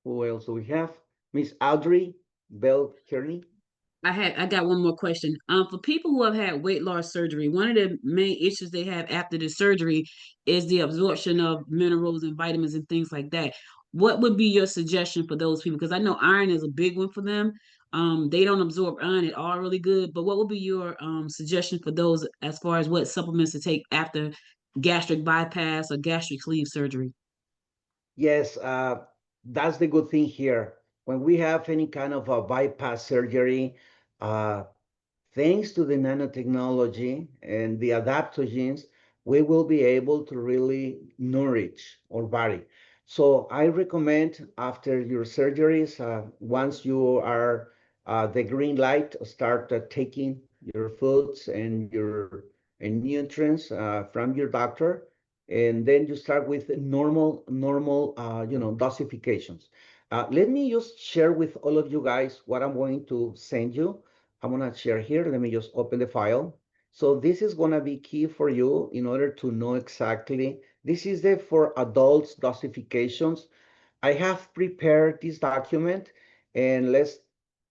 Who else do we have? Miss Audrey Bell Kearney. I got one more question. For people who have had weight loss surgery, one of the main issues they have after the surgery is the absorption of minerals and vitamins and things like that. What would be your suggestion for those people? Because I know iron is a big one for them. They don't absorb iron at all really good. But what would be your suggestion for those as far as what supplements to take after gastric bypass or gastric sleeve surgery? Yes, that's the good thing here. When we have any kind of a bypass surgery, uh, thanks to the nanotechnology and the adaptogens, we will be able to really nourish our body. So I recommend after your surgeries, once you are the green light, start taking your foods and your and nutrients from your doctor, and then you start with normal, dosifications. Let me just share with all of you guys what I'm going to send you. I'm gonna share here. Let me just open the file. So this is gonna be key for you in order to know exactly. This is the for adults dosifications. I have prepared this document, and let's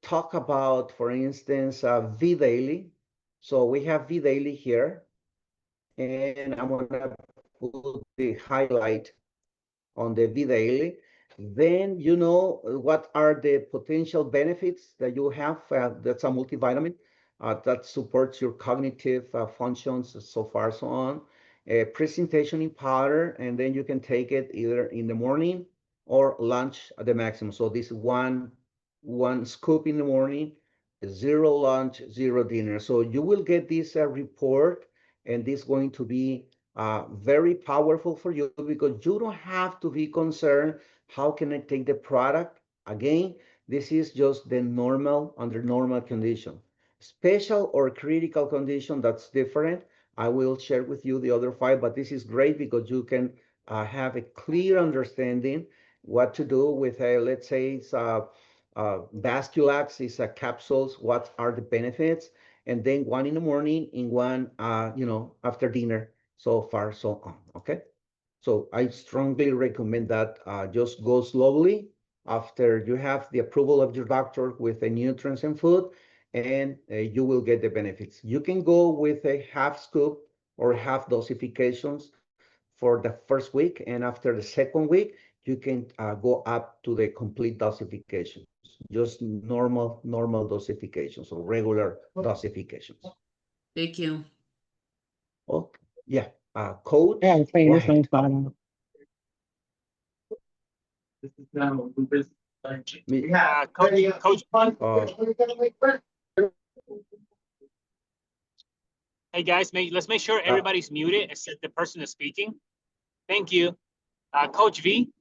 talk about, for instance, V Daily. So we have V Daily here, and I'm gonna put the highlight on the V Daily. Then you know what are the potential benefits that you have. That's a multivitamin that supports your cognitive functions, so far, so on. Presentation in powder, and then you can take it either in the morning or lunch at the maximum. So this one scoop in the morning, zero lunch, zero dinner. So you will get this report, and this is going to be very powerful for you because you don't have to be concerned, how can I take the product? Again, this is just the normal, under normal condition. Special or critical condition, that's different. I will share with you the other five, but this is great because you can have a clear understanding what to do with a, let's say, it's Basculax is a capsules, what are the benefits, and then one in the morning and one, after dinner, so far, so on, okay? So I strongly recommend that just go slowly after you have the approval of your doctor with the nutrients and food, and you will get the benefits. You can go with a half scoop or half dosifications for the first week, and after the second week, you can go up to the complete dosifications. just normal dosifications or regular dosifications. Thank you. Oh, yeah. Coach, Yeah, I'm saying go this ahead. one's fine. Coach. Hey guys, let's make sure everybody's muted except the person is speaking. Thank you. Coach V.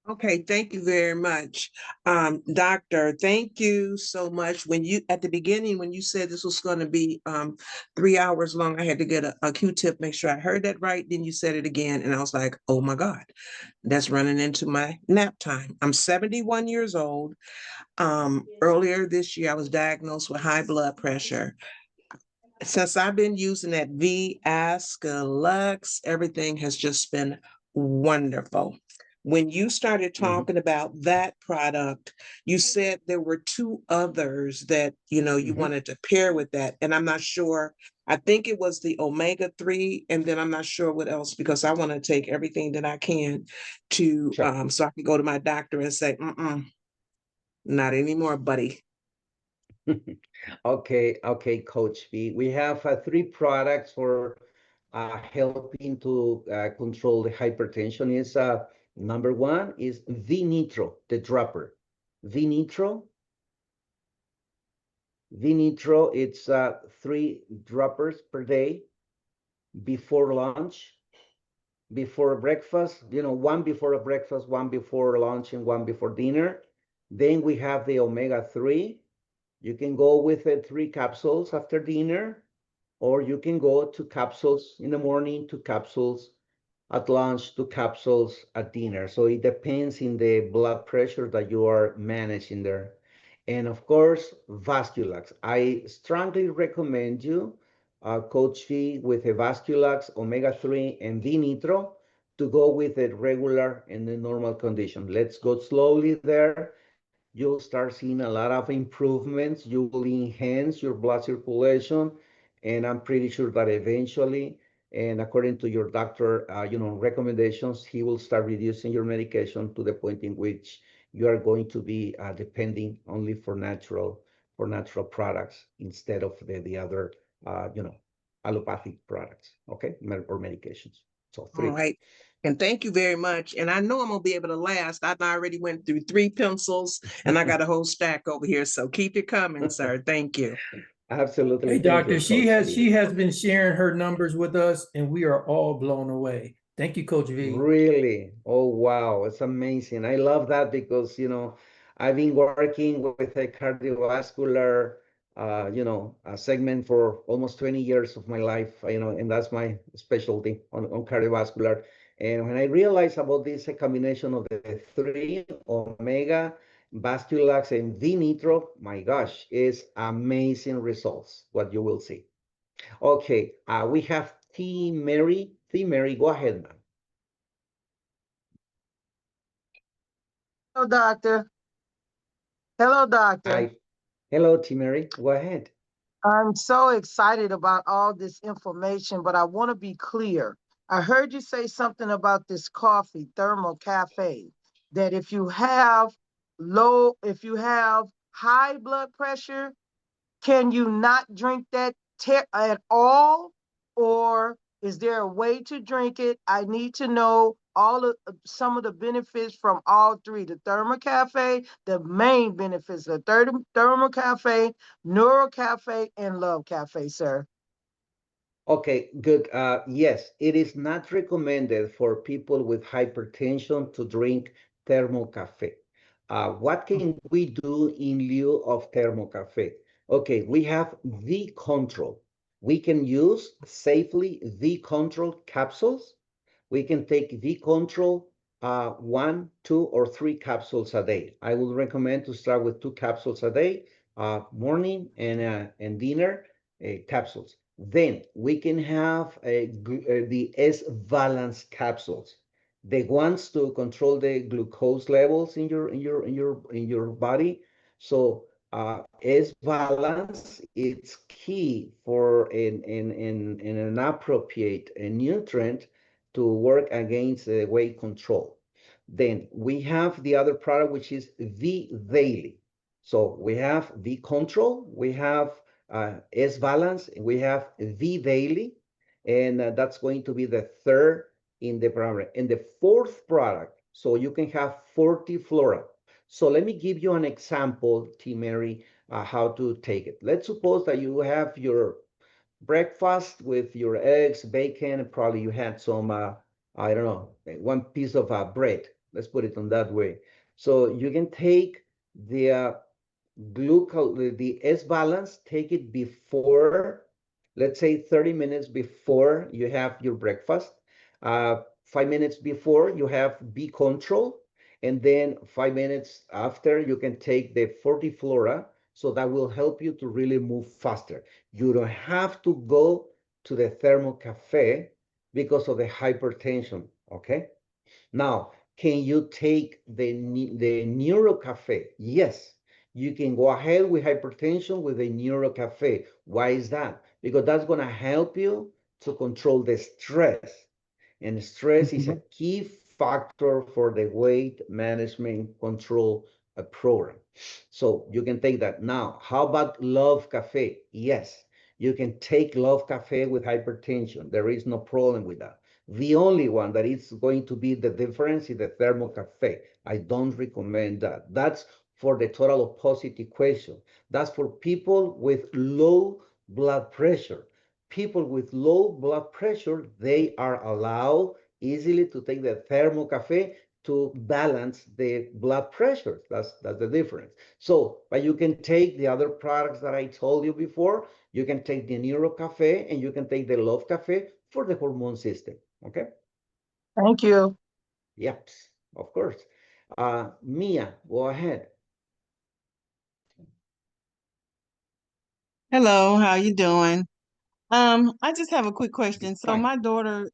Okay, thank you very much. Doctor, thank you so much. When you, at the beginning, when you said this was going to be 3 hours long, I had to get a Q-tip, make sure I heard that right. Then you said it again, and I was like, oh my God, that's running into my nap time. I'm 71 years old. Earlier this year, I was diagnosed with high blood pressure. Since I've been using that Lux, everything has just been wonderful. When you started talking about that product, you said there were two others that, you wanted to pair with that. And I'm not sure. I think it was the omega-3, and then I'm not sure what else, because I want to take everything that I can to, Sure. so I can go to my doctor and say, not anymore, buddy. Okay, Coach V. We have 3 products for helping to control the hypertension. Is number 1 is V-Nitro, the dropper. V-Nitro, it's 3 droppers per day before lunch, before breakfast, 1 before breakfast, 1 before lunch, and 1 before dinner. Then we have the omega-3. You can go with 3 capsules after dinner, or you can go 2 capsules in the morning, 2 capsules at lunch, 2 capsules at dinner. So it depends in the blood pressure that you are managing there. And of course, Vasculax. I strongly recommend you, Coach V, with a Vasculax, omega-3, and V-Nitro to go with the regular and the normal condition. Let's go slowly there. You'll start seeing a lot of improvements. You will enhance your blood circulation, and I'm pretty sure that eventually, and according to your doctor, recommendations, he will start reducing your medication to the point in which you are going to be depending only for natural products instead of the other, allopathic products, okay, or medications. So 3. All right. And thank you very much. And I know I'm gonna be able to last. I already went through 3 pencils and I got a whole stack over here. So keep it coming, sir. Thank you. Absolutely. Hey, Thank doctor, you, she Coach has V. been sharing her numbers with us, and we are all blown away. Thank you, Coach V. Really? Oh, wow. It's amazing. I love that because, I've been working with a cardiovascular, a segment for almost 20 years of my life, and that's my specialty on cardiovascular. And when I realized about this combination of the 3, omega, Vasculax, and V-Nitro, my gosh, it's amazing results, what you will see. Okay, we have T. Mary. T. Mary, go ahead, ma'am. Hello, doctor. Hello, doctor. Hi. Hello, T. Mary. Go ahead. I'm so excited about all this information, but I want to be clear. I heard you say something about this coffee, thermal cafe, that if you have high blood pressure, can you not drink that at all? Or is there a way to drink it? I need to know some of the benefits from all 3, the Thermo Cafe, the main benefits, the Thermo Cafe, Neuro Cafe, and Love Cafe, sir. Okay, good. Yes, it is not recommended for people with hypertension to drink thermal cafe. What can we do in lieu of thermal cafe? Okay, we have the control. We can use safely the control capsules. We can take the control 1, 2, or 3 capsules a day. I would recommend to start with 2 capsules a day, morning and dinner capsules. Then we can have the S-Balance capsules, the ones to control the glucose levels in your body. So S-Balance, it's key for an appropriate nutrient to work against weight control. Then we have the other product, which is V Daily. So we have V Control, we have S Balance, and we have V Daily, and that's going to be the third in the program. And the fourth product, so you can have 40 flora. So let me give you an example, T. Mary, how to take it. Let's suppose that you have your breakfast with your eggs, bacon, and probably you had some, I don't know, one piece of bread. Let's put it on that way. So you can take the the S balance, take it before, let's say 30 minutes before you have your breakfast, 5 minutes before you have B control, and then 5 minutes after you can take the 40 flora. So that will help you to really move faster. You don't have to go to the thermal cafe because of the hypertension, okay? Now, can you take the Neuro Cafe? Yes, you can go ahead with hypertension with the Neuro Cafe. Why is that? Because that's going to help you to control the stress. And stress is a key factor for the weight management control program. So you can take that. Now, how about Love Cafe? Yes, you can take Love Cafe with hypertension. There is no problem with that. The only one that is going to be the difference is the thermal cafe. I don't recommend that. That's for the total opposite equation. That's for people with low blood pressure. People with low blood pressure, they are allowed easily to take the thermal cafe to balance the blood pressure. That's the difference. So, but you can take the other products that I told you before. You can take the Neuro Cafe and you can take the Love Cafe for the hormone system. Okay. Thank you. Yep, of course. Mia, go ahead. Hello, how you doing? I just have a quick question. So Fine. my daughter,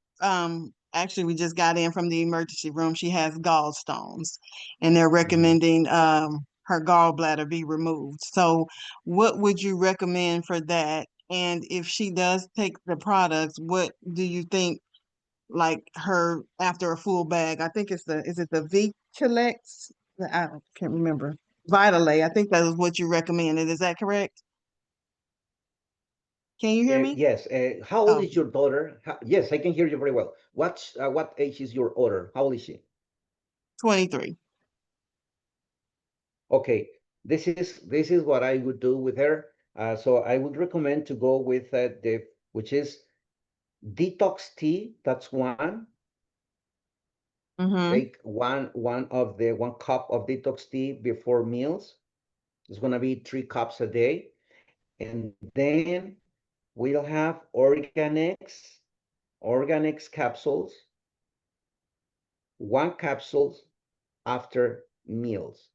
actually we just got in from the emergency room. She has gallstones and they're recommending her gallbladder be removed. So what would you recommend for that? And if she does take the products, what do you think like her after a full bag? I think it's is it the Vicalex? I can't remember. Vitale, I think that is what you recommended. Is that correct? Can you hear me? Yes. How old Oh, is your daughter? Yes, I can hear you very well. What age is your daughter? How old is she? 23. Okay. This is what I would do with her. So I would recommend to go with the which is detox tea. That's one. Mm-hmm. Take one cup of detox tea before meals. It's gonna be 3 cups a day, and then we'll have organics capsules, 1 capsule after meals.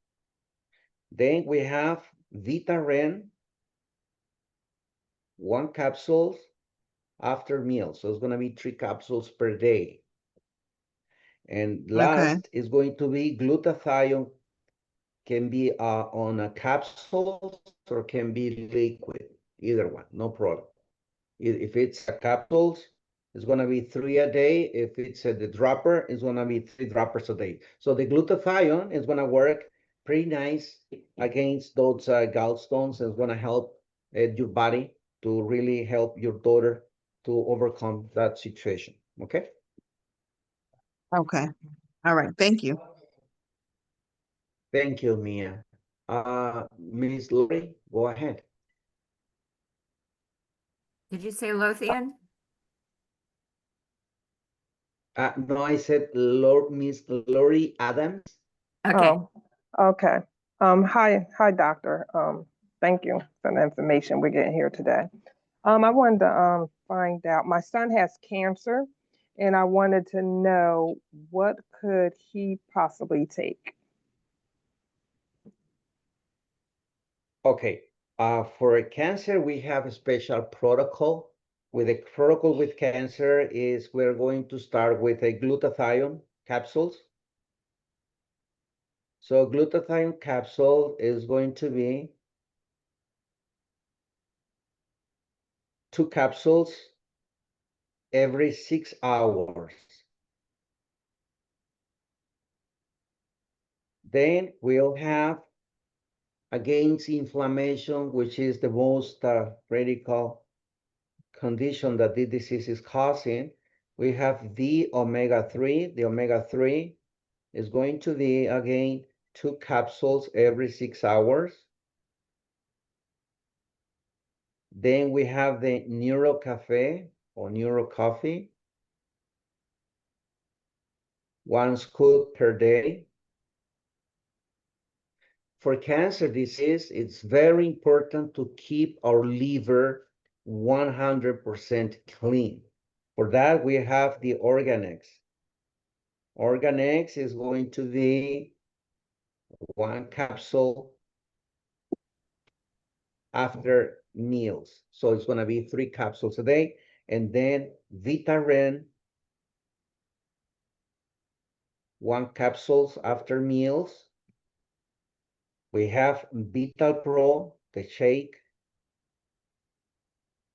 Then we have Vitaren, 1 capsule after meals. So it's going to be 3 capsules per day. And Okay. last is going to be glutathione, can be on a capsule or can be liquid, either one, no problem. If it's a capsules, it's going to be 3 a day. If it's the dropper, it's going to be 3 droppers a day. So the glutathione is going to work pretty nice against those gallstones. It's going to help your body to really help your daughter to overcome that situation. Okay. Okay. All right. Thank you. Thank you, Mia. Miss Lori, go ahead. Did you say Lothian? No, I said Lord, Miss Lori Adams. Okay. Oh, okay. Hi, doctor. Thank you for the information we're getting here today. I wanted to find out. My son has cancer, and I wanted to know what could he possibly take. Okay. For cancer, we have a special protocol. With a protocol with cancer is we're going to start with a glutathione capsules. So glutathione capsule is going to be 2 capsules every 6 hours. Then we'll have against inflammation, which is the most critical condition that this disease is causing. We have the omega-3. The omega-3 is going to be, again, 2 capsules every 6 hours. Then we have the neuro cafe or neuro coffee, 1 scoop per day. For cancer disease, it's very important to keep our liver 100% clean. For that, we have the Organex. Organex is going to be 1 capsule after meals. So it's going to be 3 capsules a day. And then Vitaren, 1 capsules after meals. We have Vital Pro, the shake,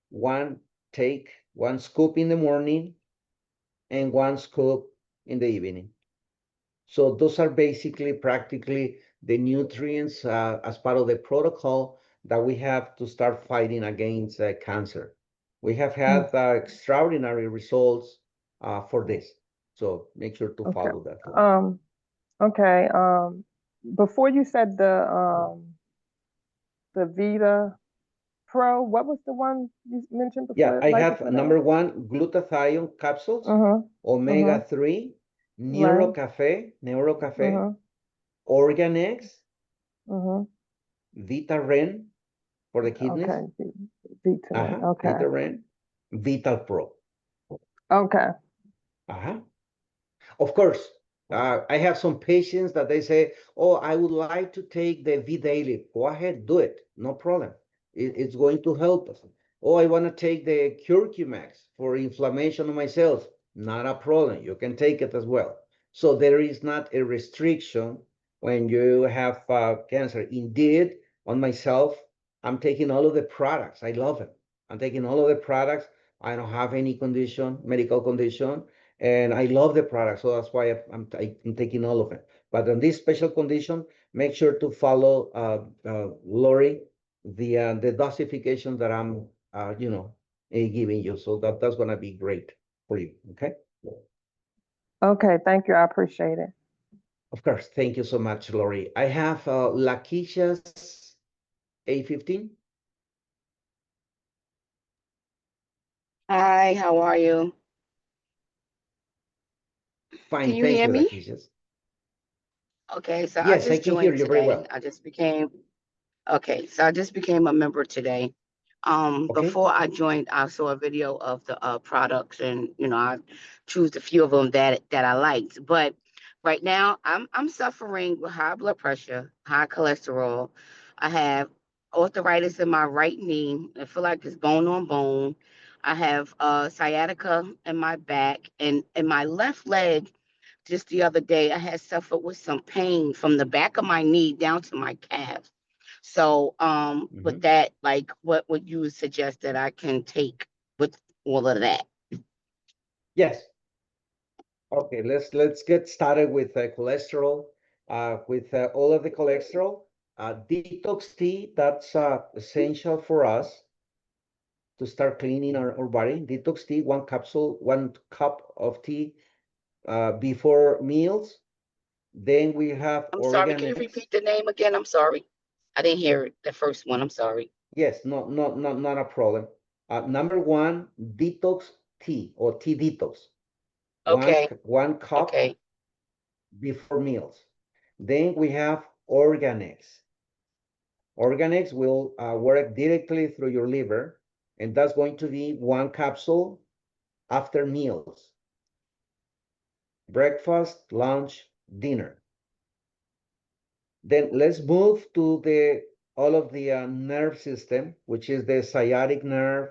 1 scoop in the morning and 1 scoop in the evening. So those are basically practically the nutrients as part of the protocol that we have to start fighting against cancer. We have had extraordinary results for this. So make sure to follow that. Okay. Before you said the Vita Pro, what was the one you mentioned before? Yeah, I have number 1, glutathione capsules, omega-3, Neuro Cafe, Organex, Vitaren for the kidneys. Okay, Vita. Okay. Vitaren, Vital Pro. Okay. Of course, I have some patients that they say, oh, I would like to take the V Daily. Go ahead, do it. No problem. It's going to help us. Oh, I want to take the Curcumax for inflammation of my cells. Not a problem. You can take it as well. So there is not a restriction when you have cancer. Indeed, on myself, I'm taking all of the products. I love it. I'm taking all of the products. I don't have any condition, medical condition, and I love the product. So that's why I'm taking all of it. But on this special condition, make sure to follow Lori, the dosification that I'm giving you. So that's gonna be great for you. Okay. Okay, thank you. I appreciate it. Of course. Thank you so much, Lori. I have Lakeisha's A15. Hi, how are you? Fine, Can you thank hear you, me? Lakeisha. Okay, so I Yes, I just can hear joined you very today. well. I just became a member today. Okay. Before I joined, I saw a video of the products, and I chose a few of them that I liked. But right now, I'm suffering with high blood pressure, high cholesterol. I have arthritis in my right knee. I feel like it's bone on bone. I have sciatica in my back, and in my left leg. Just the other day, I had suffered with some pain from the back of my knee down to my calf. So, with that, like, what would you suggest that I can take with all of that? Yes. Okay, let's get started with cholesterol. With all of the cholesterol, detox tea, that's essential for us to start cleaning our body. Detox tea, 1 capsule, 1 cup of tea before meals. Then we have I'm sorry, can you Organex. repeat the name again? I'm sorry. I didn't hear it, the first one. I'm sorry. Yes, not a problem. Number 1, detox tea or tea detox. Okay. 1 cup Okay. before meals. Then we have Organex. Organex will work directly through your liver, and that's going to be 1 capsule after meals. Breakfast, lunch, dinner. Then let's move to all of the nerve system, which is the sciatic nerve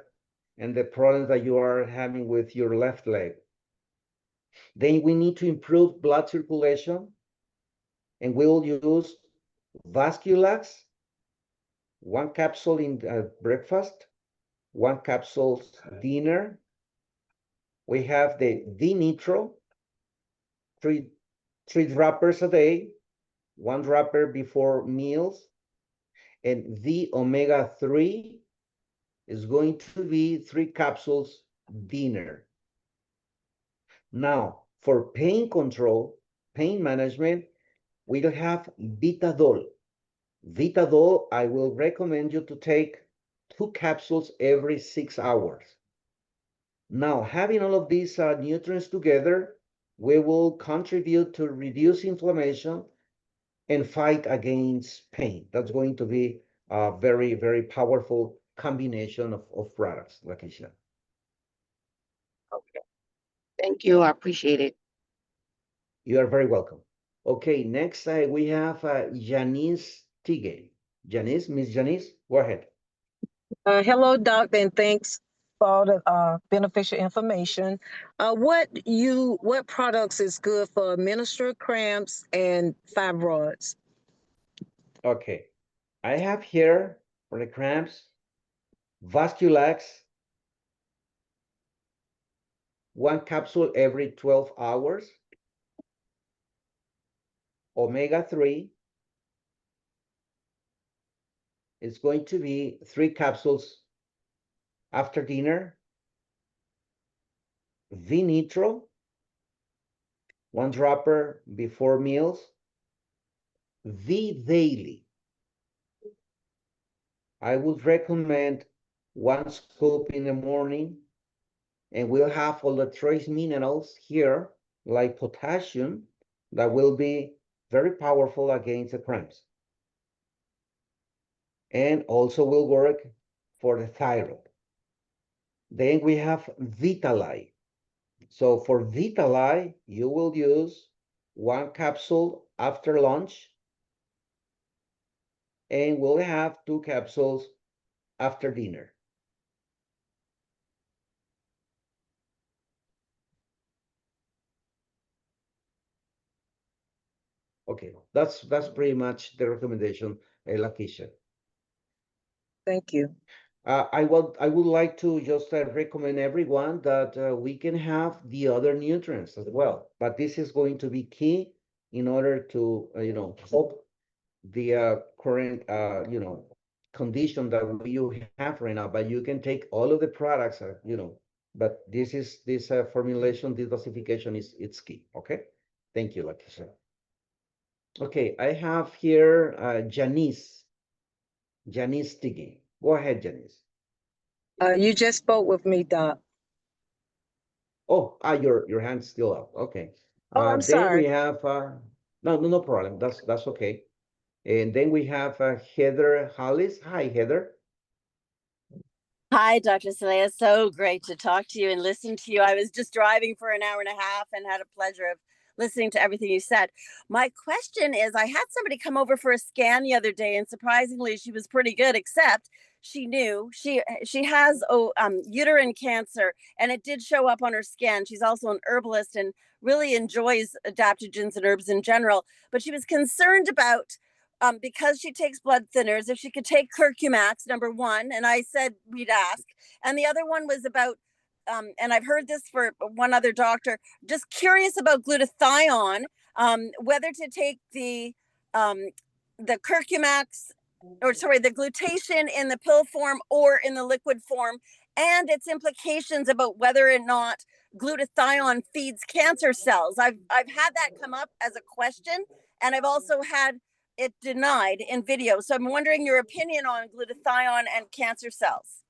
and the problems that you are having with your left leg. Then we need to improve blood circulation, and we'll use Vasculax, 1 capsule in breakfast, 1 capsule dinner. We have the D-Nitro, three droppers a day, one dropper before meals, and the omega-3 is going to be 3 capsules dinner. Now, for pain control, pain management, we'll have Vitadol. Vitadol, I will recommend you to take 2 capsules every 6 hours. Now, having all of these nutrients together, we will contribute to reduce inflammation and fight against pain. That's going to be a very, very powerful combination of products, like I said. Okay. Thank you. I appreciate it. You are very welcome. Okay, next we have Janice Tige. Janice, Miss Janice, go ahead. Hello, doctor, and thanks for all the beneficial information. What products is good for menstrual cramps and fibroids? Okay, I have here for the cramps, Vasculax, 1 capsule every 12 hours. Omega-3 is going to be 3 capsules after dinner. V-Nitro, 1 dropper before meals. V-Daily, I would recommend 1 scoop in the morning, and we'll have all the trace minerals here, like potassium, that will be very powerful against the cramps. And also will work for the thyroid. Then we have Vitali. So for Vitali, you will use 1 capsule after lunch, and we'll have 2 capsules after dinner. Okay, that's pretty much the recommendation, Lakeisha. Thank you. I would like to just recommend everyone that we can have the other nutrients as well, but this is going to be key in order to help the current condition that you have right now. But you can take all of the products, but this formulation, this dosification it's key. Okay, thank you, Lakeisha. Okay, I have here Janice Tiggy. Go ahead, Janice. You just spoke with me, doc. Oh, your hand's still up. Okay. Oh, I'm Then we sorry. have no problem. That's okay. And then we have Heather Hollis. Hi, Heather. Hi, Dr. Celaya. So great to talk to you and listen to you. I was just driving for an hour and a half and had a pleasure of listening to everything you said. My question is, I had somebody come over for a scan the other day, and surprisingly, she was pretty good, except she knew she has uterine cancer, and it did show up on her scan. She's also an herbalist and really enjoys adaptogens and herbs in general, but she was concerned about because she takes blood thinners, if she could take curcumax, number one. And I said we'd ask. And the other one was about, and I've heard this for one other doctor, just curious about glutathione, whether to take the curcumax, or sorry, the glutation in the pill form or in the liquid form, and its implications about whether or not glutathione feeds cancer cells. I've had that come up as a question, and I've also had it denied in video. So I'm wondering your opinion on glutathione and cancer cells.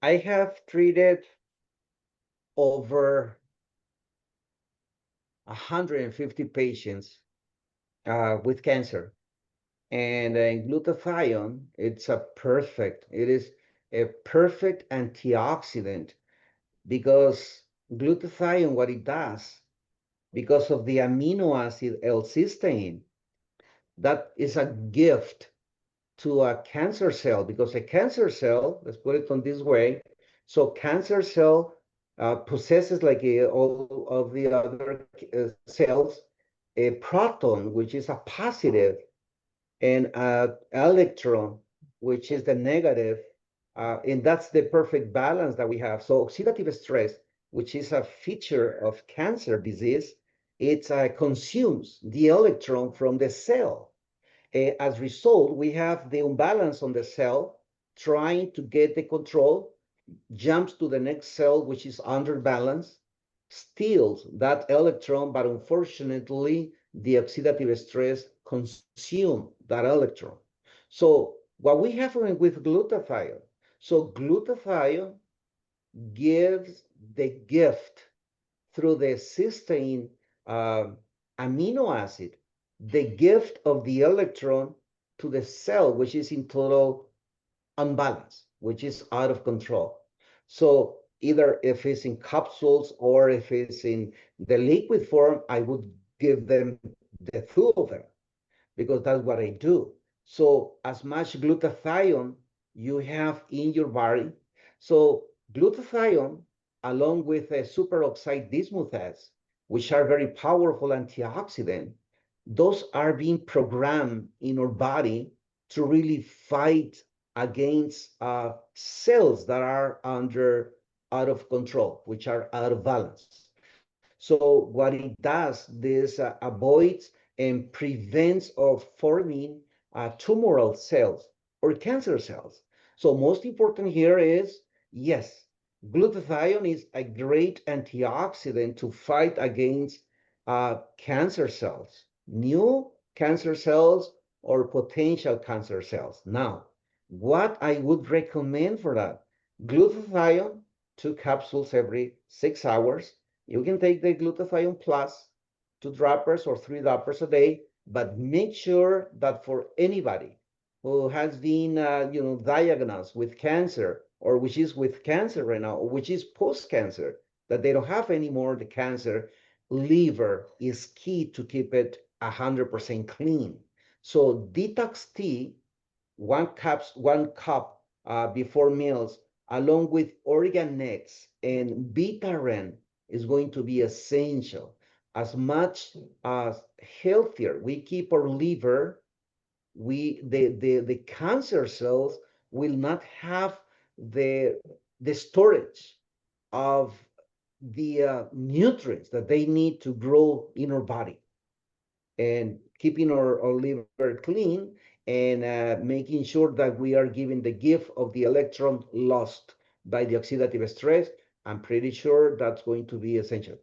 I have treated over 150 patients with cancer, and glutathione, it is a perfect antioxidant, because glutathione, what it does, because of the amino acid L-cysteine, that is a gift to a cancer cell, because a cancer cell, let's put it on this way, so cancer cell possesses, like all of the other cells, a proton, which is a positive, and an electron, which is the negative, and that's the perfect balance that we have. So oxidative stress, which is a feature of cancer disease, it consumes the electron from the cell. As a result, we have the imbalance on the cell trying to get the control, jumps to the next cell, which is under balance, steals that electron, but unfortunately, the oxidative stress consumes that electron. So what we have with glutathione, so glutathione gives the gift through the cysteine amino acid, the gift of the electron to the cell, which is in total unbalance, which is out of control. So either if it's in capsules or if it's in the liquid form, I would give them the two of them because that's what I do. So as much glutathione you have in your body. So glutathione, along with a superoxide dismutase, which are very powerful antioxidant, those are being programmed in our body to really fight against cells that are out of control, which are out of balance. So what it does, this avoids and prevents of forming tumoral cells or cancer cells. So most important here is, yes, glutathione is a great antioxidant to fight against cancer cells, new cancer cells or potential cancer cells. Now, what I would recommend for that, glutathione, 2 capsules every 6 hours. You can take the glutathione plus 2 droppers or 3 droppers a day, but make sure that for anybody who has been, diagnosed with cancer or which is with cancer right now, or which is post-cancer, that they don't have anymore the cancer, liver is key to keep it 100% clean. So detox tea, 1 cup before meals, along with Oregon nuts and Betaran is going to be essential. As much as healthier we keep our liver, the cancer cells will not have the storage of the nutrients that they need to grow in our body. And keeping our liver clean and making sure that we are giving the gift of the electron lost by the oxidative stress, I'm pretty sure that's going to be essential.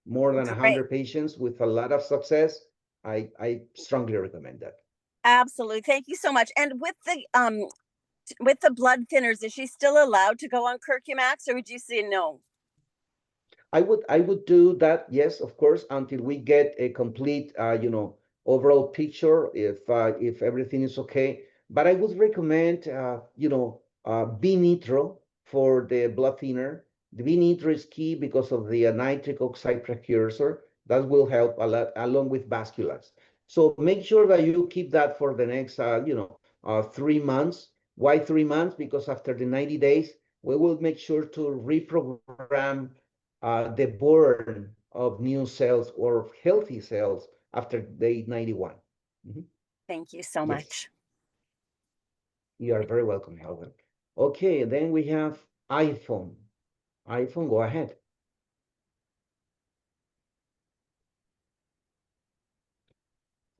More than Great. 100 patients with a lot of success, I strongly recommend that. Absolutely. Thank you so much. And with the blood thinners, is she still allowed to go on curcumax, or would you say no? I would do that, yes, of course, until we get a complete, overall picture if everything is okay. But I would recommend, B-nitro for the blood thinner. The B-nitro is key because of the nitric oxide precursor. That will help a lot, along with vasculars. So make sure that you keep that for the next, 3 months. Why 3 months? Because after the 90 days, we will make sure to reprogram the burn of new cells or healthy cells after day 91. Thank you so Yes. much. You are very welcome, Helen. Okay, then we have iPhone. iPhone, go ahead.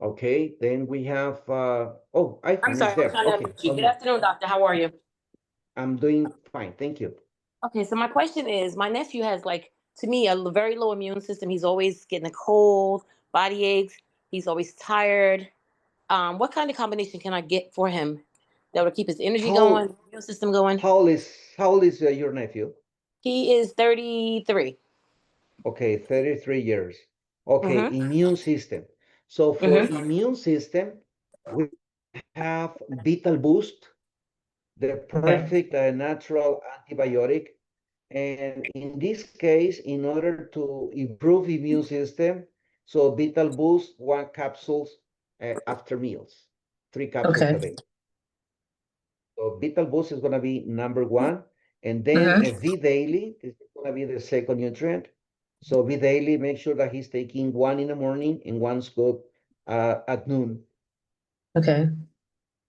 Okay, then we have, iPhone I'm sorry, is there. Okay, Good afternoon, doctor. How are you? I'm doing fine, thank you. Okay, so my question is, my nephew has to me, a very low immune system. He's always getting a cold, body aches. He's always tired. What kind of combination can I get for him that will keep his energy going, immune system going? How old is your nephew? He is 33. Okay, 33 years. Okay, immune system. So for immune system, we have Vital Boost, the perfect natural antibiotic. And in this case, in order to improve immune system, so Vital Boost, 1 capsules after meals, 3 capsules a day. So Vital Boost is going to be number 1. And then V Daily is going to be the second nutrient. So V Daily, make sure that he's taking 1 in the morning and 1 scoop at noon. Okay.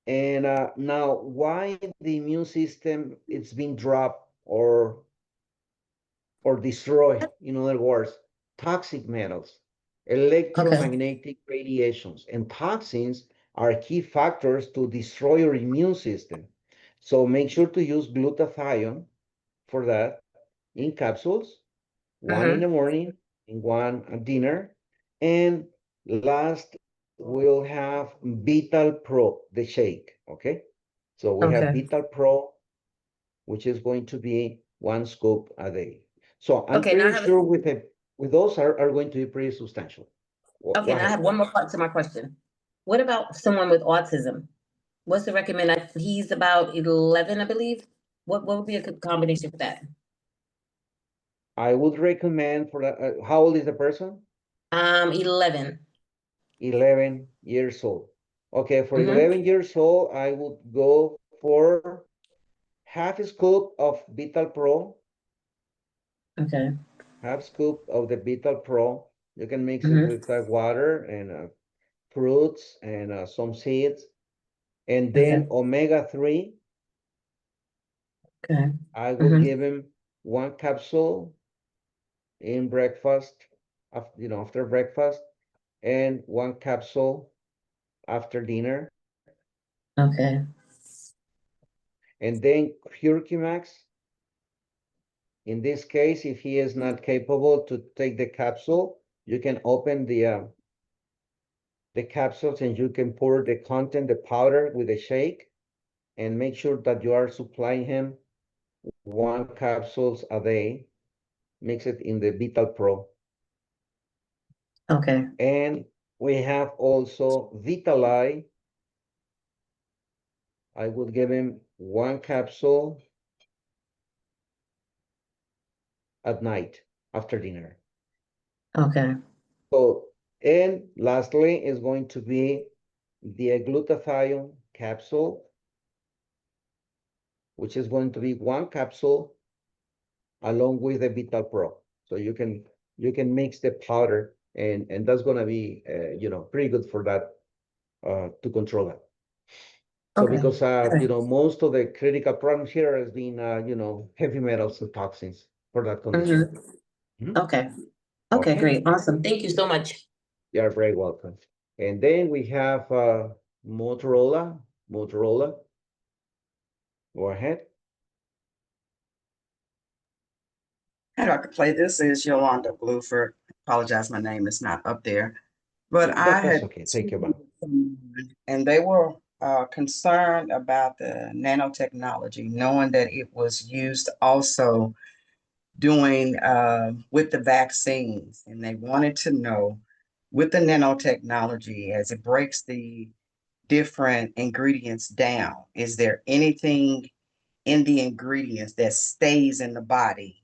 And now, why the immune system it's being dropped or destroyed? In other words, toxic metals. electromagnetic radiations, and toxins are key factors to destroy your immune system. So make sure to use glutathione for that in capsules, one in the morning and one at dinner. And last, we'll have Vital Pro, the shake, okay? So we have Vital Pro, which is going to be 1 scoop a day. So I'm Okay, now I pretty have sure with those are going to be pretty substantial. okay, Go now I have ahead. one more part to my question. What about someone with autism? What's the recommend? He's about 11, I believe. What would be a good combination for that? I would recommend for that, how old is the person? 11. 11 years old. Okay, for Mm-hmm. 11 years old, I would go for half a scoop of Vital Pro, Okay. half scoop of the Vital Pro. You can mix it Mm-hmm. with water and fruits and some seeds. And Okay. then omega-3, Okay. I would Mm-hmm. give him 1 capsule in breakfast, after breakfast, and 1 capsule after dinner. Okay. And then Curcumax, in this case, if he is not capable to take the capsule, you can open the capsules and you can pour the content, the powder with a shake, and make sure that you are supplying him 1 capsules a day. Mix it in the Vital Pro. Okay. And we have also Vitali. I would give him 1 capsule at night after dinner. Okay. So, and lastly is going to be the glutathione capsule, which is going to be 1 capsule along with the Vital Pro. So you can mix the powder and that's gonna be pretty good for that to control that. So Okay. because most of the critical problems here has been heavy metals and toxins for that condition. Mm-hmm. Okay. Okay, great. Awesome. Thank you so much. You are very welcome. And then we have Motorola. Motorola, go ahead. Hi, Dr. Clay. This is Yolanda Bluford. Apologize, my name is not up there. But I That's had okay. Take your time. and they were concerned about the nanotechnology, knowing that it was used also doing with the vaccines. And they wanted to know with the nanotechnology, as it breaks the different ingredients down, is there anything in the ingredients that stays in the body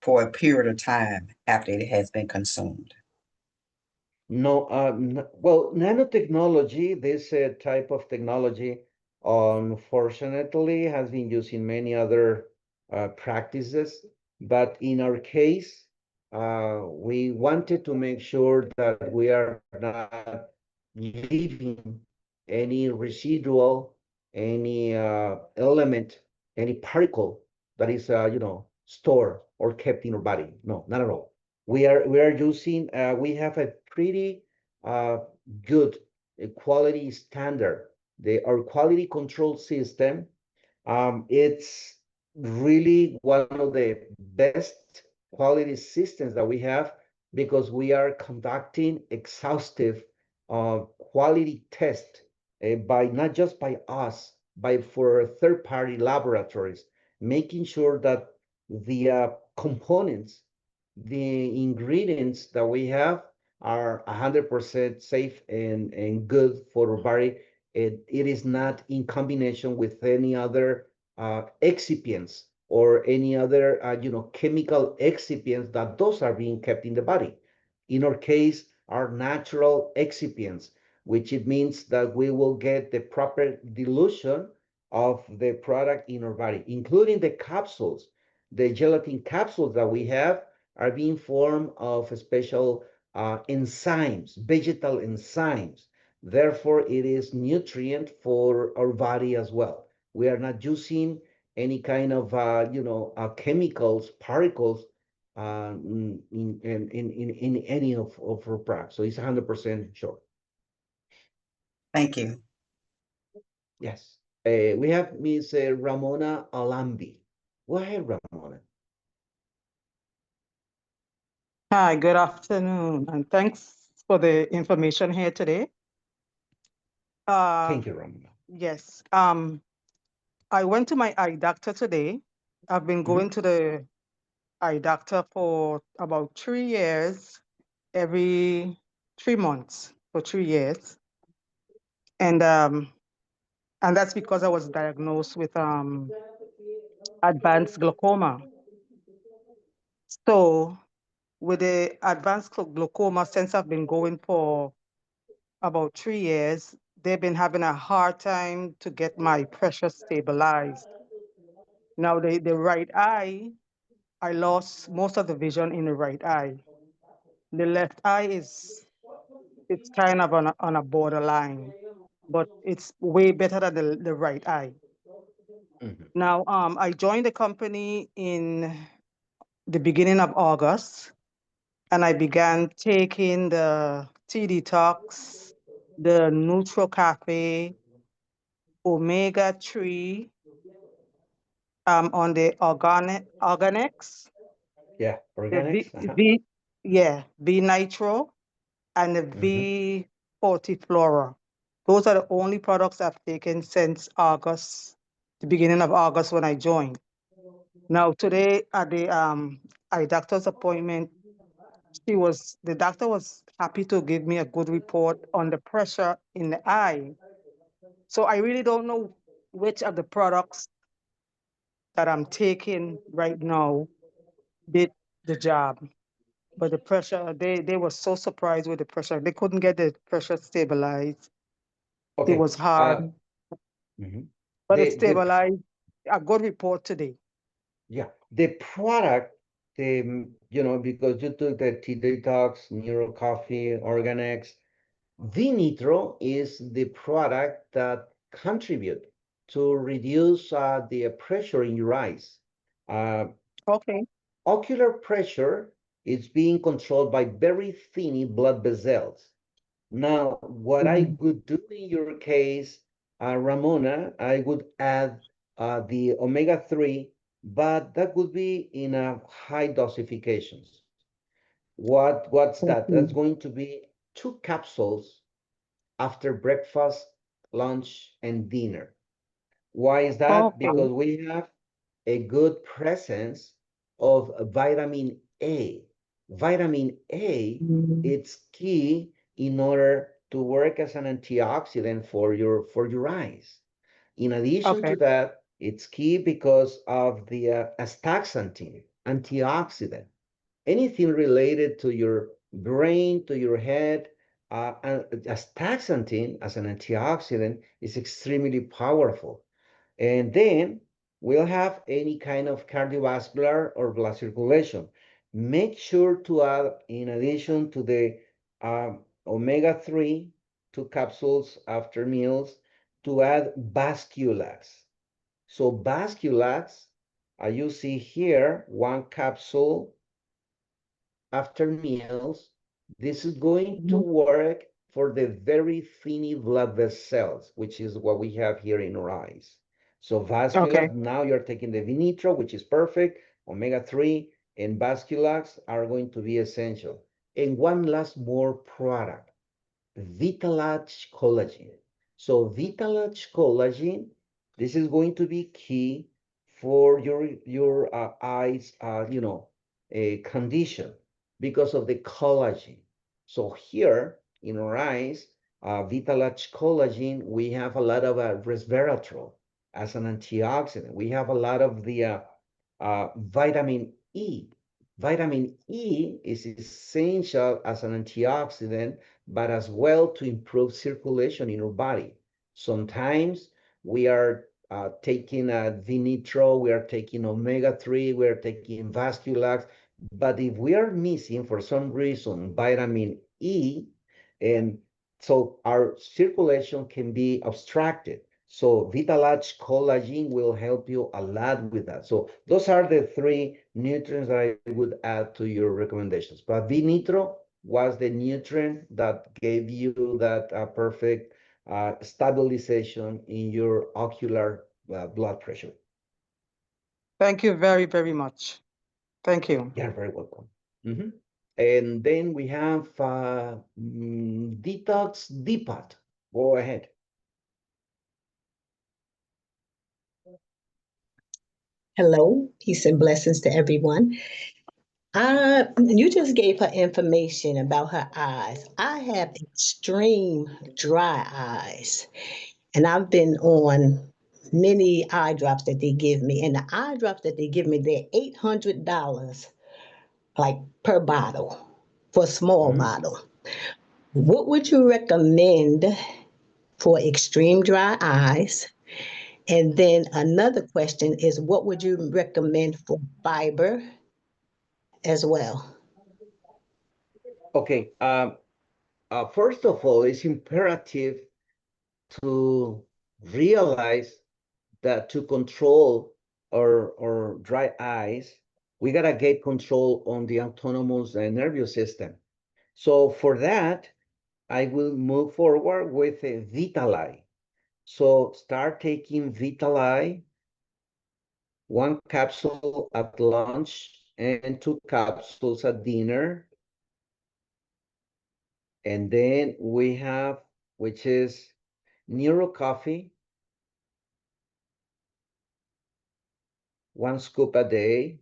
for a period of time after it has been consumed? No, well, nanotechnology, this type of technology, unfortunately, has been used in many other practices. But in our case, we wanted to make sure that we are not leaving any residual, any element, any particle that is, stored or kept in our body. No, not at all. We are using, we have a pretty good quality standard. Our quality control system, it's really one of the best quality systems that we have because we are conducting exhaustive quality test by not just by us, by for third-party laboratories, making sure that the components, the ingredients that we have are 100% safe and good for our body. It is not in combination with any other excipients or any other chemical excipients that those are being kept in the body. In our case, are natural excipients, which it means that we will get the proper dilution of the product in our body, including the capsules. The gelatin capsules that we have are being formed of special enzymes, vegetal enzymes. Therefore, it is nutrient for our body as well. We are not using any kind of chemicals, particles in any of our products. So it's 100% sure. Thank you. Yes. We have Miss Ramona Alambi. Go ahead, Ramona. Hi, good afternoon, and thanks for the information here today. Thank you, Ramona. Yes, I went to my eye doctor today. I've been going to the eye doctor for about 3 years, every 3 months for 3 years. And that's because I was diagnosed with advanced glaucoma. So with the advanced glaucoma, since I've been going for about 3 years, they've been having a hard time to get my pressure stabilized. Now, the right eye, I lost most of the vision in the right eye. The left eye it's kind of on a borderline, but it's way better than the right eye. Now, I joined the company in the beginning of August, and I began taking the T detox, the Neutral Cafe, omega-3, on the organics, Yeah, the organics. V nitro, and the V fortiflora. Those are the only products I've taken since August, the beginning of August when I joined. Now today at the eye doctor's appointment, the doctor was happy to give me a good report on the pressure in the eye. So I really don't know which of the products that I'm taking right now did the job. But the pressure, they were so surprised with the pressure. They couldn't get the pressure stabilized. It Okay. was hard, but it stabilized. A good report today. Yeah, the product, because you took the T detox, Neuro Coffee, Organics, V-Nitro is the product that contribute to reduce the pressure in your eyes. Okay. Ocular pressure is being controlled by very thin blood vessels. Now, what I would do in your case, Ramona, I would add the omega-3, but that would be in a high dosifications. What's that? That's going to be 2 capsules after breakfast, lunch, and dinner. Why is that? Because we have a good presence of vitamin A. Vitamin A, it's key in order to work as an antioxidant for your eyes. In addition to that, it's key because of the astaxanthin, antioxidant. Anything related to your brain, to your head, astaxanthin as an antioxidant is extremely powerful. And then we'll have any kind of cardiovascular or blood circulation. Make sure to add, in addition to the omega-3, 2 capsules after meals, to add Basculax. So Basculax, you see here, 1 capsule after meals. This is going to work for the very thin blood vessels, which is what we have here in our eyes. So Vasculax, now you're taking the Vinitro, which is perfect. Omega-3 and Vasculax are going to be essential. And one last more product, Vitalage Collagen. So Vitalage Collagen, this is going to be key for your eyes, condition because of the collagen. So here in our eyes, Vitalage Collagen, we have a lot of resveratrol as an antioxidant. We have a lot of the vitamin E. Vitamin E is essential as an antioxidant, but as well to improve circulation in our body. Sometimes we are taking Vinitro, we are taking omega-3, we are taking Vasculax, but if we are missing for some reason vitamin E, and so our circulation can be obstructed. So Vitalage collagen will help you a lot with that. So those are the three nutrients that I would add to your recommendations. But V-Nitro was the nutrient that gave you that perfect stabilization in your ocular blood pressure. Thank you very, very much. Thank you. You're very welcome. And then we have Detox Depot. Go ahead. Hello, peace and blessings to everyone. You just gave her information about her eyes. I have extreme dry eyes, and I've been on many eye drops that they give me. And the eye drops that they give me, they're $800 like per bottle for a small bottle. What would you recommend for extreme dry eyes? And then another question is, what would you recommend for fiber as well? Okay. First of all, it's imperative to realize that to control our dry eyes, we gotta get control on the autonomous nervous system. So for that, I will move forward with a Vitali. So start taking Vitali, 1 capsule at lunch and 2 capsules at dinner. And then we have, which is Neuro Coffee, 1 scoop a day.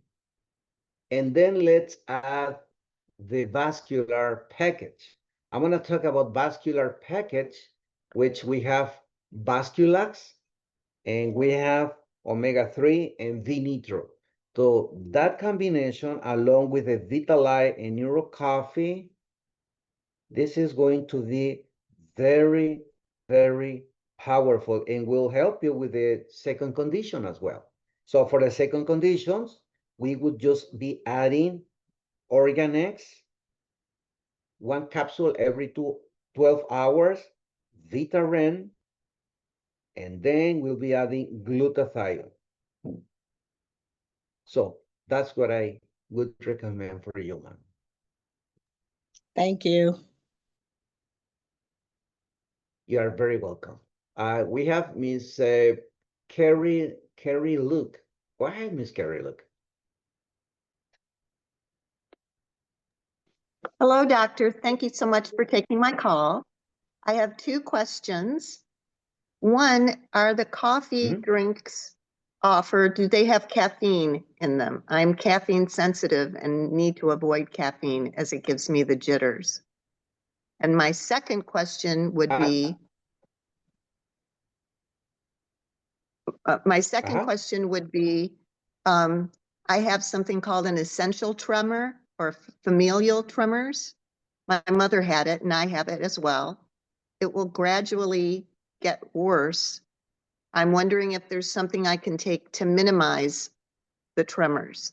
And then let's add the vascular package. I'm going to talk about vascular package, which we have Vasculax, and we have omega-3 and V-Nitro. So that combination, along with the Vitalite and Neuro Coffee, this is going to be very, very powerful and will help you with the second condition as well. So for the second conditions, we would just be adding Organex, 1 capsule every 12 hours, Vitaren, and then we'll be adding glutathione. So that's what I would recommend for you, ma'am. Thank you. You are very welcome. We have Miss Carrie Luke. Go ahead, Miss Carrie Luke. Hello, doctor. Thank you so much for taking my call. I have 2 questions. One, are the coffee drinks offered, do they have caffeine in them? I'm caffeine sensitive and need to avoid caffeine as it gives me the jitters. And my second question would be, I have something called an essential tremor or familial tremors. My mother had it and I have it as well. It will gradually get worse. I'm wondering if there's something I can take to minimize the tremors.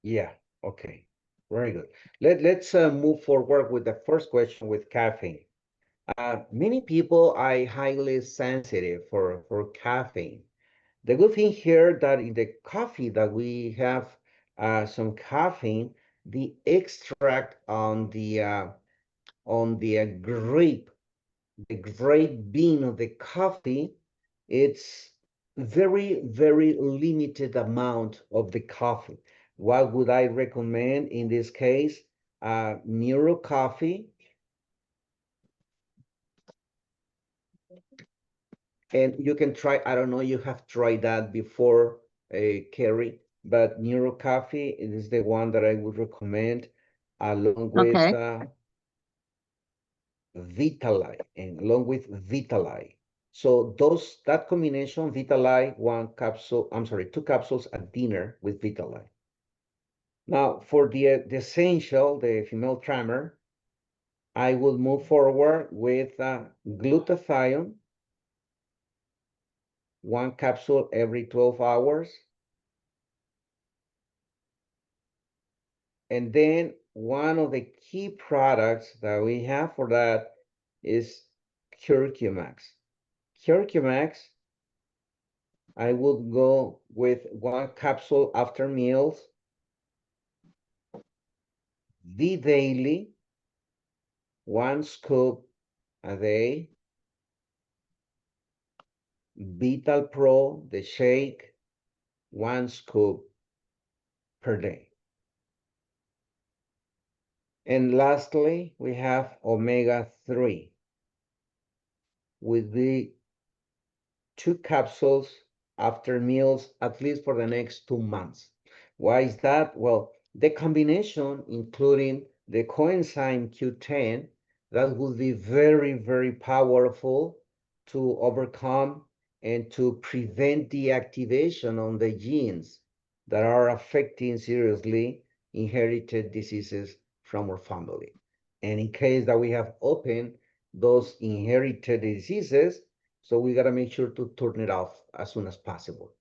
Yeah, okay. Very good. Let's move forward with the first question with caffeine. Many people are highly sensitive for caffeine. The good thing here that in the coffee that we have some caffeine, the extract on the grape, the grape bean of the coffee, it's very, very limited amount of the coffee. What would I recommend in this case? Neuro Coffee. And you can try, I don't know, you have tried that before, Carrie, but Neuro Coffee is the one that I would recommend along with Vitalite and along with Vitalite. So that combination, Vitalite, 1 capsule, I'm sorry, 2 capsules at dinner with Vitalite. Now for the essential, the female tremor, I will move forward with glutathione, 1 capsule every 12 hours. And then one of the key products that we have for that is curcumax. Curcumax, I would go with 1 capsule after meals, the daily, 1 scoop a day, Vital Pro, the shake, 1 scoop per day. And lastly, we have omega-3 with the 2 capsules after meals, at least for the next 2 months. Why is that? Well, the combination, including the coenzyme Q10, that would be very, very powerful to overcome and to prevent the activation on the genes that are affecting seriously inherited diseases from our family. And in case that we have opened those inherited diseases, so we got to make sure to turn it off as soon as possible.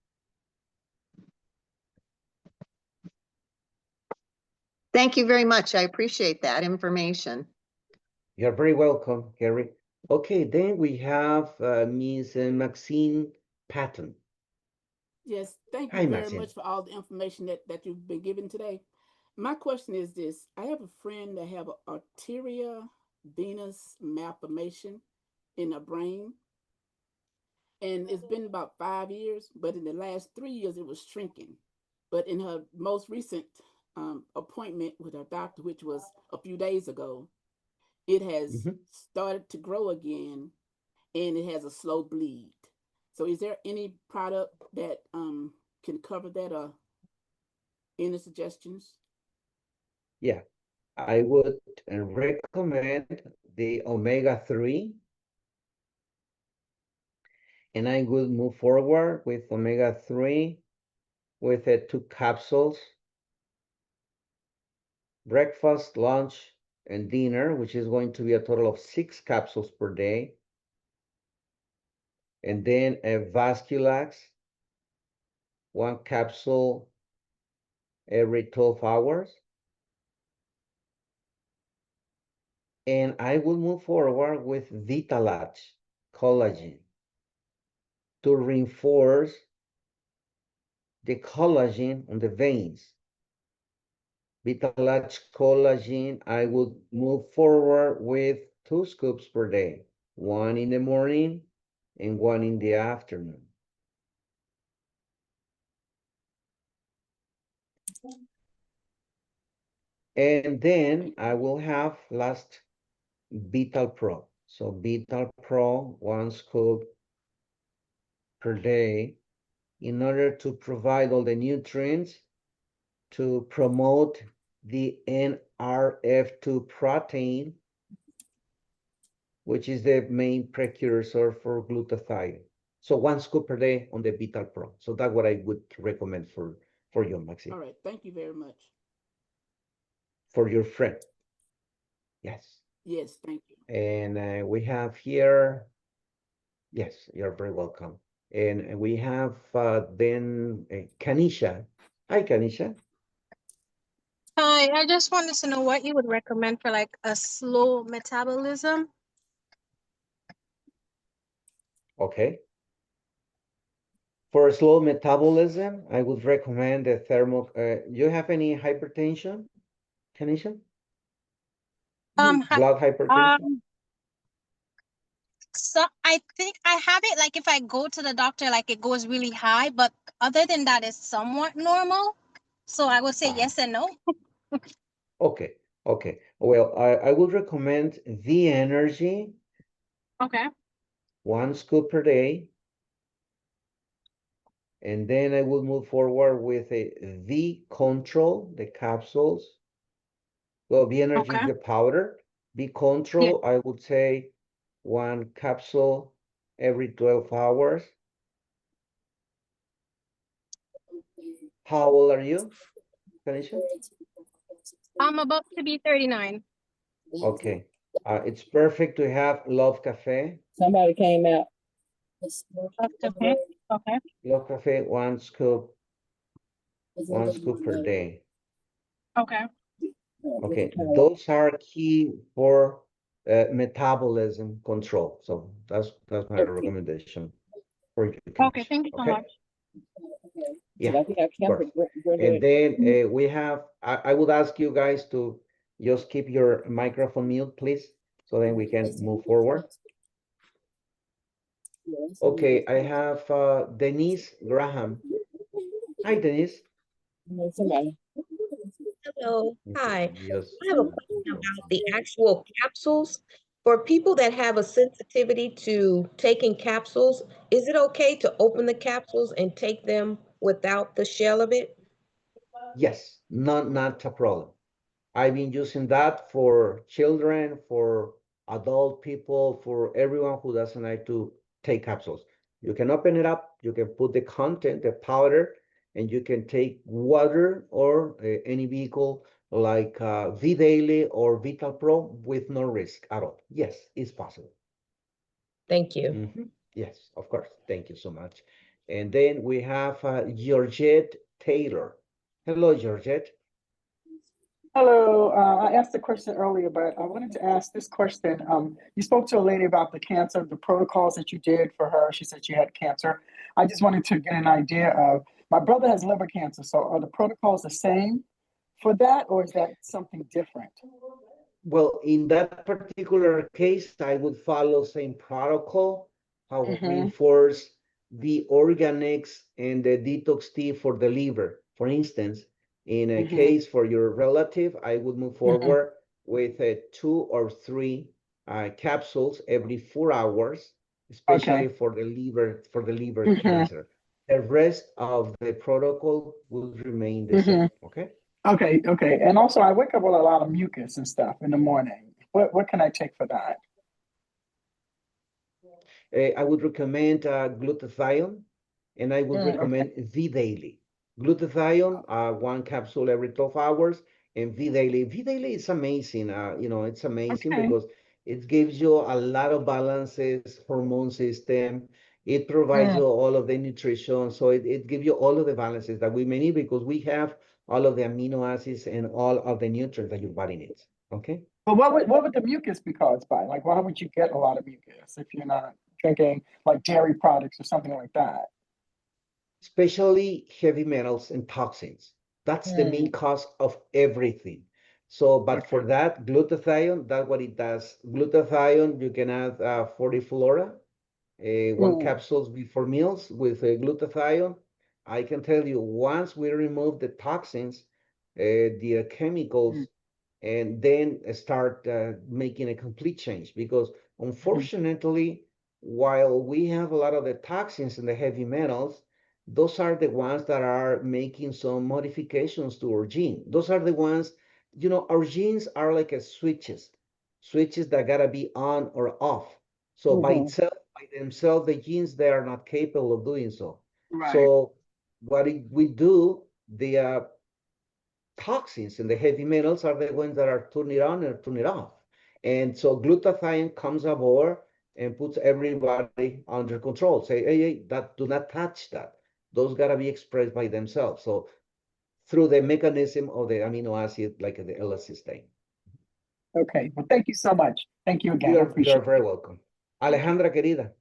Thank you very much. I appreciate that information. You're very welcome, Harry. Okay, then we have Ms. Maxine Patton. Yes, thank you Hi, very Maxine. much for all the information that you've been given today. My question is this. I have a friend that have an arteria venous malformation in her brain. And it's been about 5 years, but in the last 3 years, it was shrinking. But in her most recent appointment with her doctor, which was a few days ago, it has started to grow again and it has a slow bleed. So is there any product that can cover that or any suggestions? Yeah, I would recommend the omega-3, and I would move forward with omega-3 with 2 capsules, breakfast, lunch, and dinner, which is going to be a total of 6 capsules per day. And then a Vasculax, 1 capsule every 12 hours. And I will move forward with Vitalage collagen to reinforce the collagen on the veins. Vitalage collagen, I would move forward with 2 scoops per day, 1 in the morning and 1 in the afternoon. And then I will have last Vital Pro. So Vital Pro, 1 scoop per day in order to provide all the nutrients to promote the NRF2 protein, which is the main precursor for glutathione. So 1 scoop per day on the Vital Pro. So that's what I would recommend for you, Maxine. All right, thank you very much. For your friend. Yes. Yes, thank you. And we have here, yes, you're very welcome. And we have then Kanisha. Hi, Kanisha. Hi, I just wanted to know what you would recommend for like a slow metabolism. Okay. For slow metabolism, I would recommend the thermo. You have any hypertension, Kanisha? Blood hypertension? So I think I have it like if I go to the doctor, like it goes really high, but other than that, it's somewhat normal. So I would say yes and no. Okay, okay. Well, I would recommend the energy. Okay. 1 scoop per day. And then I will move forward with the control, the capsules. Well, the energy is the powder. The control, I would say 1 capsule every 12 hours. How old are you, Kanisha? I'm about to be 39. Okay. It's perfect to have Love Cafe. Somebody came out. Okay. Okay. Love Cafe, 1 scoop per day. Okay. Okay, those are key for metabolism control. So that's my recommendation for you guys. Okay, thank you so Okay. much. Yeah, of course. And then we have, I would ask you guys to just keep your microphone mute, please, so then we can move forward. Okay, I have Denise Graham. Hi, Denise. Hello, hi. Yes. I have a question about the actual capsules. For people that have a sensitivity to taking capsules, is it okay to open the capsules and take them without the shell of it? Yes, not a problem. I've been using that for children, for adult people, for everyone who doesn't like to take capsules. You can open it up, you can put the content, the powder, and you can take water or any vehicle like V-Daily or Vital Pro with no risk at all. Yes, it's possible. Thank you. Yes, of course. Thank you so much. And then we have Georgette Taylor. Hello, Georgette. Hello, I asked a question earlier, but I wanted to ask this question. You spoke to a lady about the cancer, the protocols that you did for her. She said she had cancer. I just wanted to get an idea of, my brother has liver cancer, so are the protocols the same for that, or is that something different? Well, in that particular case, I would follow same protocol. I would reinforce the organics and the detox tea for the liver. For instance, in a case for your relative, I would move forward with 2 or 3 capsules every 4 hours, especially for the liver cancer. The rest of the protocol will remain the same. Okay. Okay. And also, I wake up with a lot of mucus and stuff in the morning. What can I take for that? I would recommend glutathione, and I would recommend V-Daily. Glutathione, 1 capsule every 12 hours, and V-Daily. V-Daily is amazing. It's amazing because it gives you a lot of balances, hormone system. It provides you all of the nutrition. So it gives you all of the balances that we may need because we have all of the amino acids and all of the nutrients that your body needs. Okay. But what would the mucus be caused by? Like, why would you get a lot of mucus if you're not drinking like dairy products or something like that? Especially heavy metals and toxins. That's the main cause of everything. So, but for that, glutathione, that's what it does. Glutathione, you can add 40 flora, 1 capsules before meals with glutathione. I can tell you, once we remove the toxins, the chemicals, and then start making a complete change. Because unfortunately, while we have a lot of the toxins and the heavy metals, those are the ones that are making some modifications to our gene. Those are the ones, our genes are like a switches that gotta be on or off. So by themselves, the genes, they are not capable of doing so. So what we do, the toxins and the heavy metals are the ones that are turning it on or turning it off. And so glutathione comes aboard and puts everybody under control. Say, hey, that do not touch that. Those gotta be expressed by themselves. So through the mechanism of the amino acid, like the L-cysteine. Okay, well, thank you so much. Thank you again. You're very welcome. Alejandra, querida.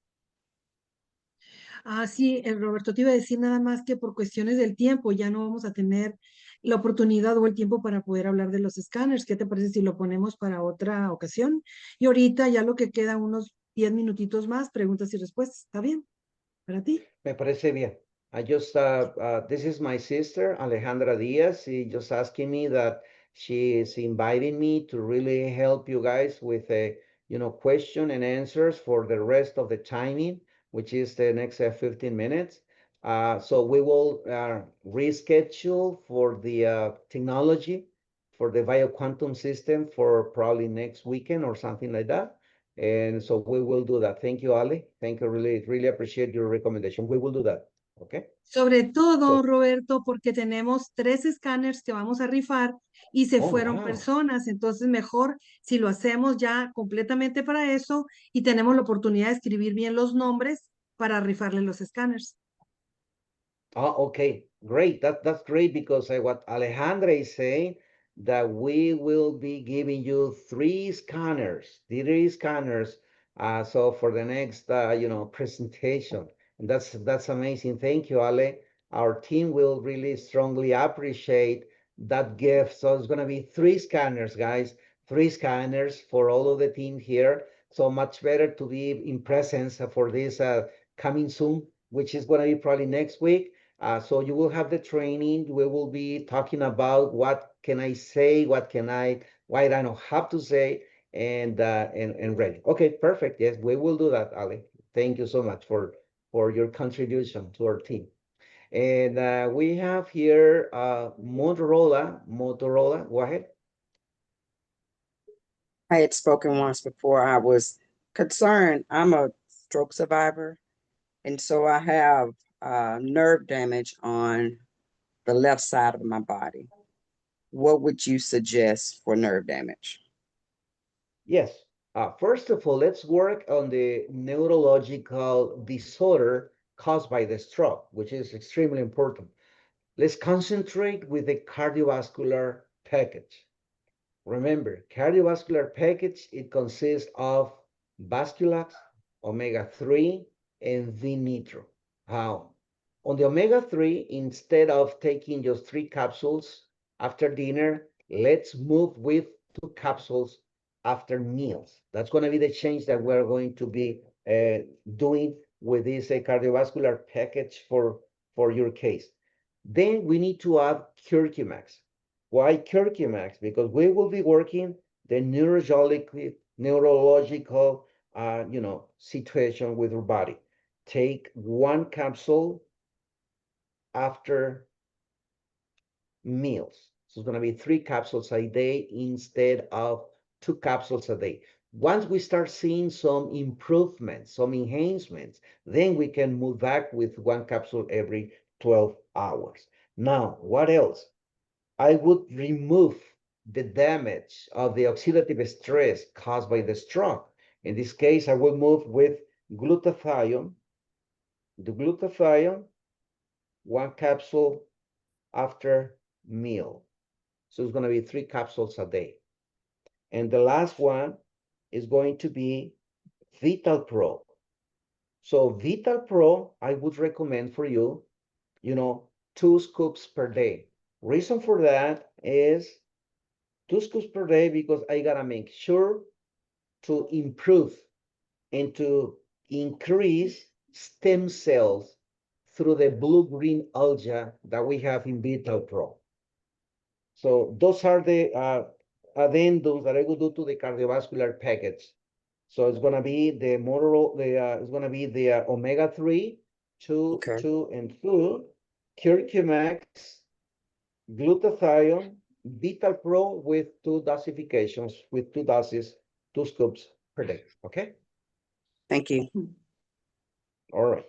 Sí, Roberto, te iba a decir nada más que por cuestiones del tiempo ya no vamos a tener la oportunidad o el tiempo para poder hablar de los escáneres. ¿Qué te parece si lo ponemos para otra ocasión? Y ahorita ya lo que queda unos 10 minutitos más, preguntas y respuestas. ¿Está bien? ¿Para ti? Me parece bien. I just, this is my sister, Alejandra Diaz. She just asking me that she is inviting me to really help you guys with a, question and answers for the rest of the timing, which is the next 15 minutes. So we will reschedule for the technology, for the bioquantum system for probably next weekend or something like that. And so we will do that. Thank you, Ali. Thank you. Really appreciate your recommendation. We will do that. Okay. Sobre todo, Roberto, porque tenemos 3 escáneres que vamos a rifar y se fueron personas. Entonces, mejor si lo hacemos ya completamente para eso y tenemos la oportunidad de escribir bien los nombres para rifarle los escáneres. Oh, okay. Great. That's great because what Alejandra is saying, that we will be giving you three scanners, so for the next, presentation. And that's amazing. Thank you, Ale. Our team will really strongly appreciate that gift. So it's going to be three scanners, guys, three scanners for all of the team here. So much better to be in presence for this coming soon, which is going to be probably next week. So you will have the training. We will be talking about what can I say, what I don't have to say, and ready. Okay, perfect. Yes, we will do that, Ali. Thank you so much for your contribution to our team. And we have here Motorola. Motorola, go ahead. I had spoken once before. I was concerned. I'm a stroke survivor, and so I have nerve damage on the left side of my body. What would you suggest for nerve damage? Yes. First of all, let's work on the neurological disorder caused by the stroke, which is extremely important. Let's concentrate with the cardiovascular package. Remember, cardiovascular package, it consists of Vasculax, omega-3, and V-nitro. How? On the omega-3, instead of taking just 3 capsules after dinner, let's move with 2 capsules after meals. That's going to be the change that we're going to be doing with this cardiovascular package for your case. Then we need to add curcumax. Why curcumax? Because we will be working the neurological, situation with your body. Take 1 capsule after meals. So it's going to be 3 capsules a day instead of 2 capsules a day. Once we start seeing some improvements, some enhancements, then we can move back with 1 capsule every 12 hours. Now, what else? I would remove the damage of the oxidative stress caused by the stroke. In this case, I will move with glutathione. The glutathione, 1 capsule after meal. So it's going to be 3 capsules a day. And the last one is going to be Vital Pro. So Vital Pro, I would recommend for you, 2 scoops per day. Reason for that is 2 scoops per day because I gotta make sure to improve and to increase stem cells through the blue-green algae that we have in Vital Pro. So those are the addendums that I will do to the cardiovascular package. So it's gonna be the it's gonna be the omega-3, 2, 2, and 2, curcumax, glutathione, Vital Pro with 2 dosifications, with 2 doses, 2 scoops per day. Okay. Thank you. All right.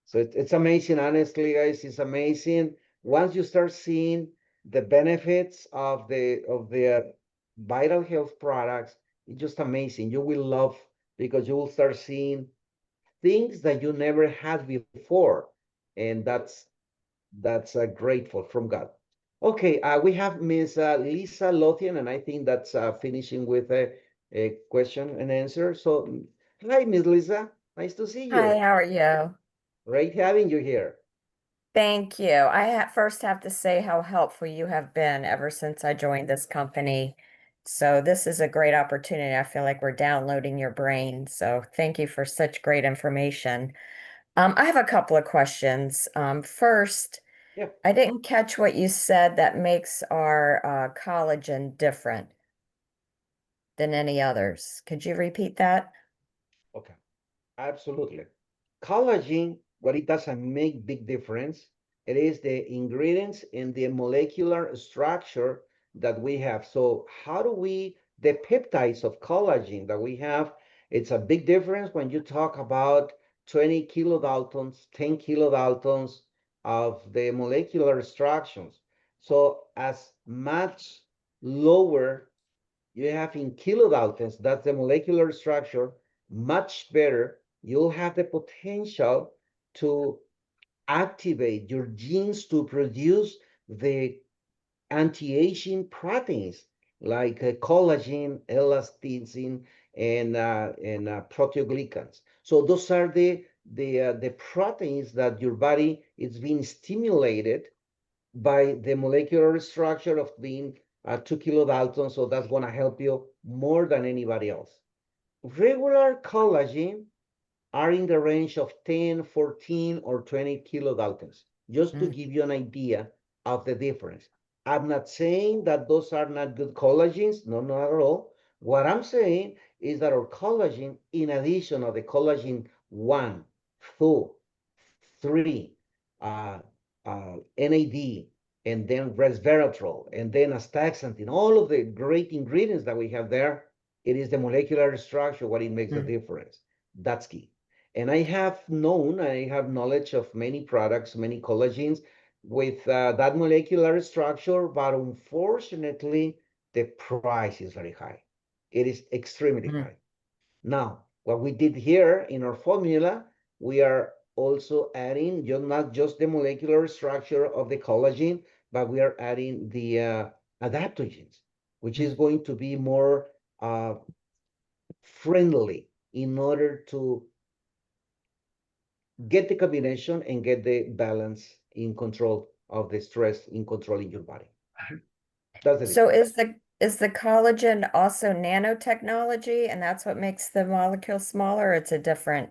So it's amazing, honestly, guys. It's amazing. Once you start seeing the benefits of the vital health products, it's just amazing. You will love because you will start seeing things that you never had before, and that's grateful from God. Okay, we have Miss Lisa Lothian, and I think that's finishing with a question and answer. So, hi, Miss Lisa. Nice to see you. Hi, how are you? Great having you here. Thank you. I first have to say how helpful you have been ever since I joined this company. So this is a great opportunity. I feel like we're downloading your brain. So thank you for such great information. I have a couple of questions. First, Yeah. I didn't catch what you said that makes our collagen different than any others. Could you repeat that? Okay. Absolutely. Collagen, what it doesn't make big difference, it is the ingredients and the molecular structure that we have. So how do we, the peptides of collagen that we have, it's a big difference when you talk about 20 kilodaltons, 10 kilodaltons of the molecular structures. So as much lower you have in kilodaltons, that's the molecular structure, much better, you'll have the potential to activate your genes to produce the anti-aging proteins like collagen, elastin, and proteoglycans. So those are the proteins that your body is being stimulated by the molecular structure of being 2 kilodaltons. So that's going to help you more than anybody else. Regular collagen are in the range of 10, 14, or 20 kilodaltons, just to give you an idea of the difference. I'm not saying that those are not good collagens, no, not at all. What I'm saying is that our collagen, in addition of the collagen 1, 2, 3, NAD, and then resveratrol, and then astaxanthin, all of the great ingredients that we have there, it is the molecular structure what it makes the difference. That's key. And I have knowledge of many products, many collagens with that molecular structure, but unfortunately, the price is very high. It is extremely high. Now, what we did here in our formula, we are also adding not just the molecular structure of the collagen, but we are adding the adaptogens, which is going to be more friendly in order to get the combination and get the balance in control of the stress in controlling your body. That's the So difference. is the collagen also nanotechnology, and that's what makes the molecule smaller, or it's a different?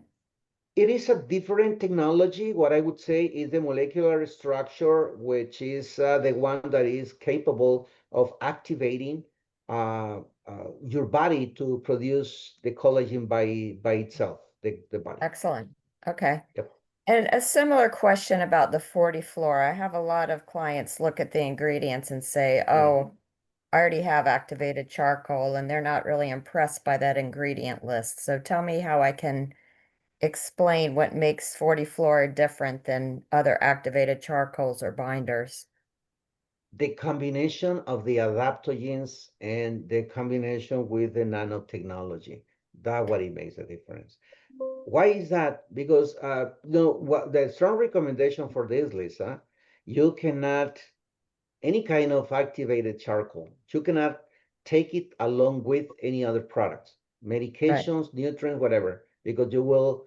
It is a different technology. What I would say is the molecular structure, which is the one that is capable of activating your body to produce the collagen by itself, the body. Excellent. Okay. Yep. And a similar question about the 40 flora. I have a lot of clients look at the ingredients and say, oh, I already have activated charcoal, and they're not really impressed by that ingredient list. So tell me how I can explain what makes 40 flora different than other activated charcoals or binders. The combination of the adaptogens and the combination with the nanotechnology, that's what it makes a difference. Why is that? Because what the strong recommendation for this, Lisa, you cannot any kind of activated charcoal. You cannot take it along with any other products, medications, nutrients, whatever, because you will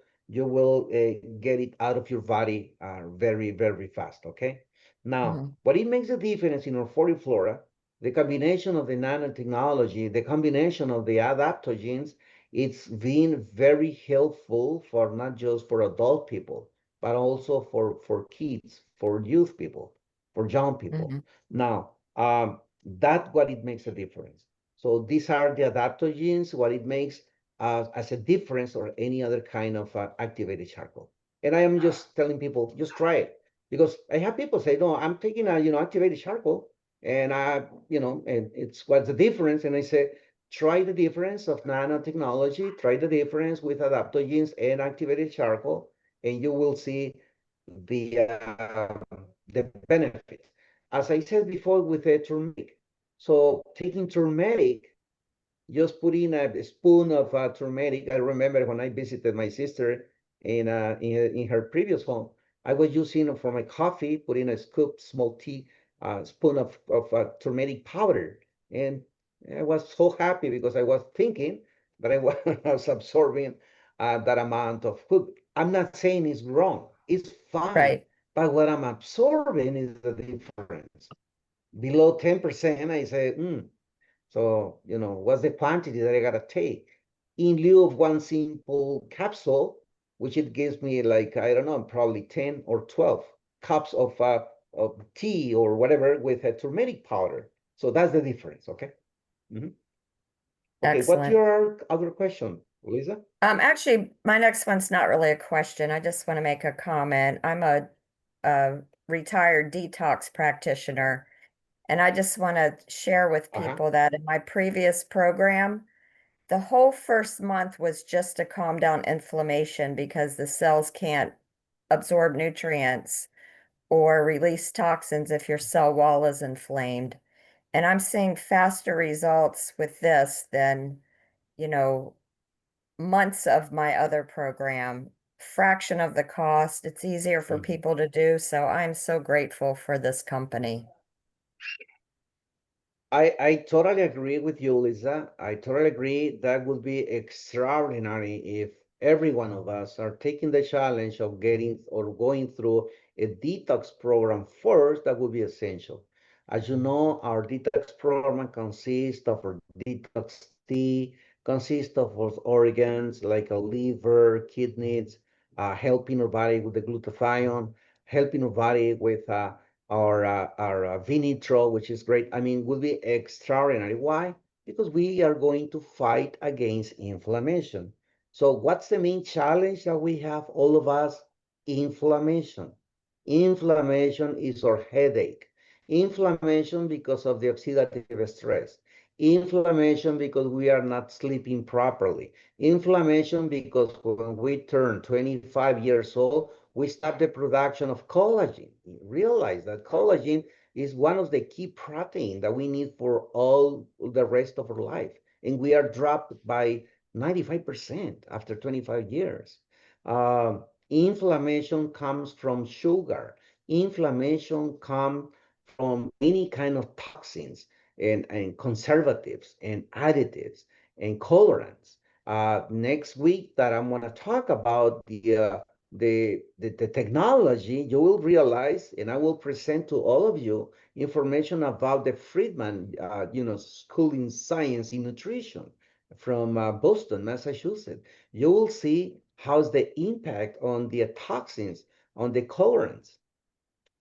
get it out of your body very, very fast. Okay. Now, what it makes a difference in our 40 flora, the combination of the nanotechnology, the combination of the adaptogens, it's been very helpful for not just for adult people, but also for kids, for youth people, for young people. Now, that's what it makes a difference. So these are the adaptogens, what it makes as a difference or any other kind of activated charcoal. And I am just telling people, just try it. Because I have people say, no, I'm taking activated charcoal, and and it's what's the difference? And I say, try the difference of nanotechnology, try the difference with adaptogens and activated charcoal, and you will see the benefit. As I said before with the turmeric. So taking turmeric, just put in a spoon of turmeric. I remember when I visited my sister in her previous home, I was using for my coffee, put in a scoop, small tea spoon of turmeric powder. And I was so happy because I was thinking that I was absorbing that amount of food. I'm not saying it's wrong. It's fine. But what I'm absorbing is the difference. Below 10%, I say, so, what's the quantity that I gotta take? In lieu of one simple capsule, which it gives me like, I don't know, probably 10 or 12 cups of tea or whatever with a turmeric powder. So that's the difference, okay? Okay, what's your other question, Lisa? Actually, my next one's not really a question. I just want to make a comment. I'm a retired detox practitioner, and I just want to share with people that in my previous program, the whole first month was just to calm down inflammation because the cells can't absorb nutrients or release toxins if your cell wall is inflamed. And I'm seeing faster results with this than, months of my other program, fraction of the cost. It's easier for people to do. So I'm so grateful for this company. I totally agree with you, Lisa. I totally agree. That would be extraordinary if every one of us are taking the challenge of getting or going through a detox program first. That would be essential. As you know, our detox program consists of our detox tea, consists of our organs like a liver, kidneys, helping our body with the glutathione, helping our body with our vinitro, which is great. I mean, will be extraordinary. Why? Because we are going to fight against inflammation. So what's the main challenge that we have, all of us? Inflammation. Inflammation is our headache. Inflammation because of the oxidative stress. Inflammation because we are not sleeping properly. Inflammation because when we turn 25 years old, we stop the production of collagen. Realize that collagen is one of the key protein that we need for all the rest of our life. And we are dropped by 95% after 25 years. Inflammation comes from sugar. Inflammation comes from any kind of toxins and conservatives and additives and colorants. Next week that I'm going to talk about the technology, you will realize, and I will present to all of you information about the Friedman, School in Science in Nutrition from Boston, Massachusetts. You will see how's the impact on the toxins, on the colorants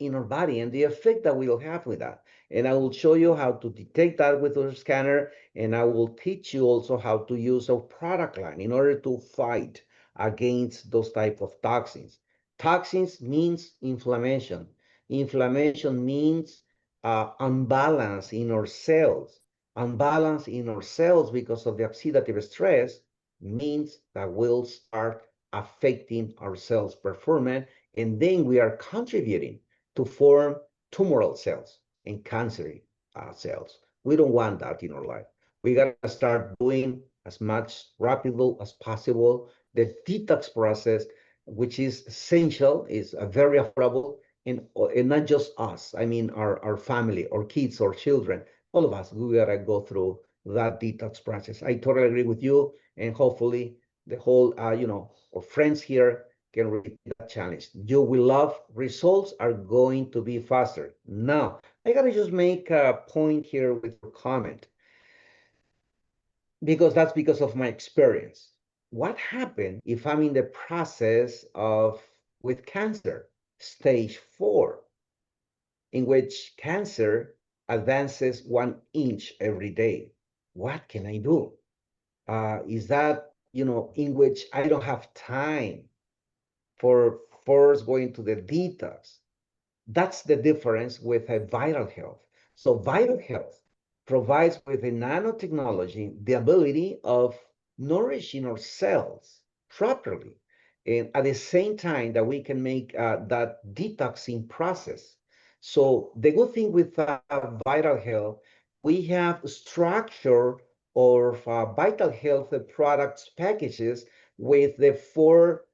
in our body and the effect that we'll have with that. And I will show you how to detect that with our scanner, and I will teach you also how to use our product line in order to fight against those type of toxins. Toxins means inflammation. Inflammation means unbalance in our cells. Unbalance in our cells because of the oxidative stress means that we'll start affecting our cells' performance, and then we are contributing to form tumoral cells and cancer cells. We don't want that in our life. We got to start doing as much rapidly as possible the detox process, which is essential, is very affordable, and not just us. I mean, our family, our kids, our children, all of us, we got to go through that detox process. I totally agree with you, and hopefully the whole, our friends here can repeat that challenge. You will love results are going to be faster. Now, I gotta just make a point here with your comment because that's because of my experience. What happened if I'm in the process of with cancer, stage 4, in which cancer advances 1 inch every day? What can I do? Is that, in which I don't have time for first going to the detox? That's the difference with a vital health. So vital health provides with the nanotechnology the ability of nourishing our cells properly, and at the same time that we can make that detoxing process. So the good thing with vital health, we have structure of vital health products packages with the 4,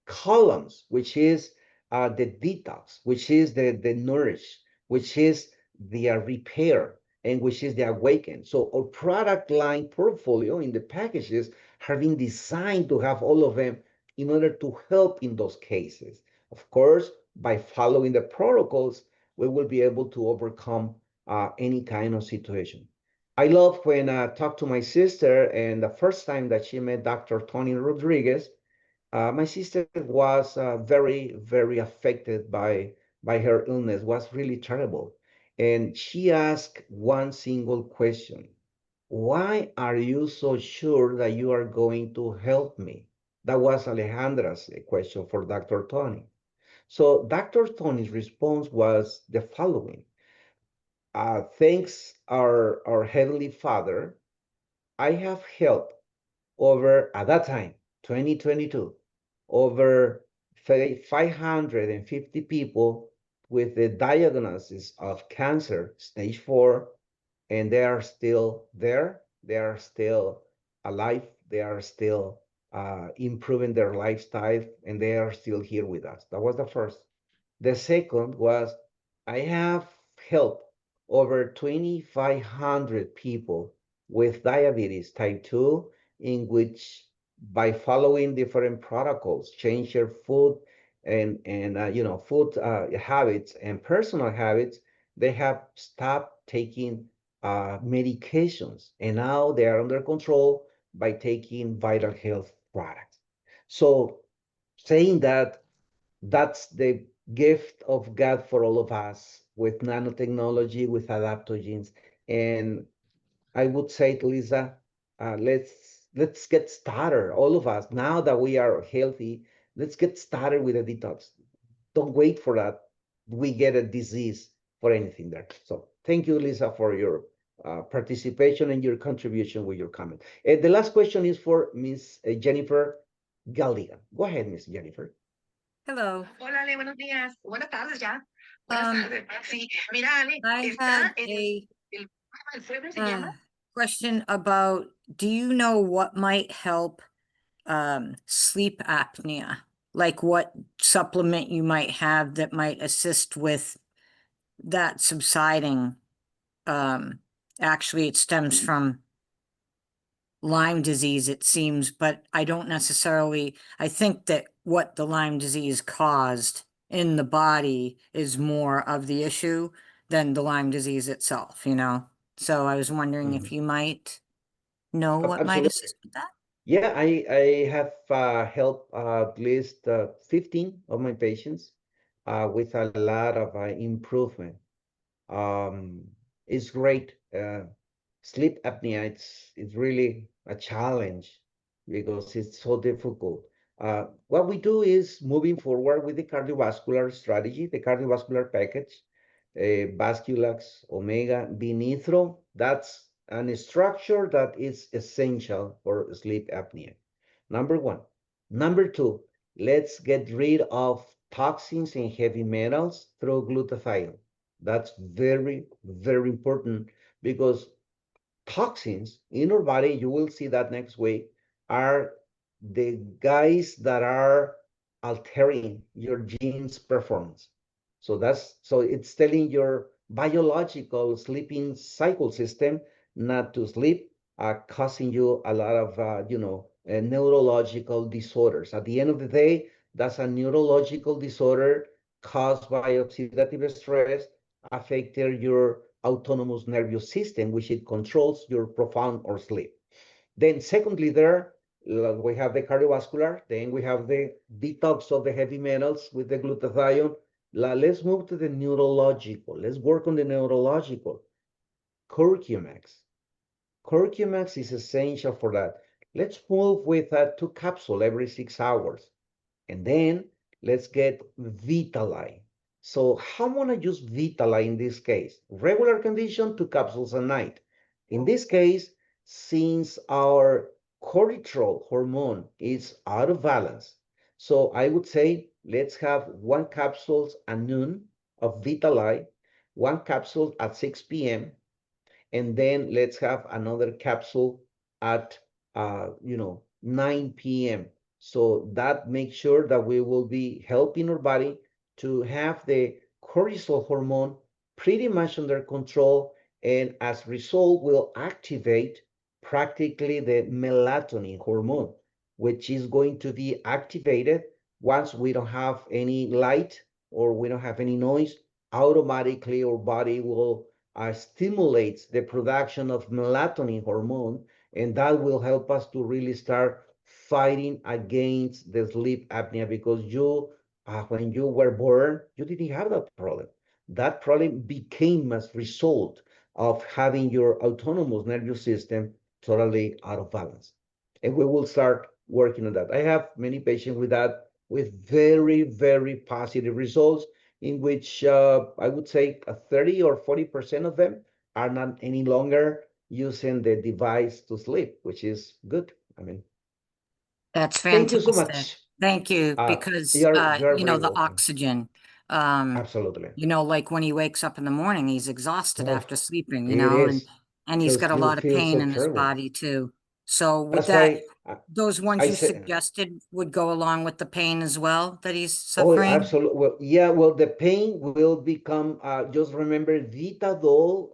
columns, which is the detox, which is the nourish, which is the repair, and which is the awaken. So our product line portfolio in the packages have been designed to have all of them in order to help in those cases. Of course, by following the protocols, we will be able to overcome any kind of situation. I love when I talk to my sister, and the first time that she met Dr. Tony Rodriguez, my sister was very, very affected by her illness, was really terrible. And she asked one single question: why are you so sure that you are going to help me? That was Alejandra's question for Dr. Tony. So Dr. Tony's response was the following: thanks our Heavenly Father, I have helped over, at that time, 2022, over 550 people with the diagnosis of cancer, stage 4, and they are still there. They are still alive. They are still improving their lifestyle, and they are still here with us. That was the first. The second was, I have helped over 2,500 people with diabetes type 2, in which by following different protocols, change your food and food habits and personal habits, they have stopped taking medications, and now they are under control by taking vital health products. So saying that, that's the gift of God for all of us with nanotechnology, with adaptogens. And I would say to Lisa, let's get started, all of us. Now that we are healthy, let's get started with a detox. Don't wait for that we get a disease for anything there. So thank you, Lisa, for your participation and your contribution with your comment. The last question is for Miss Jennifer Galdigan. Go ahead, Miss Jennifer. Hello. Hola, Ale, buenos días. Buenas tardes ya. Sí, mira, Ale, I had el pueblo se llama. question about, do you know what might help sleep apnea? Like what supplement you might have that might assist with that subsiding? Actually, it stems from Lyme disease, it seems, but I don't necessarily, I think that what the Lyme disease caused in the body is more of the issue than the Lyme disease itself, you know? So I was wondering if you might know what might Absolutely. assist with that. Yeah, I have helped at least 15 of my patients with a lot of improvement. It's great. Sleep apnea, it's really a challenge because it's so difficult. What we do is moving forward with the cardiovascular strategy, the cardiovascular package, Vasculax, Omega, Binithro. That's an structure that is essential for sleep apnea. Number one. Number two, let's get rid of toxins and heavy metals through glutathione. That's very, very important because toxins in our body, you will see that next week, are the guys that are altering your genes performance. So it's telling your biological sleeping cycle system not to sleep, causing you a lot of neurological disorders. At the end of the day, that's a neurological disorder caused by oxidative stress, affecting your autonomous nervous system, which it controls your profound or sleep. Then secondly, there we have the cardiovascular, then we have the detox of the heavy metals with the glutathione. Let's move to the neurological. Let's work on the neurological. Curcumax. Curcumax is essential for that. Let's move with 2 capsules every 6 hours. And then let's get Vitali. So how am I going to use Vitali in this case? Regular condition, 2 capsules a night. In this case, since our cortisol hormone is out of balance, so I would say let's have 1 capsule at noon of Vitali, 1 capsule at 6 p.m., and then let's have another capsule at 9 p.m. So that makes sure that we will be helping our body to have the cortisol hormone pretty much under control, and as a result will activate practically the melatonin hormone, which is going to be activated once we don't have any light or we don't have any noise. Automatically our body will stimulates the production of melatonin hormone, and that will help us to really start fighting against the sleep apnea, because when you were born, you didn't have that problem. That problem became as a result of having your autonomous nervous system totally out of balance. And we will start working on that. I have many patients with that, with very, very positive results, in which I would say 30 or 40% of them are not any longer using the device to sleep, which is good. I mean, That's thank you so fantastic. much. Thank you, because You're you know, very the welcome. oxygen. Absolutely. You know, like when he wakes up in the morning, he's exhausted Oh, after sleeping, you it know, is. and he's got a You lot of feel pain so in his terrible. body too. So would That's that, why those ones I you said, suggested would go along with the pain as well that he's oh, suffering? absolutely. Well, yeah, well, the pain will become, just remember Vitadol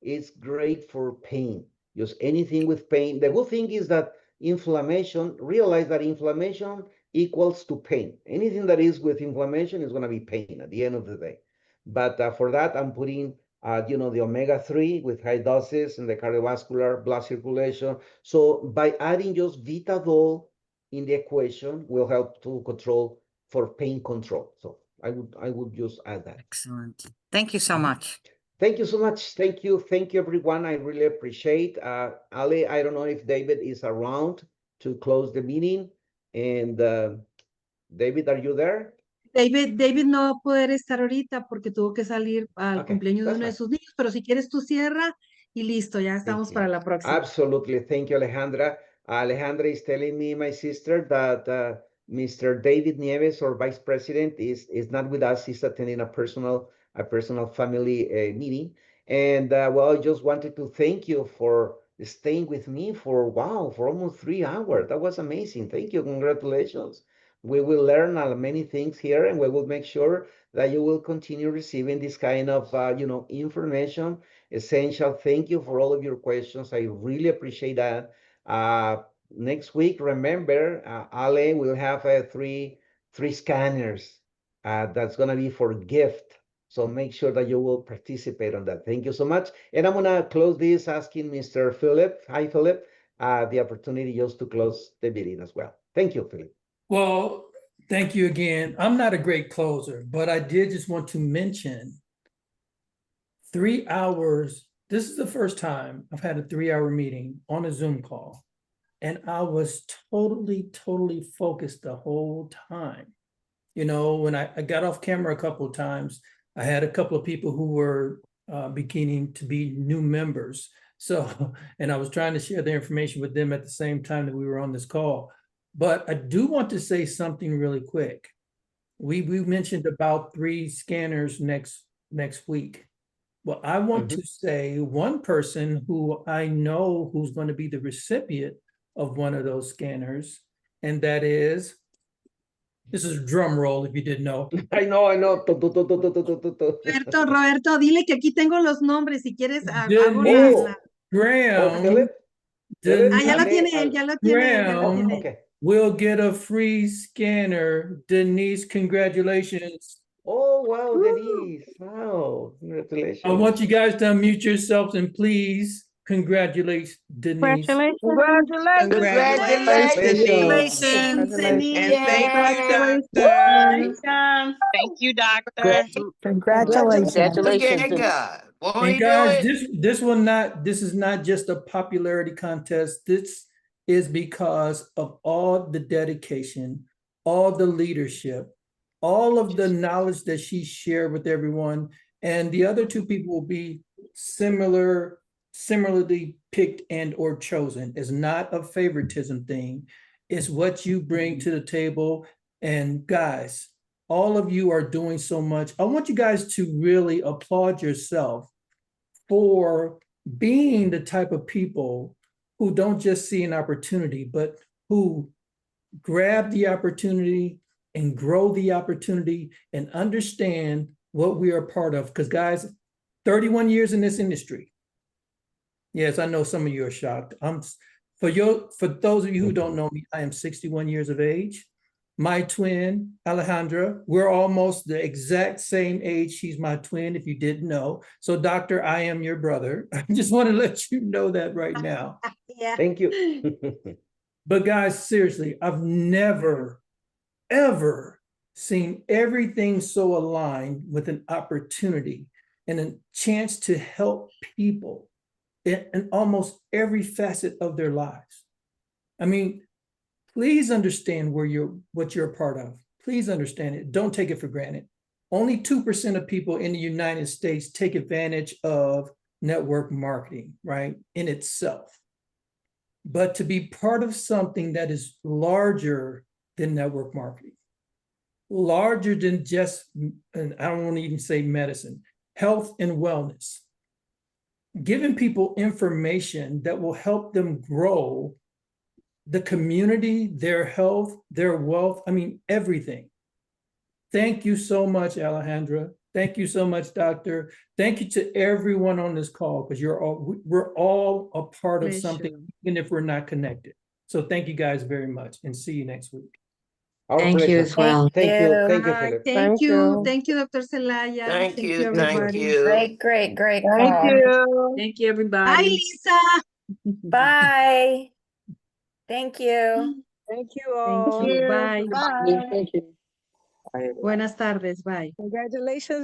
is great for pain. Just anything with pain. The good thing is that realize that inflammation equals to pain. Anything that is with inflammation is going to be pain at the end of the day. But for that, I'm putting, the omega-3 with high doses and the cardiovascular blood circulation. So by adding just Vitadol in the equation will help to control for pain control. So I would just add that. Excellent. Thank you so much. Thank you so much. Thank you everyone. I really appreciate. Ale, I don't know if David is around to close the meeting. And David, are you there? David no va a poder estar ahorita porque tuvo que salir al Okay, cumpleaños de that's uno de fine. sus niños, pero si quieres tú cierra y listo, ya Thank estamos you. para la próxima. Absolutely. Thank you, Alejandra. Alejandra is telling me, my sister, that Mr. David Nieves, our vice president, is not with us. He's attending a personal family meeting. And well, I just wanted to thank you for staying with me for almost 3 hours. That was amazing. Thank you. Congratulations. We will learn many things here, and we will make sure that you will continue receiving this kind of information. Essential. Thank you for all of your questions. I really appreciate that. Next week, remember, Ale will have three scanners. That's gonna be for gift. So make sure that you will participate on that. Thank you so much. And I'm gonna close this asking Mr. Philip, hi Philip, the opportunity just to close the meeting as well. Thank you, Philip. Well, thank you again. I'm not a great closer, but I did just want to mention 3 hours. This is the first time I've had a 3-hour meeting on a Zoom call. And I was totally focused the whole time. You know, when I got off camera a couple of times, I had a couple of people who were beginning to be new members. So, and I was trying to share the information with them at the same time that we were on this call. But I do want to say something really quick. We mentioned about 3 scanners next week. Well, I want to say one person who I know who's going to be the recipient of one of those scanners, and that is, this is a drum roll if you didn't know. I know. Roberto, dile que aquí tengo los nombres. Si quieres, hago Graham. ya lo tiene él, ya lo tiene Graham él. will get a free scanner. Denise, congratulations. Oh, wow, Denise. Wow, congratulations. I want you guys to unmute yourselves and please congratulate Denise. Congratulations. Thank you, doctor. Congratulations. Look at Congratulations. God. Won't And he guys, do it? this is not just a popularity contest. This is because of all the dedication, all the leadership, all of the knowledge that she shared with everyone. And the other 2 people will be similarly picked and or chosen. It's not a favoritism thing. It's what you bring to the table. And guys, all of you are doing so much. I want you guys to really applaud yourself for being the type of people who don't just see an opportunity, but who grab the opportunity and grow the opportunity and understand what we are part of. Because guys, 31 years in this industry. Yes, I know some of you are shocked. For those of you who don't know me, I am 61 years of age. My twin, Alejandra, we're almost the exact same age. She's my twin, if you didn't know. So, doctor, I am your brother. I just want to let you know that right now. Yeah. Thank you. But guys, seriously, I've never, ever seen everything so aligned with an opportunity and a chance to help people in almost every facet of their lives. I mean, please understand what you're a part of. Please understand it. Don't take it for granted. Only 2% of people in the United States take advantage of network marketing, right, in itself. But to be part of something that is larger than network marketing, larger than just, and I don't want to even say medicine, health and wellness. giving people information that will help them grow the community, their health, their wealth, I mean, everything. Thank you so much, Alejandra. Thank you so much, Doctor. Thank you to everyone on this call, because we're all a part of something, even if we're not connected. So thank you guys very much, and see you next week. Our Thank you pleasure. as well. Thank you. you. Thank you, Bye. Philip. Thank you. Thank you, Dr. Celaya. Thank Thank you. you, Thank everybody. you. Great Thank call. you. Thank you, Bye, everybody. Lisa. Bye. Thank you. Thank you Thank all. you. Bye. Bye. Thank you. Buenas tardes. Bye. Congratulations.